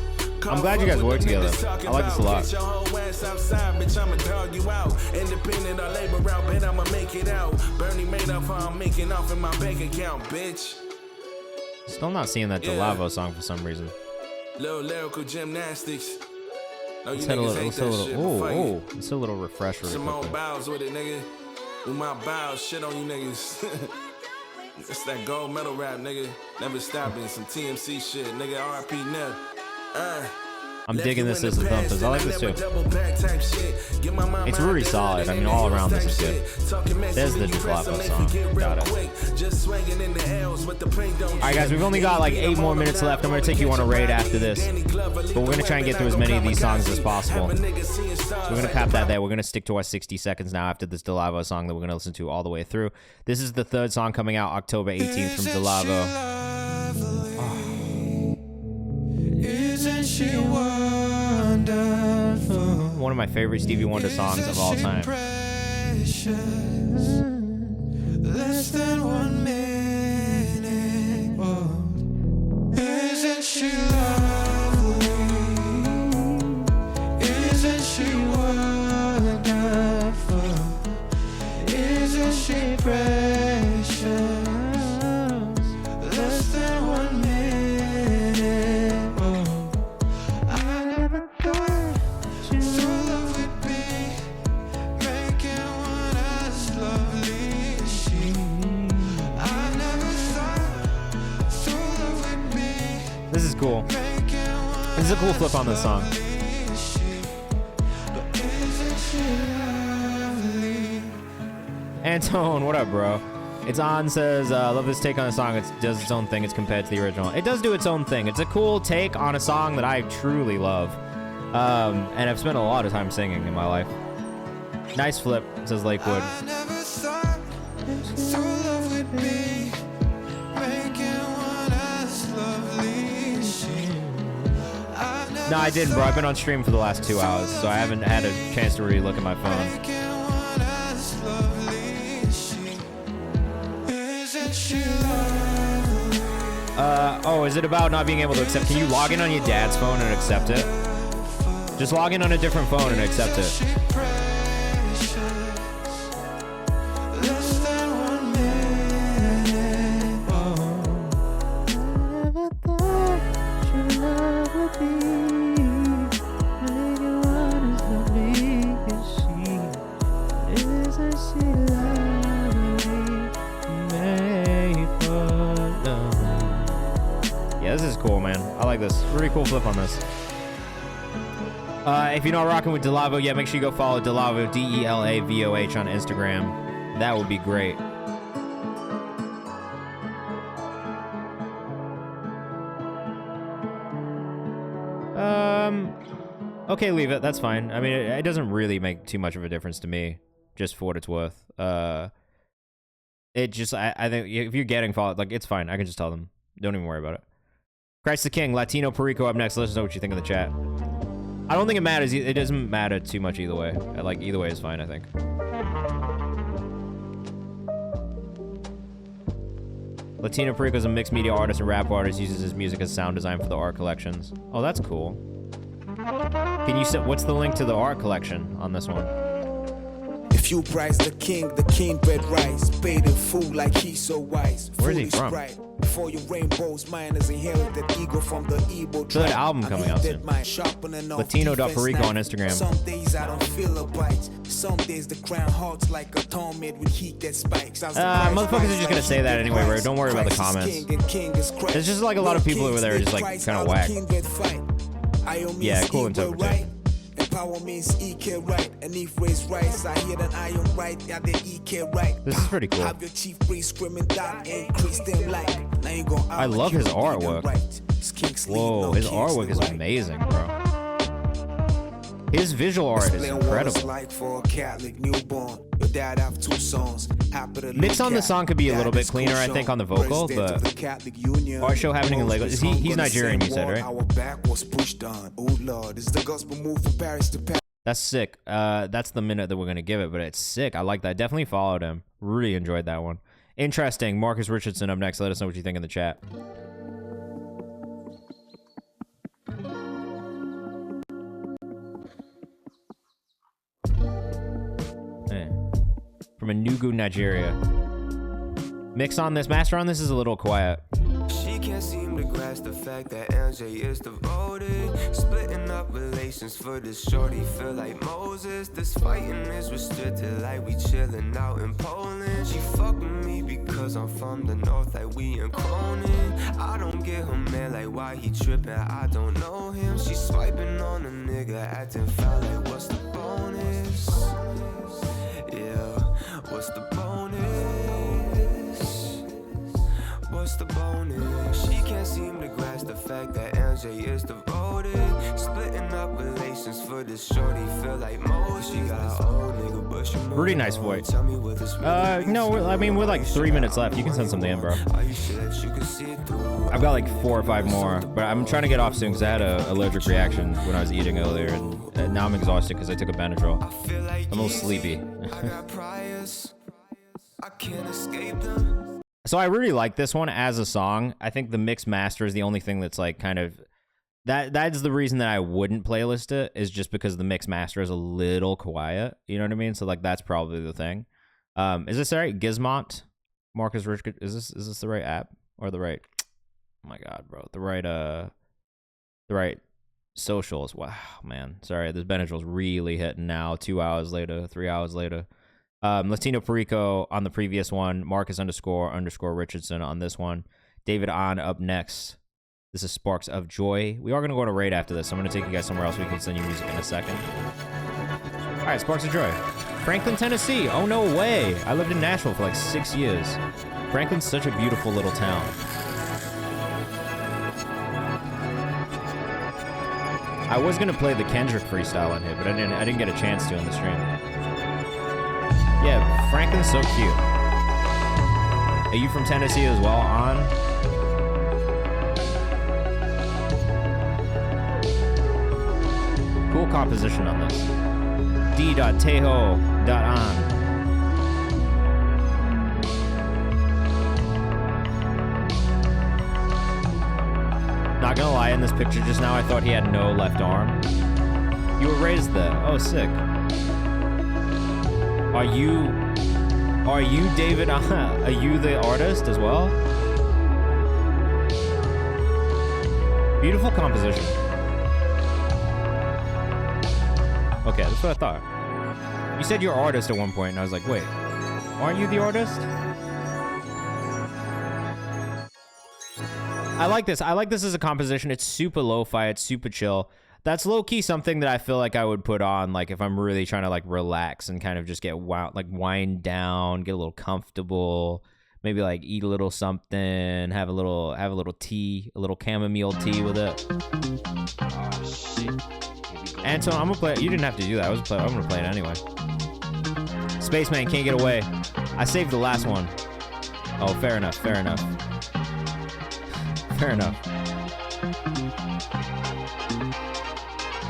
I'm glad you guys work together. I like this a lot. Bitch, I'ma dog you out. Independent or labor route, bet I'ma make it out. Bernie Madoff, I'm making off in my bank account, bitch. Still not seeing that Delavo song for some reason. Little lyrical gymnastics. Let's hit a little refresh really Some more quickly. bows with it, nigga. With my bows, shit on you niggas. It's that gold medal rap, nigga. Never stopping. Some TMC shit, nigga. RIP Nip. I'm digging this as the thumpers. I like this too. It's really solid. I mean, all around this is good. There's the Delavo song. Got it. Alright, guys, we've only got like 8 more minutes left. I'm going to take you on a raid after this. But we're going to try and get through as many of these songs as possible. So we're going to cap that there. We're going to stick to our 60 seconds now after this Delavo song that we're going to listen to all the way through. This is the 3rd song coming out October 18th from Delavo. Isn't she wonderful? One of my favorite Stevie Wonder songs of all time. Precious. Less than 1 minute old. Isn't she lovely? Isn't she wonderful? Isn't she precious? Less than 1 minute. This is cool. This is a cool flip on this song. Antone, what up, bro? It's on, says, love this take on the song. It does its own thing. It's compared to the original. It does do its own thing. It's a cool take on a song that I truly love. And I've spent a lot of time singing in my life. Nice flip, says Lakewood. No, I didn't, bro. I've been on stream for the last 2 hours, so I haven't had a chance to really look at my phone. Oh, is it about not being able to accept? Can you log in on your dad's phone and accept it? Just log in on a different phone and accept it. 'cause I see love made for love. Yeah, this is cool, man. I like this. Really cool flip on this. If you're not rocking with Delavo yet, make sure you go follow Delavo, DELAVOH on Instagram. That would be great. Okay, leave it. That's fine. I mean, it doesn't really make too much of a difference to me, just for what it's worth. It just, I think if you're getting followed, like, it's fine. I can just tell them. Don't even worry about it. Christ the King, Latino Perico up next. Let us know what you think in the chat. I don't think it matters. It doesn't matter too much either way. Like, either way is fine, I think. Latino Perico is a mixed media artist and rap artist. Uses his music as sound design for the art collections. Oh, that's cool. Can you set, what's the link to the art collection on this one? If you prize the king red rice, paid in full like he's so wise. Where is he from? Before your rainbows, mine is inherited ego from the Igbo tribe. That album coming out soon. Latino.Perico on Instagram. Some days I don't feel a bite. Some days the crown hurts like a tome made with heat that spikes. Motherfuckers are just gonna say that anyway, bro. Don't worry about the comments. It's just like a lot of people over there are just like kind of whack. Yeah, cool interpretation. Power means EK right, and if raise rice, I hear that I am right, yeah, the EK right. This is pretty cool. Have your chief priest screaming that increase them like. Now you go I love his artwork. Whoa, his artwork is amazing, bro. His visual art is incredible. Like for a Catholic newborn. Your dad have 2 sons. Mix on the song could be a little bit cleaner, I think, on the vocal, but art show happening in Lagos. He's Nigerian, you said, right? That's sick. That's the minute that we're gonna give it, but it's sick. I like that. Definitely followed him. Really enjoyed that one. Interesting. Marcus Richardson up next. Let us know what you think in the chat. From Enugu, Nigeria. Mix on this, master on this is a little quiet. She can't seem to grasp the fact that MJ is devoted. Splitting up relations for this shorty feel like Moses. This fighting is restricted like we chilling out in Poland. She fuck with me because I'm from the north like we in Cronin. I don't get her man like why he tripping, I don't know him. She swiping on a nigga acting foul like what's the bonus? Yeah. What's the bonus? What's the bonus? She can't seem to grasp the fact that MJ is devoted. Splitting up relations for this shorty feel like Moses. She got an old nigga, but she pretty nice voice. No, I mean, we're like 3 minutes left. You can send something in, bro. I've got like 4 or 5 more, but I'm trying to get off soon because I had an allergic reaction when I was eating earlier, and now I'm exhausted because I took a Benadryl. I'm a little sleepy. I can't escape them. So I really like this one as a song. I think the mix master is the only thing that's like kind of that's the reason that I wouldn't playlist it, is just because the mix master is a little quiet. You know what I mean? So like that's probably the thing. Is this right? Gizmont, Marcus Rich. Is this the right app or the right? Oh my god, bro, the right socials. Wow, man. Sorry, this Benadryl's really hitting now. 2 hours later, 3 hours later. Latino Perico on the previous one. Marcus __ Richardson on this one. David On up next. This is Sparks of Joy. We are going to go on a raid after this. So I'm going to take you guys somewhere else. We can send you music in a second. All right, Sparks of Joy. Franklin, Tennessee. Oh, no way. I lived in Nashville for like 6 years. Franklin's such a beautiful little town. I was going to play the Kendrick freestyle in here, but I didn't get a chance to on the stream. Yeah, Franklin's so cute. Are you from Tennessee as well, On? Cool composition on this. D.Tejo.on. Not gonna lie, in this picture just now, I thought he had no left arm. You were raised there. Oh, sick. Are you David? Are you the artist as well? Beautiful composition. Okay, that's what I thought. You said you're artist at one point, and I was like, wait, aren't you the artist? I like this. I like this as a composition. It's super lo-fi. It's super chill. That's low-key something that I feel like I would put on, like, if I'm really trying to, like, relax and kind of just get, wind down, get a little comfortable, maybe, like, eat a little something, have a little tea, a little chamomile tea with it. Oh, shit. Anton, I'm gonna play it. You didn't have to do that. I'm gonna play it anyway. Spaceman can't get away. I saved the last one. Oh, fair enough, fair enough. Fair enough.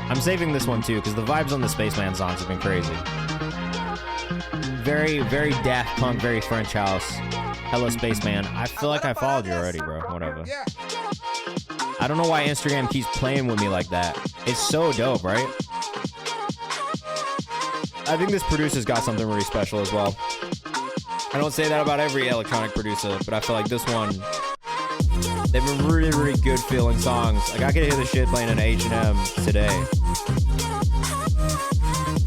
I'm saving this one too, because the vibes on the Spaceman songs have been crazy. Very, very Daft Punk, very French house. Hello, Spaceman. I feel like I followed you already, bro. Whatever. I don't know why Instagram keeps playing with me like that. It's so dope, right? I think this producer's got something really special as well. I don't say that about every electronic producer, but I feel like this one, they've been really, really good feeling songs. Like, I could hear this shit playing in H&M today.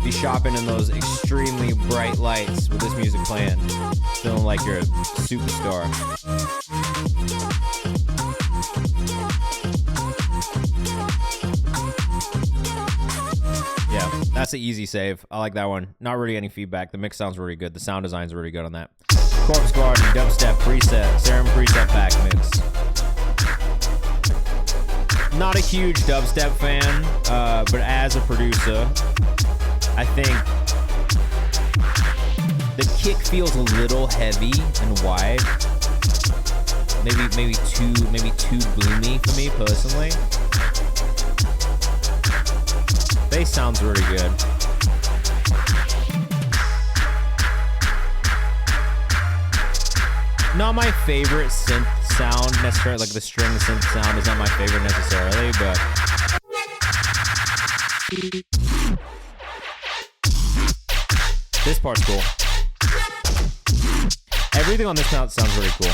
Be shopping in those extremely bright lights with this music playing. Feeling like you're a superstar. Yeah, that's an easy save. I like that one. Not really any feedback. The mix sounds really good. The sound design's really good on that. Corpse Garden, dubstep preset, Serum preset pack mix. Not a huge dubstep fan, but as a producer, I think the kick feels a little heavy and wide. Maybe too boomy for me personally. Bass sounds really good. Not my favorite synth sound necessarily, like the string synth sound is not my favorite necessarily, but this part's cool. Everything on this sound sounds really cool.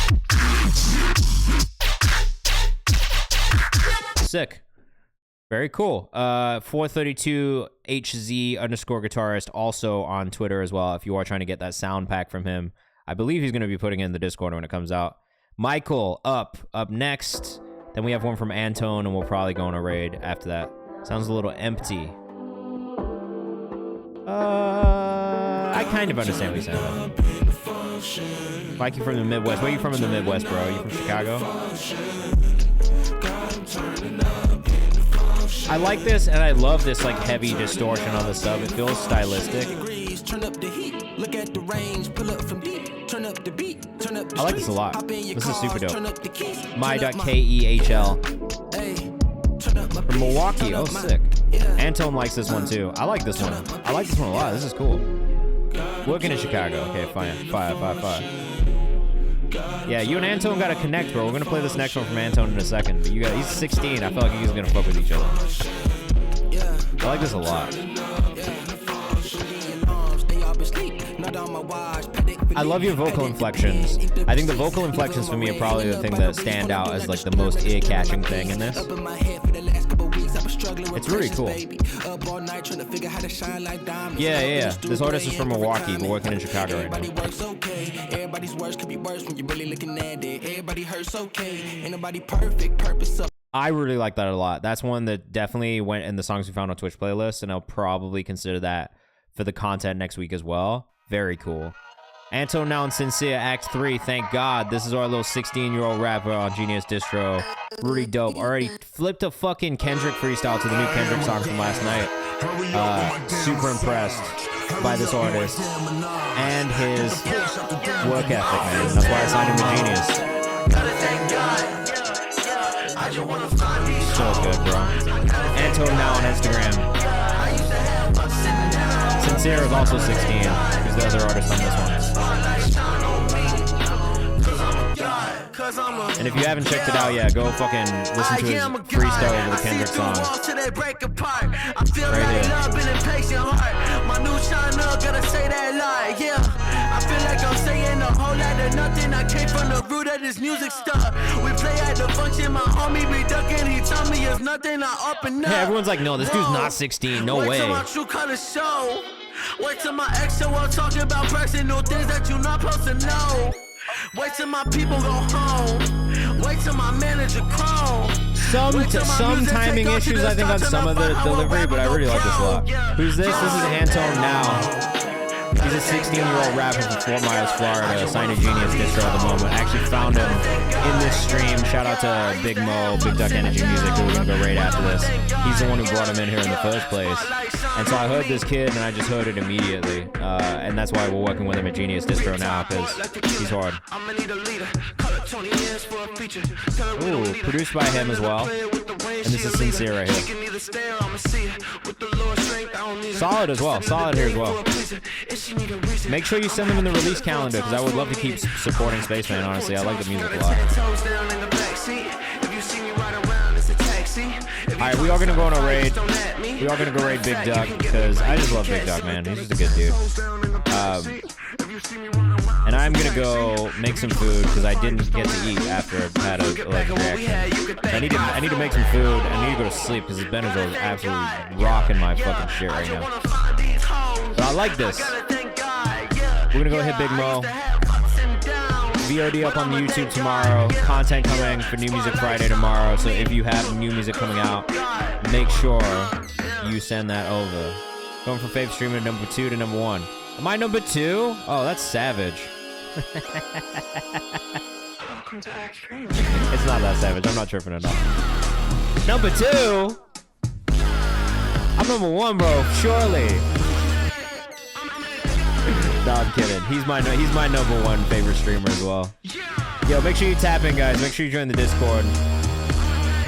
Sick. Very cool. 432HZ_guitarist also on Twitter as well. If you are trying to get that sound pack from him, I believe he's going to be putting it in the Discord when it comes out. Michael up next. Then we have one from Antone, and we'll probably go on a raid after that. Sounds a little empty. I kind of understand what he's saying. Mike, you from the Midwest. Where are you from in the Midwest, bro? Are you from Chicago? I like this, and I love this like heavy distortion on the sub. It feels stylistic. I like this a lot. This is super dope. My.kehl. From Milwaukee. Oh, sick. Antone likes this one too. I like this one. I like this one a lot. This is cool. Working in Chicago. Okay, fine. Fire. Yeah, you and Antone gotta connect, bro. We're gonna play this next one from Antone in a second. But he's 16. I feel like he's gonna fuck with each other. I like this a lot. I love your vocal inflections. I think the vocal inflections for me are probably the thing that stand out as like the most ear-catching thing in this. It's really cool. Yeah. This artist is from Milwaukee, but working in Chicago right now. I really like that a lot. That's one that definitely went in the songs we found on Twitch playlist, and I'll probably consider that for the content next week as well. Very cool. Anton Now and Sincere Act 3, thank God. This is our little 16-year-old rapper on Genius Distro. Really dope. Already flipped a fucking Kendrick freestyle to the new Kendrick song from last night. Super impressed by this artist and his work ethic, man. That's why I signed him to Genius. So good, bro. Anton Now on Instagram. Sincere is also 16. He's the other artist on this one. And if you haven't checked it out yet, go fucking listen to his freestyle over the Kendrick song. Right here. My new China gotta say that lie, yeah. I feel like I'm saying a whole lot of nothing. I came from the root of this music stuff. We play at the function, my homie be ducking. He told me it's nothing, I up and up. Yeah, everyone's like, no, this dude's not 16, no way. Wait till my ex show up talking about Brexit, new things that you not supposed to know. Wait till my people go home. Wait till my manager call. Some timing issues, I think, on some of the delivery, but I really like this a lot. Who's this? This is Antone Now. He's a 16-year-old rapper from Fort Myers, Florida, signed to Genius Distro at the moment. I actually found him in this stream. Shout out to Big Mo, Big Duck Energy Music, who we're going to go right after this. He's the one who brought him in here in the first place. And so I heard this kid, and I just heard it immediately. And that's why we're working with him at Genius Distro now, because he's hard. Ooh, produced by him as well. And this is Sincere right here. Solid as well. Solid here as well. Make sure you send them in the release calendar, because I would love to keep supporting Spaceman, honestly. I like the music a lot. Alright, we are going to go on a raid. We are going to go raid Big Duck, because I just love Big Duck, man. He's just a good dude. And I'm going to go make some food, because I didn't get to eat after I had a allergic reaction. I need to make some food. I need to go to sleep, because this Benadryl is absolutely rocking my fucking shit right now. But I like this. We're going to go hit Big Mo. VOD up on the YouTube tomorrow. Content coming for New Music Friday tomorrow. So if you have new music coming out, make sure you send that over. Going from Faith Streamer number 2 to number 1. Am I number 2? Oh, that's savage. It's not that savage. I'm not tripping at all. Number 2? I'm number 1, bro. Surely. No, I'm kidding. He's my number 1 favorite streamer as well. Yo, make sure you tap in, guys. Make sure you join the Discord.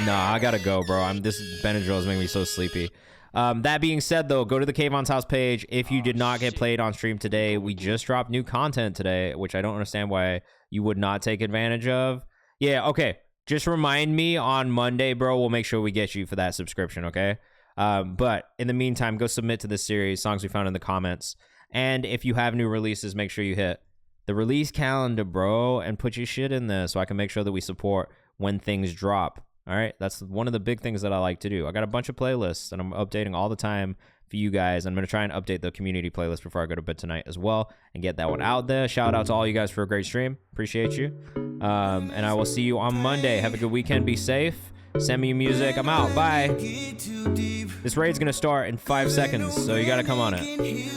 Nah, I gotta go, bro. This Benadryl is making me so sleepy. That being said, though, go to the Kayvan's House page. If you did not get played on stream today, we just dropped new content today, which I don't understand why you would not take advantage of. Yeah, okay. Just remind me on Monday, bro. We'll make sure we get you for that subscription, okay? But in the meantime, go submit to this series, songs we found in the comments. And if you have new releases, make sure you hit the release calendar, bro, and put your shit in there so I can make sure that we support when things drop. All right, that's one of the big things that I like to do. I got a bunch of playlists, and I'm updating all the time for you guys. I'm going to try and update the community playlist before I go to bed tonight as well and get that one out there. Shout out to all you guys for a great stream. Appreciate you. And I will see you on Monday. Have a good weekend. Be safe. Send me your music. I'm out. Bye. This raid's going to start in 5 seconds, so you got to come on it.